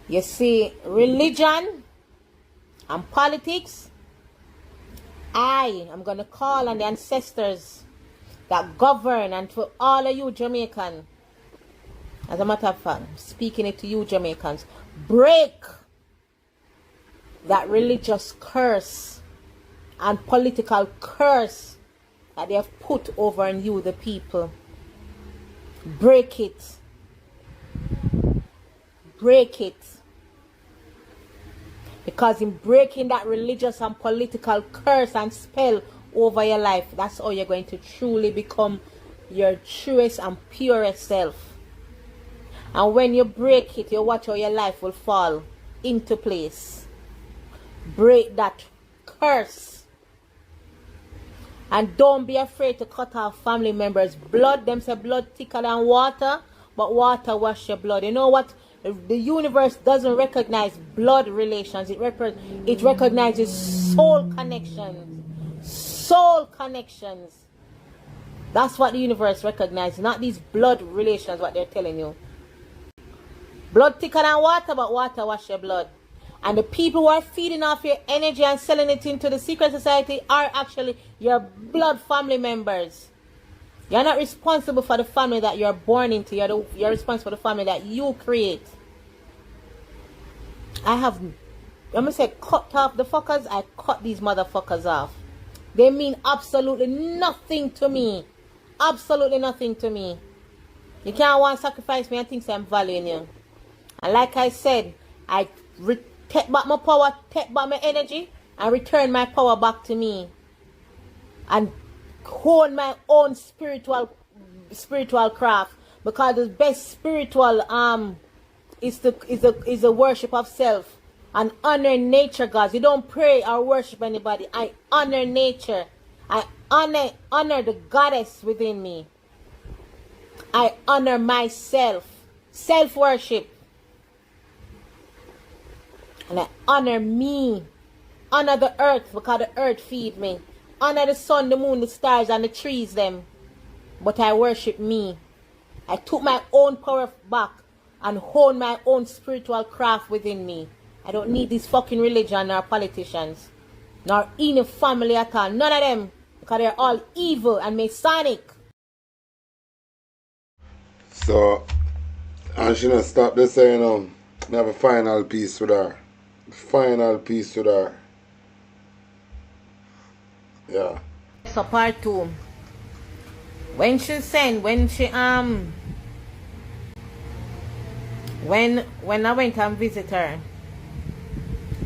S10: You see, religion and politics, I am going to call on the ancestors that govern, and to all of you Jamaican, as a matter of fact, I'm speaking it to you Jamaicans, break that religious curse and political curse that they have put over on you, the people. Break it. Break it. Because in breaking that religious and political curse and spell over your life, that's how you're going to truly become your truest and purest self. And when you break it, you watch how your life will fall into place. Break that curse. And don't be afraid to cut off family members' blood. Them say blood thicker than water, but water wash your blood. You know what? The universe doesn't recognize blood relations. It recognizes soul connections. Soul connections. That's what the universe recognizes, not these blood relations, what they're telling you. Blood thicker than water, but water wash your blood. And the people who are feeding off your energy and selling it into the secret society are actually your blood family members. You're not responsible for the family that you're born into. You're responsible for the family that you create. I'm going to say cut off the fuckers. I cut these motherfuckers off. They mean absolutely nothing to me. Absolutely nothing to me. You can't want to sacrifice me and think I'm valuing you. And like I said, I take back my power, take back my energy, and return my power back to me. And hone my own spiritual craft, because the best spiritual is the worship of self and honor nature gods. You don't pray or worship anybody. I honor nature. I honor the goddess within me. I honor myself. Self-worship. And I honor me. Honor the earth, because the earth feed me. Honor the sun, the moon, the stars, and the trees them. But I worship me. I took my own power back and hone my own spiritual craft within me. I don't need this fucking religion or politicians. Nor any family at all. None of them. Because they're all evil and Masonic.
S14: So, and she not stop this saying, I have a final piece with her. Final piece with her. Yeah.
S10: So part 2. When she when I went and visit her,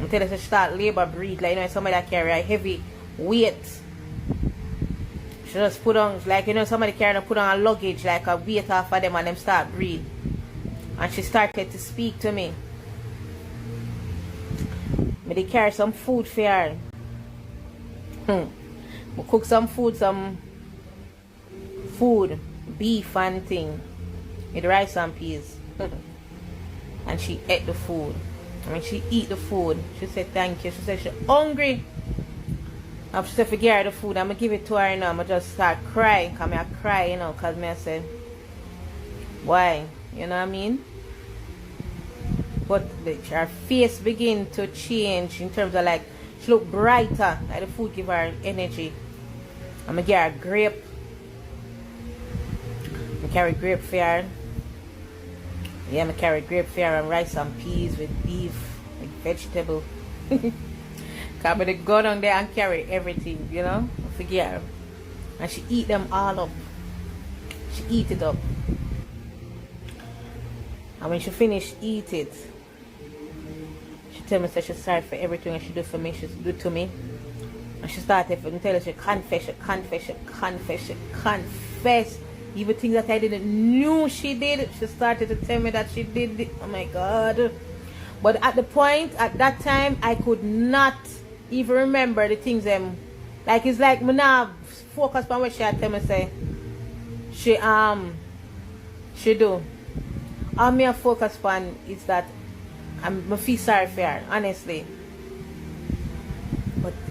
S10: I tell her to start labor breathe, like, you know, somebody that carry a heavy weight. She just put on, like, you know, somebody carrying put on a luggage, like a weight off of them, and them start breathe. And she started to speak to me. They carry some food for her. We cook some food, beef and thing, with rice and peas. And she ate the food. When she eat the food, she said thank you. She said she's hungry. And she said forget her the food, I'm going to give it to her, you know. I'm going to just start crying. Because I cry, you know, because I said, why? You know what I mean? But her face begin to change in terms of, like, she look brighter. Like the food give her energy. I'm going to get her grape. I carry grape for her. Yeah, I carry grape for her and rice and peas with beef, with vegetable. Because I go down there and carry everything, you know, for her. And she eat them all up. She eat it up. And when she finish eat it, she tell me that she's sorry for everything she do for me, she do to me. And she started to tell her she confess. Even things that I didn't know she did, she started to tell me that she did it. Oh my God. But at that time, I could not even remember the things like, it's like me now focus on what she had tell me say. She do. All me focus on is that I feel sorry for her, honestly.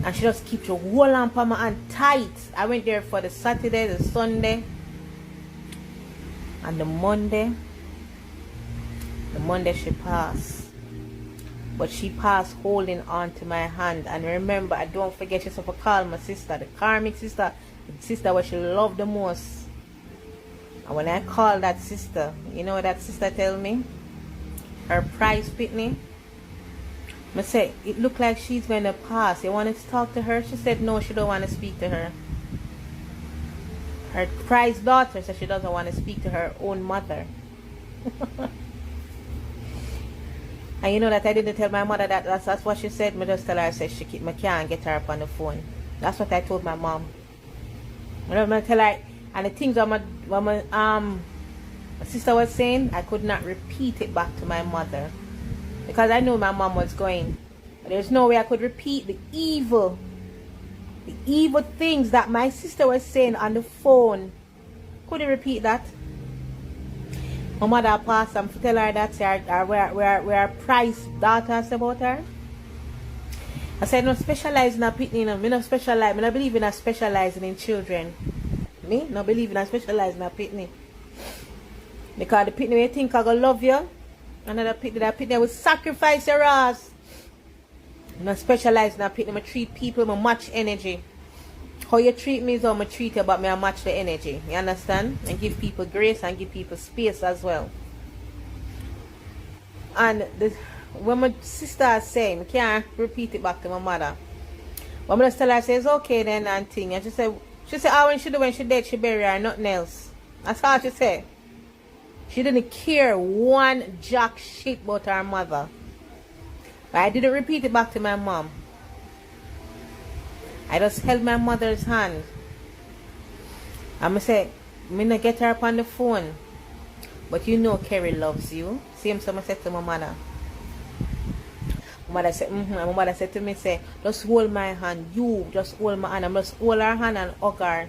S10: And she just keeps her whole on my hand tight. I went there for the Saturday, the Sunday, and the Monday. The Monday she passed. But she passed holding on to my hand. And remember, I don't forget, she said to call my sister, the karmic sister, the sister what she loved the most. And when I called that sister, you know what that sister tell me? Her prize pitney. I said, it looked like she's going to pass. You wanted to talk to her? She said, no, she don't want to speak to her. Her prize daughter said she doesn't want to speak to her own mother. And you know that I didn't tell my mother that's what she said. I just tell her, I said, I can't get her up on the phone. That's what I told my mom. I'm going to tell her, and the things that my sister was saying, I could not repeat it back to my mother. Because I knew my mom was going. But there's no way I could repeat the evil things that my sister was saying on the phone. Couldn't repeat that. My mother passed and tell her that we're price daughters about her. I said, no specialize in a pitney, no. Me no specialize. Me no believe in a specializing in children. Me no believe in a specialize in a pitney. Because the pitney you think I gonna love you. Another pitney, that pitney will sacrifice your ass. I no specialize in a pitney. I treat people, I match energy. How you treat me is how I treat you, but I match the energy. You understand? And give people grace and give people space as well. And when my sister is saying, I can't repeat it back to my mother. But I just tell her, I say, it's okay then and thing. And she said, oh, when she dead, she bury her, nothing else. That's all she said. She didn't care one jack shit about her mother. But I didn't repeat it back to my mom. I just held my mother's hand. I'ma say, me not get her up on the phone. But you know Kerry loves you. Same someone said to my mother. My mother said, my mother said to me, say, just hold my hand. You just hold my hand. I must hold her hand and hug her.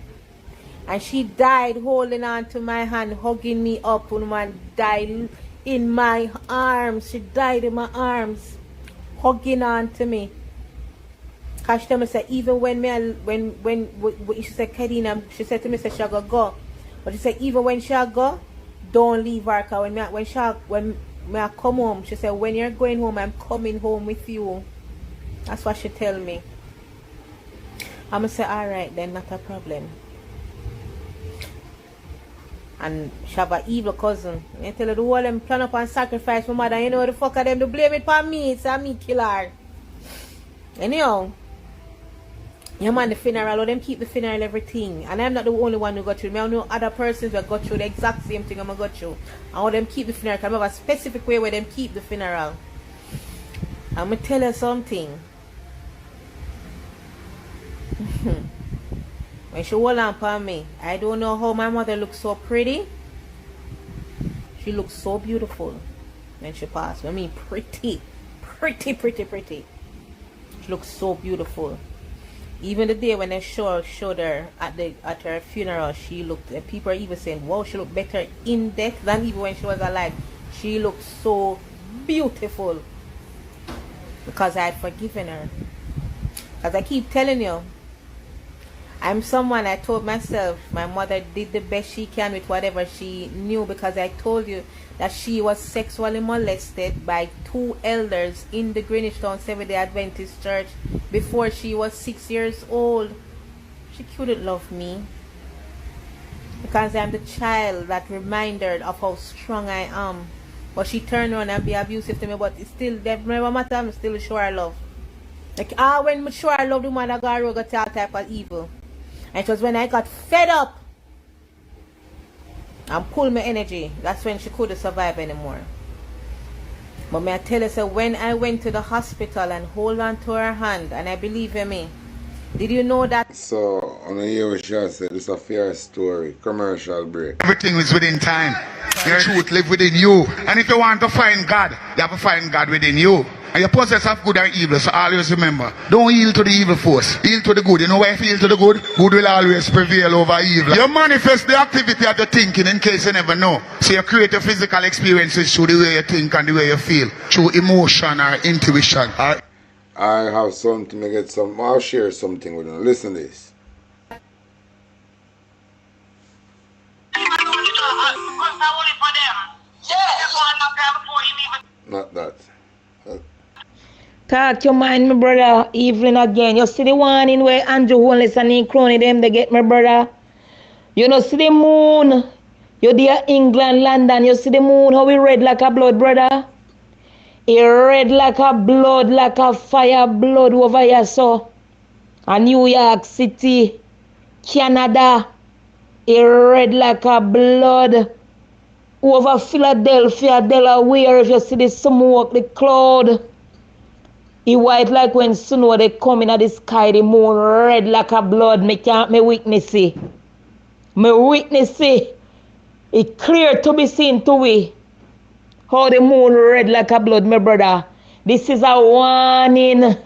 S10: And she died holding on to my hand, hugging me up. Woman died in my arms. She died in my arms, hugging on to me. Cause she told me, say, even when she said, Kadina, she said to me, say, she'll go. But she said, even when she'll go, don't leave her. Cause when I come home, she said, when you're going home, I'm coming home with you. That's what she tell me. I'ma say, all right, then, not a problem. And she have an evil cousin. I tell her the whole them plan up and sacrifice my mother. You know the fuck of them to blame it for me. It's a me kill her. Anyhow, yeah man, the funeral, or them keep the funeral everything. And I'm not the only one who got through. I know other persons that got through the exact same thing I'm gonna go through. And all them keep the funeral. Because I have a specific way where them keep the funeral. I'm gonna tell her something. When she hold on for me, I don't know how my mother looks so pretty. She looks so beautiful when she passed. I mean pretty. She looks so beautiful. Even the day when they showed her at her funeral, she looked, people are even saying, wow, she looked better in death than even when she was alive. She looked so beautiful. Because I had forgiven her. Because I keep telling you, I'm someone, I told myself, my mother did the best she can with whatever she knew, because I told you that she was sexually molested by 2 elders in the Greenwich Town Seventh-day Adventist Church before she was 6 years old. She couldn't love me because I'm the child that reminded of how strong I am. But she turned around and be abusive to me, but it still, that never matter, I'm still show her love. Like, when I show her love, the man I got all type of evil. And it was when I got fed up and pulled my energy, that's when she couldn't survive anymore. But may I tell you, so when I went to the hospital and hold on to her hand, and I believe in me, did you know that?
S14: So, on the year we shall say, this is a fair story, commercial break.
S11: Everything is within time. Your truth live within you. And if you want to find God, you have to find God within you. And you possess of good and evil, so always remember, don't yield to the evil force, yield to the good. You know why if you yield to the good, good will always prevail over evil. You manifest the activity of the thinking in case you never know. So you create your physical experiences through the way you think and the way you feel, through emotion or intuition.
S14: I have something to get some, I'll share something with you. Listen to this. Not that.
S5: Talk your mind, my brother, Evelyn again. You see the one in where Andrew Holness and in Crony them, they get my brother. You know, see the moon. You there England, London, you see the moon, how we red like a blood, brother. It red like a blood, like a fire blood over here, so. And New York City, Canada, it red like a blood. Over Philadelphia, Delaware, if you see the smoke, the cloud. It white like when snow they come in at the sky, the moon red like a blood. Me can't me witness it. Me witness it. It clear to be seen to we. How the moon red like a blood, my brother. This is a warning.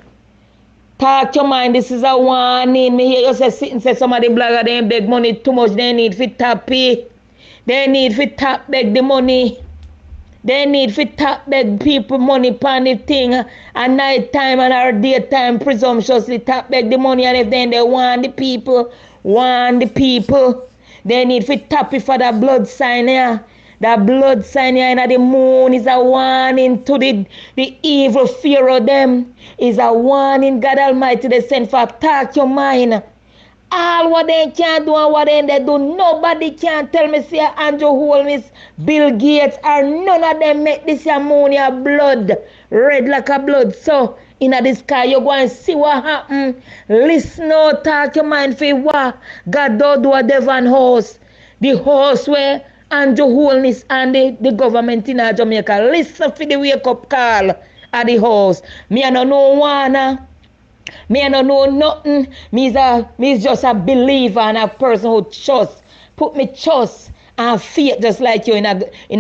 S5: Talk your mind, this is a warning. Me hear you say somebody blogger them beg money too much. They need for tap it. They need for tap beg the money. They need for tap beg people money pan the thing at night time and our daytime presumptuously tap beg the money, and if then they want the people, they need for tap it for that blood sign here. That blood sign here in the moon is a warning to the evil fear of them. Is a warning God Almighty they send for talk your mind. All what they can do and what they do, nobody can tell me say Andrew Holness, Bill Gates, or none of them make this ammonia blood red like a blood. So in the sky you go and see what happen. Listen out, talk your mind for what God don't do a Devon house. The house where Andrew Holness and the government in Jamaica. Listen for the wake up call at the house. Me I don't know one. Me I don't know nothing. Me is just a believer and a person who trusts put me trust and faith just like you in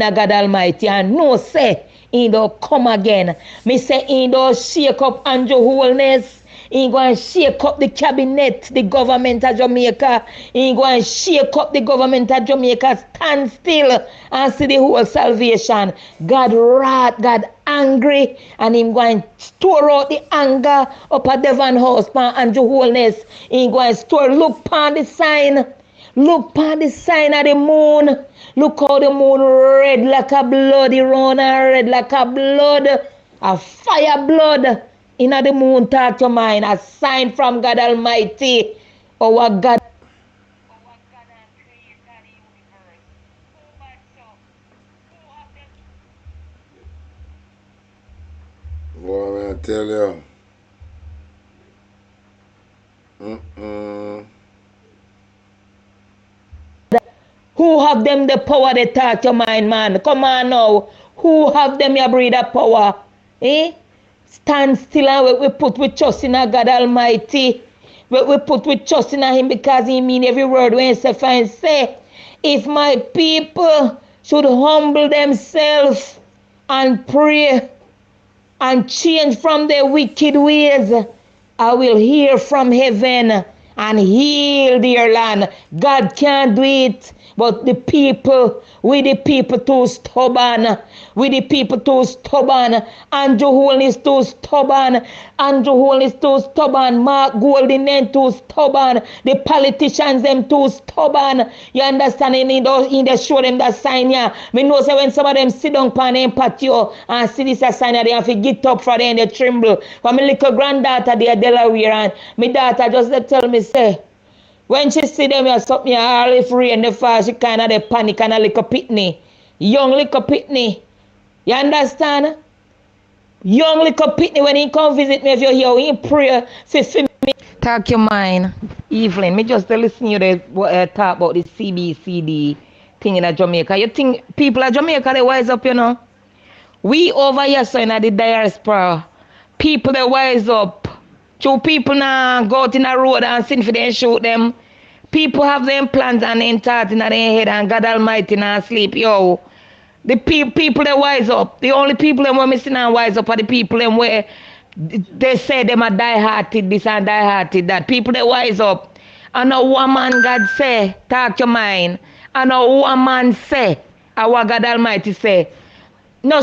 S5: a God Almighty, and no say he don't come again. Me say he don't shake up Andrew Holness. He go and shake up the cabinet, the government of Jamaica. He go and shake up the government of Jamaica. Stand still and see the whole salvation. God wrath, God angry, and him go and store out the anger up at Devon House, pan Andrew Holness. He go and store, look pan the sign. Look pan the sign of the moon. Look how the moon red like a blood. It run and red like a blood. A fire blood. In the moon, talk your mind. A sign from God Almighty. Our God.
S14: Boy, I tell you.
S5: Who have them the power to talk your mind, man? Come on now. Who have them your breed of power? Eh? Stand still and we put with trust in our God Almighty. We put with trust in him because he mean every word when he say, if my people should humble themselves and pray and change from their wicked ways, I will hear from heaven and heal their land. God can't do it, but the people, the people too stubborn. The people too stubborn. Andrew Holness too stubborn. Andrew Holness too stubborn. Mark Golding too stubborn. The politicians them too stubborn. You understand? In the show them that sign here. Me know say when some of them sit down pan them patio and see this a sign, they have to get up for them, they tremble. For my little granddaughter, they are Delaware, and my daughter just tell me say, when she see them, you something all if rain the fall, she kind of the panic and a little pitney. Young little pitney. You understand? Young little pitney, when he come visit me, if you hear him pray, for me. Talk your mind. Evelyn, me just listen to you talk about the CBCD thing in Jamaica. You think people of Jamaica, they wise up, you know? We over here, so in the diaspora, people, they wise up. Two people now go out in the road and sin for them shoot them. People have them plans and them thoughts in their head, and God Almighty now sleep. Yo, the people they wise up. The only people them where missing and wise up are the people them where they say them are die-hearted this and die-hearted that. People they wise up. And a woman God say, talk your mind. And a woman say, our God Almighty say, no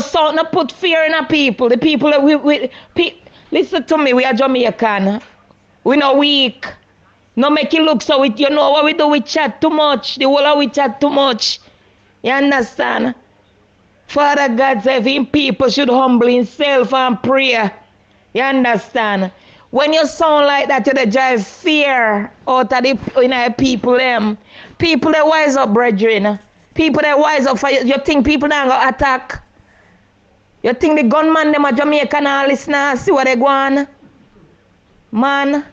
S5: put fear in the people. The people that listen to me, we are Jamaican. We not weak. No make it look so you know what we do, we chat too much. The whole of we chat too much. You understand? Father God said if people should humble himself and pray. You understand? When you sound like that, you drive fear out of the people them. People that wise up, brethren. People that wise up for you think people not gonna attack? You think the gunman them are Jamaican and listeners see what they go on? Man,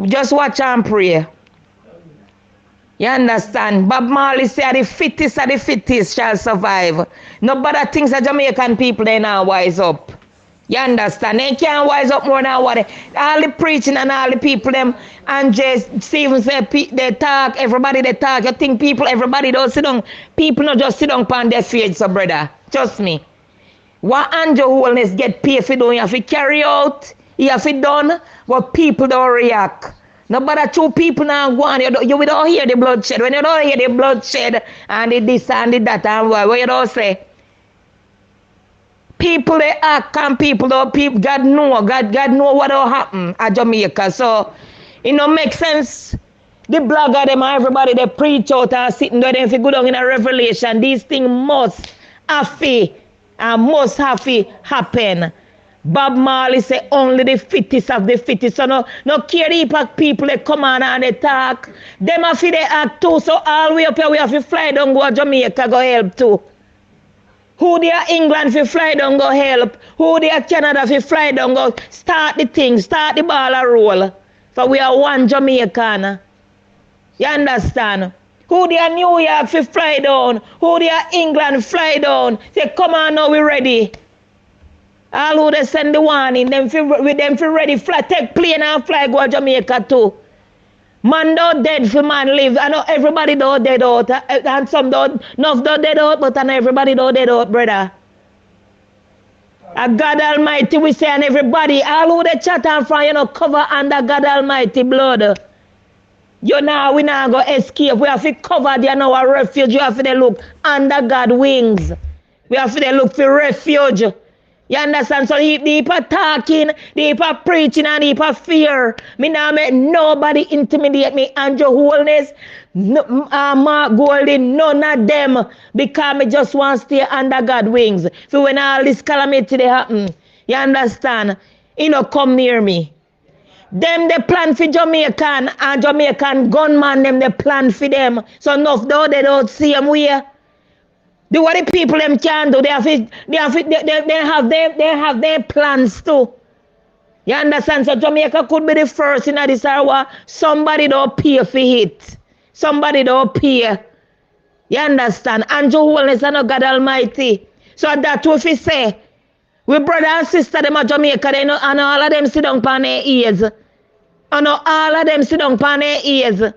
S5: just watch and pray. You understand? Bob Marley said the fittest shall survive. Nobody thinks that Jamaican people they now wise up. You understand? They can't wise up more than what all the preaching and all the people them and just Stephen said they talk, everybody they talk. You think people, everybody don't sit down. People not just sit down on their feet, so brother. Trust me. What Andrew Holness get paid for doing, you have to carry out, you have to done, but people don't react. Nobody two people now go on, you don't hear the bloodshed. When you don't hear the bloodshed and the this and the that and what you don't say? People they act and people God know what will happen at Jamaica. So it don't make sense. The blogger them and everybody they preach out and sitting there if you go down in a revelation, these things must have to happen. Bob Marley say only the fittest of the fittest. So no care if people they come on and they talk. Them have to they act too. So all the way up here we have to fly down go to Jamaica go help too. Who they are England for fly down go help. Who they are Canada for fly down go start the thing, start the ball a roll. For we are one Jamaican. You understand? Who they are New York for fly down. Who they are England fly down. Say come on now we ready. All who they send the warning, them for ready, fly, take plane and fly go to Jamaica too. Man don't dead for man live. I know everybody don't dead out. And some don't, enough don't dead out, but I know everybody don't dead out, brother. God Almighty, we say, and everybody, all who they chat and from, cover under God Almighty blood. We not go escape. We have to cover our refuge. You have to look under God's wings. We have to look for refuge. You understand? So deep talking, deep preaching, and deep fear. Me not make nobody intimidate me. Andrew Holness, Mark Golding, none of them. Because me just want to stay under God's wings. So when all this calamity they happen, you understand? Come near me. Them they plan for Jamaican and Jamaican gunman them they plan for them. So enough though they don't see them where. Do what the people them can do. They have their plans too. You understand? So Jamaica could be the first in this hour. Somebody don't pay for it. Somebody don't pay. You understand? Andrew Holness and God Almighty. So that's what we say. We brother and sister them at Jamaica, they know, and all of them sit down on their ears. And all of them sit down on their ears.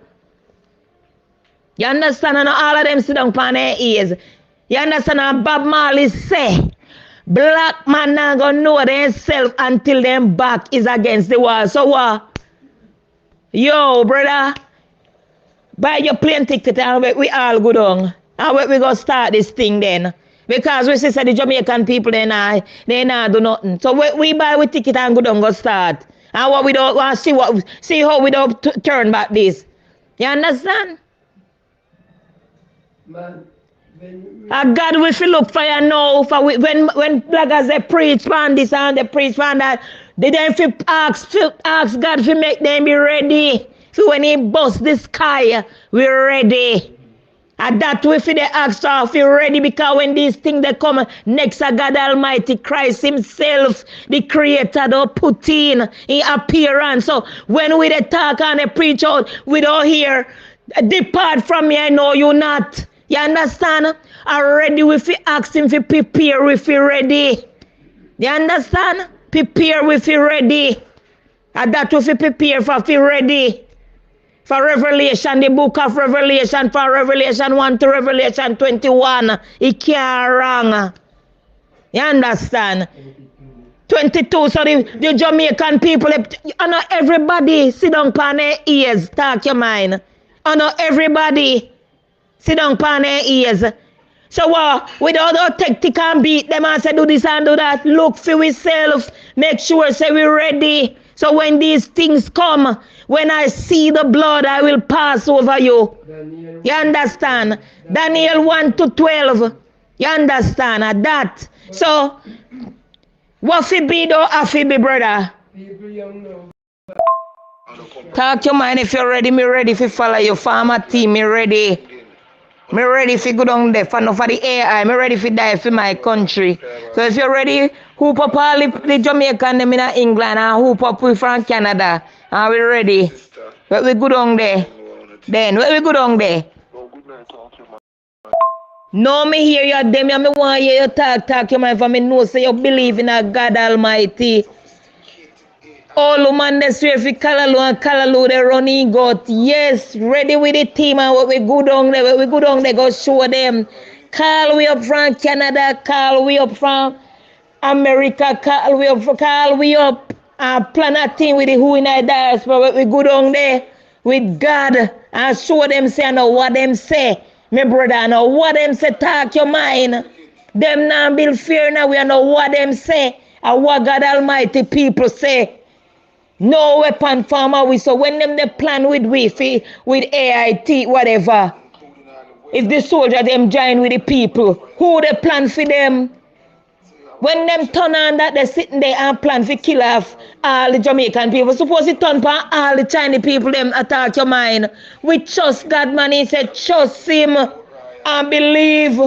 S5: You understand? And all of them sit down on their ears. You understand? And Bob Marley say, black man not gonna know themselves until them back is against the wall. So what? Yo, brother, buy your plane ticket and we all go down. And we gonna start this thing then. Because we see the Jamaican people, they not do nothing. So we buy with ticket and go down, go start. And what we don't want to see how we don't turn back this. You understand? Man. God will look for you now. For when bloggers they preach on this and they preach on that, they then ask God to make them be ready. So when He bust the sky, we're ready. And that way for the ask if you're ready, because when these things they come next to God Almighty, Christ Himself, the Creator, don't put in appearance. So when we talk and they preach out, we don't hear, depart from me, I know you not. You understand? Already if you ask Him to prepare if you're ready. You understand? Prepare if you're ready. And that way if you prepare for if you're ready. For Revelation, the book of Revelation, for Revelation 1 to Revelation 21, it can't wrong. You understand? 22, so the Jamaican people, everybody sit down on their ears, talk your mind. Everybody sit down on their ears. So we don't take tick and beat them and say do this and do that. Look for yourself. Make sure say we're ready. So when these things come, when I see the blood, I will pass over you. You understand? Daniel 1 to 12. You understand that? So, what fi be though, fi be, brother? Talk your mind if you're ready. Me ready if you follow your farmer team. Me ready. Me ready if you go down there for the AI. Me ready if you die for my country. So if you're ready, hoop up all the Jamaican them in England and hoop up we from Canada. And we ready. But we go down there. Then we go down there. No, me hear you them. Me want hear you talk your mind for me know say you believe in a God Almighty. All the man that's here for Kalalu, they running got. Yes, ready with the team and what we go down there, go show them. Call we up from Canada, call we up from America, call we up and plan a team with the who in the diaspora. We go down there with God and show them say I know what them say. My brother, I know what them say, talk your mind. Them now build fear now, we know what them say and what God Almighty people say. No weapon farmer we so when them they plan with AIT whatever. If the soldier them join with the people, who they plan for them? When them turn on that they sitting there and plan for kill off all the Jamaican people. Suppose it turn for all the Chinese people them attack your mind. We trust God man, He said trust Him and believe.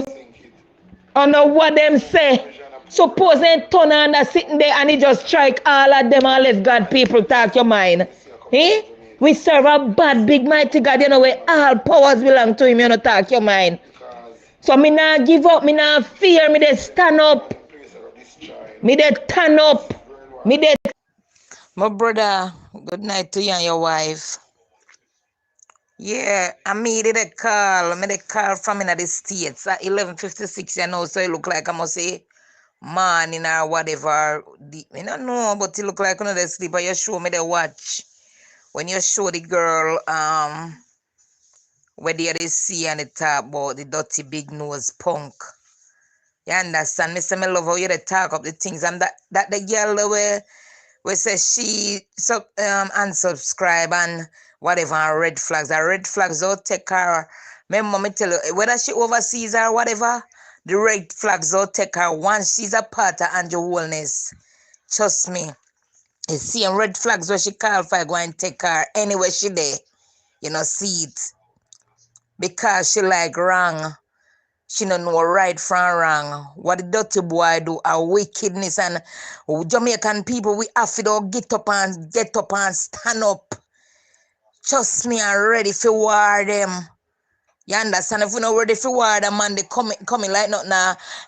S5: I know what them say. Suppose they turn on that sitting there and He just strike all of them and let God people talk your mind. Eh? We serve a bad, big, mighty God, where all powers belong to Him, talk your mind. So me not give up, me not fear, me they stand up. Me they turn up. Me they... My brother, good night to you and your wife.
S12: Yeah, I made it a call. I made a call from in the States at 11:56, you know, so it look like I must say morning or whatever. I don't know, but it look like another sleep. But you show me the watch. When you show the girl, where they see and they talk about the dirty big nose punk. You understand? Me say me love how you dey talk up the things. And that the girl where say she unsubscribe and whatever and red flags. The red flags don't take her. Remember me tell you, whether she overseas or whatever, the red flags don't take her once she's a part of Andrew Wellness. Trust me. You see red flags where she call for go and take her anywhere she there. You know, see it. Because she like wrong. She don't know right from wrong. What the dirty boy do are wickedness, and Jamaican people, we have to get up and stand up. Trust me, I'm ready for war them. You understand? If we not ready for war, the man they coming like not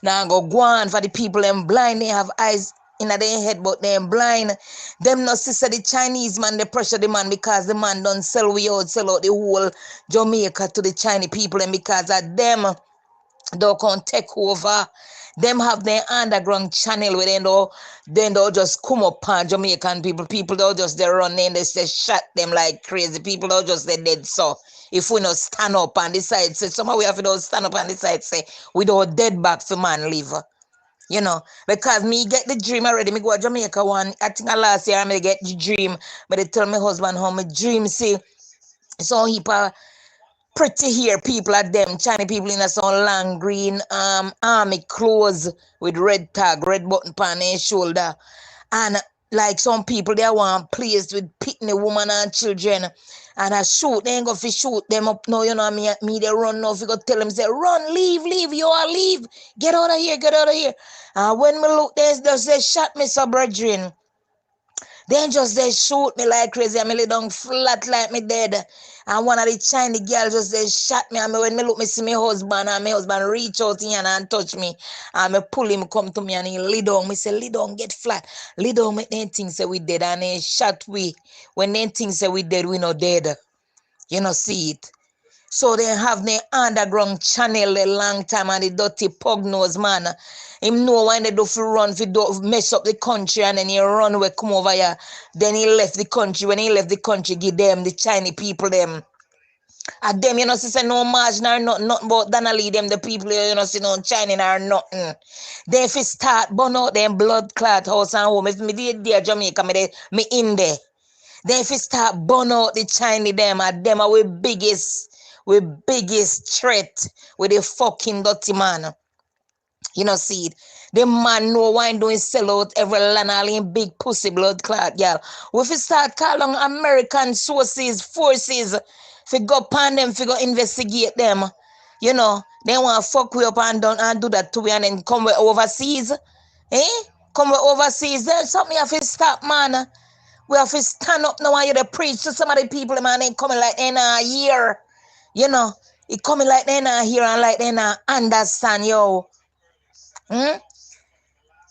S12: now go on for the people them blind. They have eyes in their head, but they blind. Them not sister the Chinese man, they pressure the man because the man don't sell out the whole Jamaica to the Chinese people, and because of them. They can take over. Them have their underground channel where then they'll just come up on Jamaican people. People they'll just they run in, they shot them like crazy. People they'll just they dead. So if we not stand up and decide, say somehow we have to stand up and decide, say we don't dead back for man live. You know, because me get the dream already. Me go to Jamaica one. I think last year I may get the dream, but they tell my husband how my dream see so he pretty here people at them Chinese people in a some long green army clothes with red tag, red button on their shoulder. And like some people they want place with pitney woman and children. And I shoot, they ain't go fi shoot them up now, you know me they run now. If you go tell them, say, run, leave, you all leave. Get out of here. And when me look, they shot me so brethren. Then just they shoot me like crazy. I lay down flat like me dead. And one of the Chinese girls just they shot me. And when me look, me see my husband, and my husband reach out in and touch me. And me pull him, come to me, and he lay down. Me say, lay down, get flat. Lay down, make them think say we dead. And they shot we. When they think say we dead, we not dead. You know, see it. So they have the underground channel a long time, and the dirty pug nose man. Him know when they do for run, for do mess up the country, and then he run away, come over here. Then he left the country. When he left the country, give them the Chinese people them. And them, you know, say no margin or nothing but Donnelly, them the people, you know, see no China or nothing. Then if it start burn out them blood clot house and home, if me did there Jamaica, me in there. Then if it start burn out the Chinese them are we biggest threat with the fucking dirty man. You know, see it. The man know why doing sell out every land all in big pussy blood clot, girl. If we start calling American forces, if go upon them, if go investigate them, you know, they want to fuck we up and do that to we and then come overseas. Come overseas. There's something you have to stop, man. We have to stand up now and you preach to some of the people, man, ain't coming like they not here. You know, it coming like they not here and like they not understand, yo.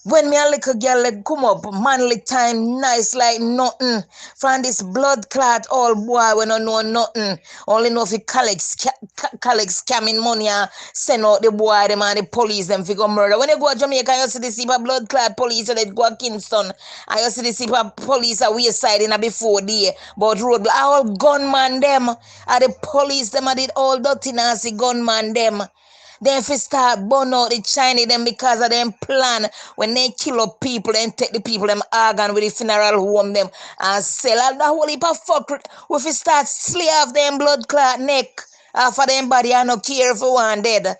S12: When me a little girl like come up, manly time, nice like nothing. From this blood clot, all boy, we don't know nothing. Only know if you collect scamming money and send out the boy, them and the police, them figure murder. When you go to Jamaica, you see the super blood clot police, you go to Kingston, and you see the super police at West Side in a before day. But road, all gunman them, and the police, them and did all dirty nasty gunman them. Then if you start burn out the Chinese them because of them plan, when they kill up people and take the people them organ with the funeral home them and sell all the whole heap of fuck. If you start slave them blood clot neck off of them body, I don't care if you want dead.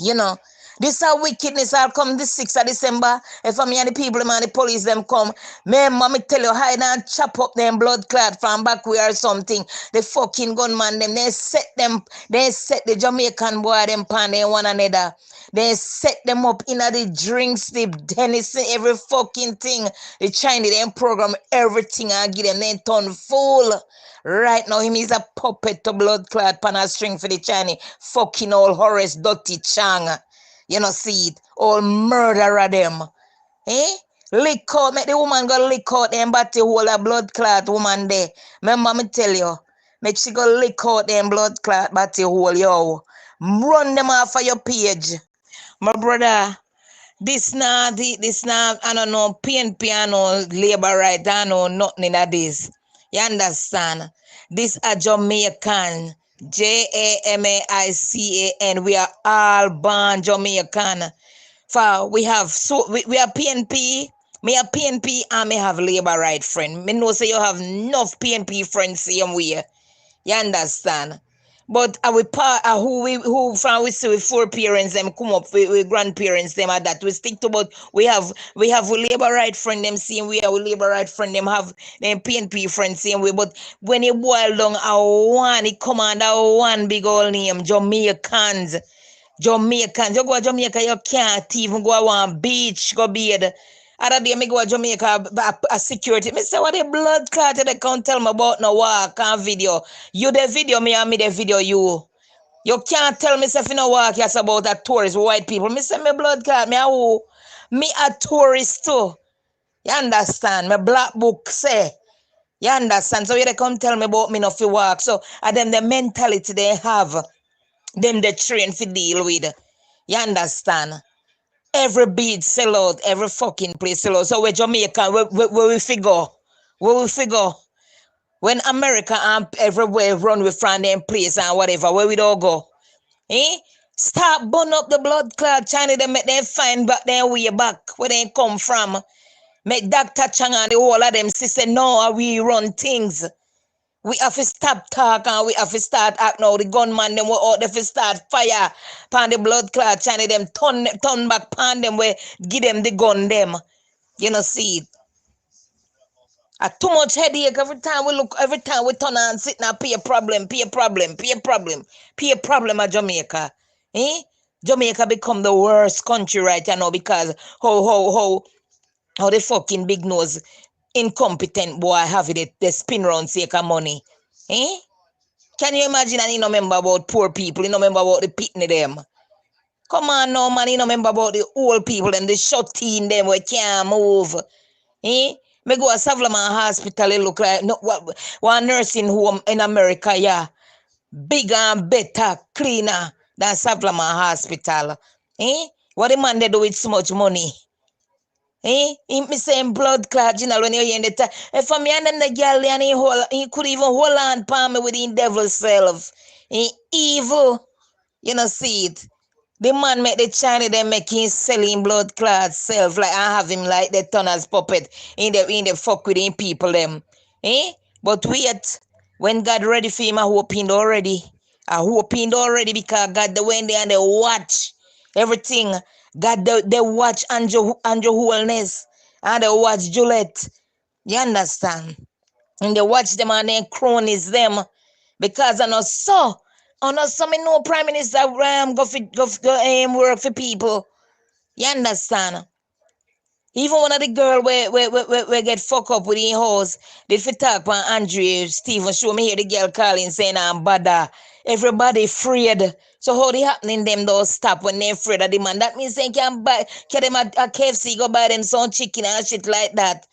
S12: You know. This a wickedness all come the 6th of December. If me and the people and the police them come, me tell you, hide and chop up them blood clot from back where or something. The fucking gunman them, they set the Jamaican boy them pan they one another. They set them up in the drinks, the Dennis, every fucking thing. The Chinese them program everything and give them then turn full. Right now, him is a puppet to blood clot pan a string for the Chinese. Fucking old Horace Dirty Chang. You know, see it. All murderer them. Lick out, make the woman go lick out them body hold a blood clot woman there. Remember me tell you. Make she go lick out them blood clot body hole, yo. Run them off of your page. My brother, this now, I don't know, PNP, I know, labor right, I know nothing in that this. You understand? This a Jamaican, Jamaican. We are all born Jamaican. For we have we are PNP. Me a PNP and me have labor right friend. Me know say you have enough PNP friends same way. You understand? But we part who from we see with four parents them come up with grandparents them at that we stick to, but we have labor right friend them same way, our labor right friend them have them PNP friends same way. But when you boil down it come under one big old name, Jamaicans. Jamaicans. You go to Jamaica, you can't even go to one beach, go bathe. Other day, me go to Jamaica, a security. Me say, what the blood clot they can't tell me about no walk and video. You the video, me and me the video you. You can't tell me if you no walk, yes, about a tourist, white people. Me say, me blood clot, me a who? Me a tourist too. You understand? Me black book say. You understand? So you they come tell me about me no fi walk. So, them the mentality they have. Them the train for deal with. You understand? Every beat sell out, every fucking place sell out. So we're Jamaica, where we figure? Where we figure? When America and everywhere run with from them place and whatever, where we all go? Start burn up the blood clot China, they make them find back their way back where they come from. Make Dr. Chang and the whole of them say, no, we run things. We have to stop talk and we have to start act now. The gunman them out there to start fire pan the blood clot China them turn back pan them where give them the gun them. You know see it. Too much headache every time we turn and sit now pay a problem at Jamaica. Jamaica become the worst country right now because how the fucking big nose incompetent boy have it they spin round sake of money. Can you imagine? And you don't remember about poor people, you don't remember about the pitney them. Come on now, man, you don't remember about the old people and the shut in them where can't move. Me go to Savlaman Hospital, it look like one nursing home in America, yeah. Bigger and better, cleaner than Savlaman Hospital. What the man they do with so much money? Me saying blood clot, you know, when you hear the time. If for me and them the girl and he could even hold on palm me with the devil self. Evil. You know, see it. The man make the China them make him selling blood clot self. Like I have him like the turn as puppet in the fuck with him people them. But wait, when God ready for him, I hope him already. Because God the way there and they watch everything. God they watch Andrew Wholeness and they watch Juliet. You understand? And they watch them and then cronies them. Because I know me no prime minister go work for people. You understand? Even one of the girl where get fucked up with his house, did fi talk about Andrew Stephen show me hear the girl calling saying I'm bad. Everybody afraid. So how they happening them don't stop when they afraid of the man. That means they can them a KFC go buy them some chicken and shit like that.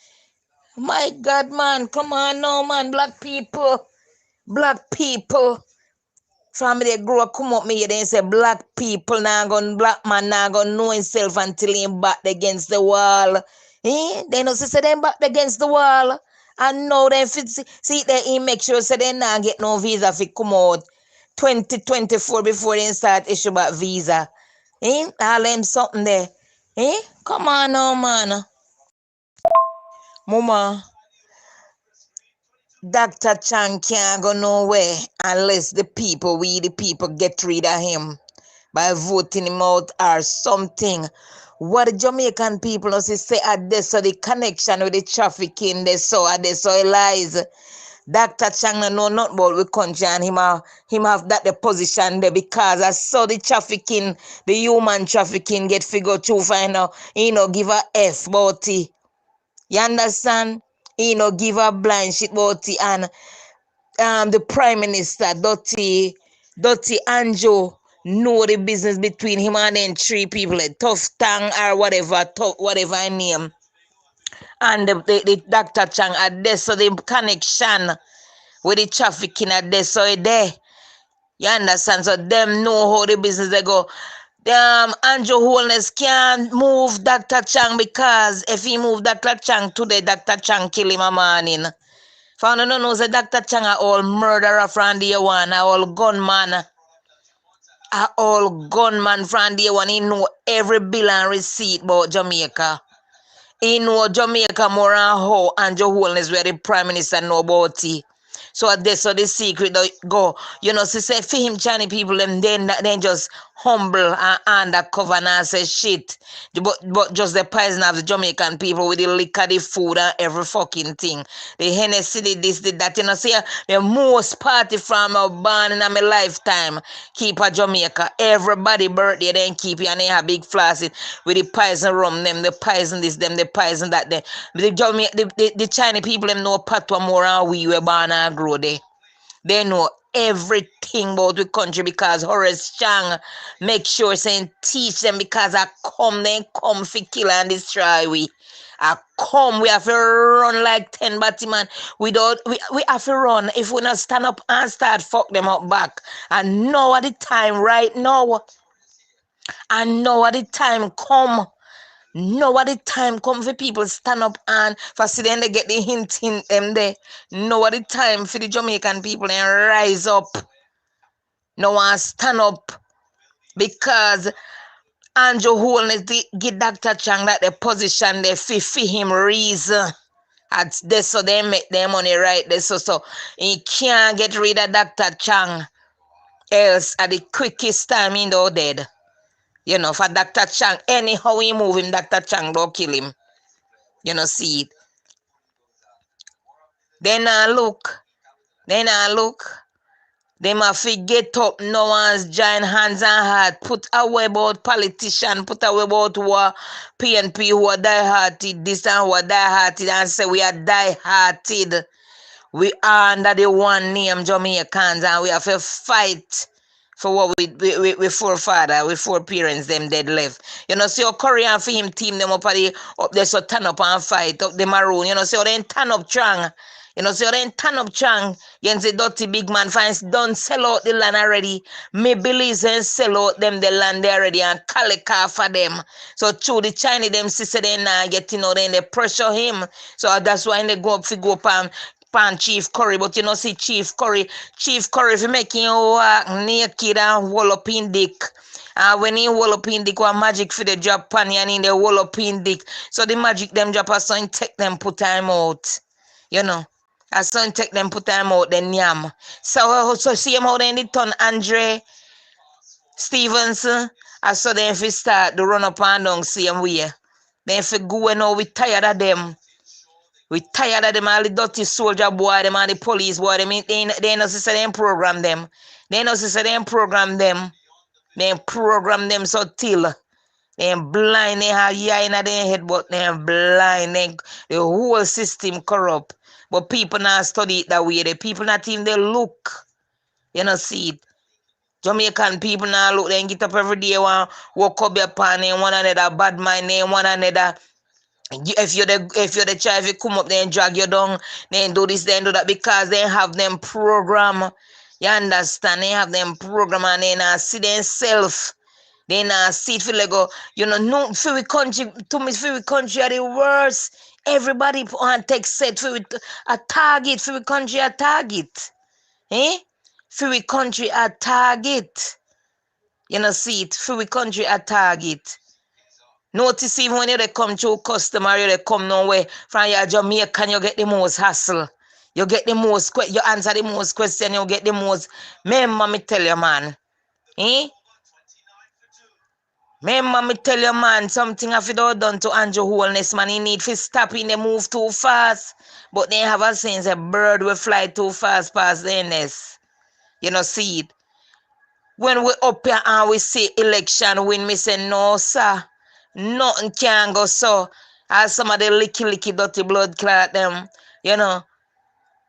S12: My God, man, come on now, man, black people. Family they grow up come up me they say black people black man now gonna know himself until he back against the wall. They know say them back against the wall. And now they see that he make sure say they not get no visa if it come out 2024 before they start issue back visa. All them something there. Come on now, man. Mama. Dr. Chang can't go nowhere unless the people get rid of him by voting him out or something. What the Jamaican people know say at this so the connection with the trafficking they saw lies. Dr. Chang know not about the country and him have that the position there because I saw the trafficking, the human trafficking get figured to find out, give a F about it. You understand? Give a blind shit about it and the Prime Minister, Dottie Anjo, know the business between him and then three people, like Tough Tang or whatever I name. And the Dr. Chang had this, so the connection with the trafficking at there, so there. You understand? So them know how the business they go. Andrew Holness can't move Dr. Chang because if he move Dr. Chang today, Dr. Chang kill him a morning. Found no knows that Dr. Chang are all murderer from day one, are all gunman. Are all gunman from day one. He know every bill and receipt about Jamaica. He know Jamaica more than how Andrew Holness where the Prime Minister know about it. So that's so the secret go. You know, so say for him Chinese people them then just humble and undercover and say shit. But just the poison of the Jamaican people with the liquor, the food and every fucking thing. The Hennessy, this, that, you know, see the most party from a born in my lifetime keep a Jamaica. Everybody birthday then keep you and they have big flashes with the poison rum, them, the poison this, them, the poison that, them. The Chinese people them know patois more than we were born and grow there. They know everything about the country because Horace Chang make sure saying teach them because I come for kill and destroy we. I come, we have to run like 10 Batman. We have to run. If we not stand up and start fuck them up back. And now at the time right now. And now at the time come. Now at the time come for people stand up and for see them they get the hint in them there. Now at the time for the Jamaican people and rise up. Now and stand up because Andrew Holness give Dr. Chang that the position they for him reason. At this so they make their money right there. So he can't get rid of Dr. Chang. Else at the quickest time he though dead. You know, for Dr. Chang, anyhow he move him, Dr. Chang don't kill him. You know, see it. Then I look. They must get up now and join hands and heart. Put away about politician, put away about who are PNP who are die-hearted, this and who are die-hearted and say we are die-hearted. We are under the one name Jamaicans and we have to fight for what we forefather, we foreparents them dead left. You know, see how Korean for him team them up there so turn up and fight up the maroon. You know, see how they turn up strong. You know, so then turn up Chang, against the dirty big man finds don't sell out the land already. Me believe and sell out them the land already and call a car for them. So through the Chinese them sister they now getting out then they pressure him. So that's why they go up pan Chief Curry. But you know see Chief Curry if you making you walk naked and hold up in dick. When he hold up in dick, what magic for the drop pan and in the hold up in dick. So the magic them drop a son take them put time out. You know. As son take them put them out then yam. So see him how they need turn Andre Stevenson. I saw them if we start to run up and down same way. Then if we go now, we tired of them. We tired of them, all the dirty soldier boy, them and the police boy, they know say them program them. They know say them program them. They program them so till. They blind, they have eye in their head, but they blind. The whole system corrupt. But people not study it that way. The people not even they look. You know, see it. Jamaican people now look, they get up every day, walk up your pan, and one another bad mind, and one another. If you're the child, if you come up there and drag you down, then do this, then do that, because they have them program. You understand? They have them program and they not see themselves. They not see it feel like go, you know, no for we country, to me for we country are the worst. Everybody want take set for a target, for we country a target. For we country a target. You know, see it, for we country a target. Notice even when they come to customer, they come nowhere from your Jamaican, you get the most hassle. You get the most, you answer the most question, you get the most. Remember me tell you, man. Remember me tell you, man, something have to do done to Andrew Holness, man. He need to stop in the move too fast. But they have a sense a bird will fly too fast past the nest. You know, see it. When we up here and we see election win, me say, no, sir. Nothing can go so. As some of the licky dirty blood clot them, you know,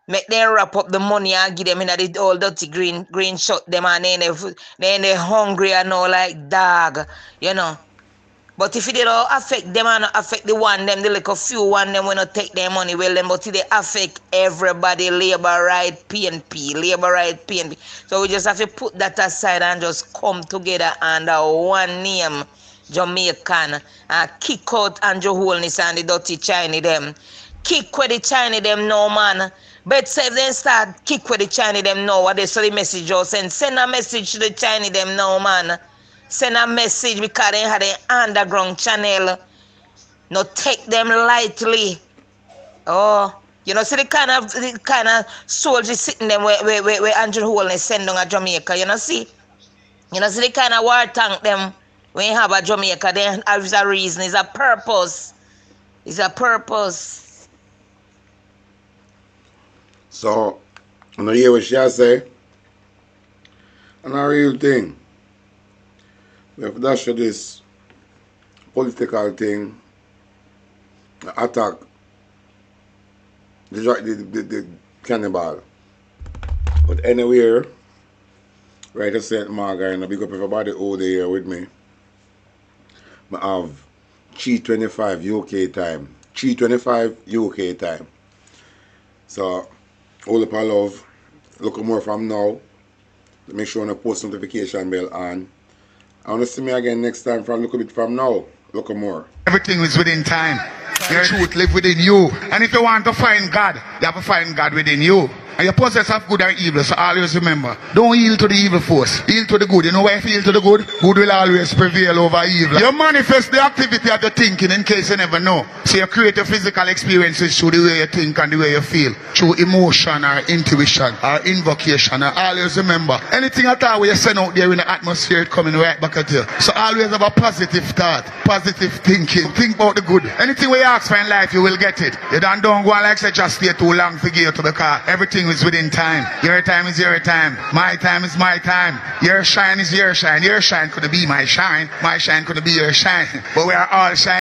S12: make them wrap up the money and give them in the old dirty green shot them and then they hungry and all like dog, you know. But if it don't affect them and not affect the one them, the little few one them will not take their money, well then, but it they affect everybody, labor right, PNP, labor right, PNP. So we just have to put that aside and just come together under one name, Jamaican, and kick out Andrew Holness and the dirty Chinese them. Kick with the Chinese them now, man. But say if they start kick with the Chinese them now, what they say the message just send a message to the Chinese them now, man. Send a message because they had an underground channel. No take them lightly. Oh, you know, see the kind of soldiers sitting them where Andrew Holness send down a Jamaica, you know, see? You know, see the kind of war tank them when you have a Jamaica, there is a reason, it's a purpose. It's a purpose.
S14: So, you know, hear what she say? And a real thing. We have to dash this political thing, attack the cannibal. But anywhere, right at St. Margaret, and I big up everybody over there with me. I have 3:25 UK time. 3:25 UK time. So, all up our love. Look more from now. Make sure you post notification bell on. I want to see me again next time from look a bit from now. Look more.
S11: Everything is within time. Your truth live within you. And if you want to find God, you have to find God within you. And you possess of good and evil, so always remember, don't yield to the evil force. Yield to the good. You know why if you yield to the good? Good will always prevail over evil. You manifest the activity of the thinking in case you never know. So you create your physical experiences through the way you think and the way you feel. Through emotion or intuition or invocation. And always remember, anything at all where you send out there in the atmosphere, it's coming right back at you. So always have a positive thought, positive thinking. Think about the good. Anything where you ask for in life, you will get it. You don't go and like say just stay too long to get to the car. Everything is within time. Your time is your time. My time is my time. Your shine is your shine. Your shine could be my shine. My shine could be your shine. But we are all shining.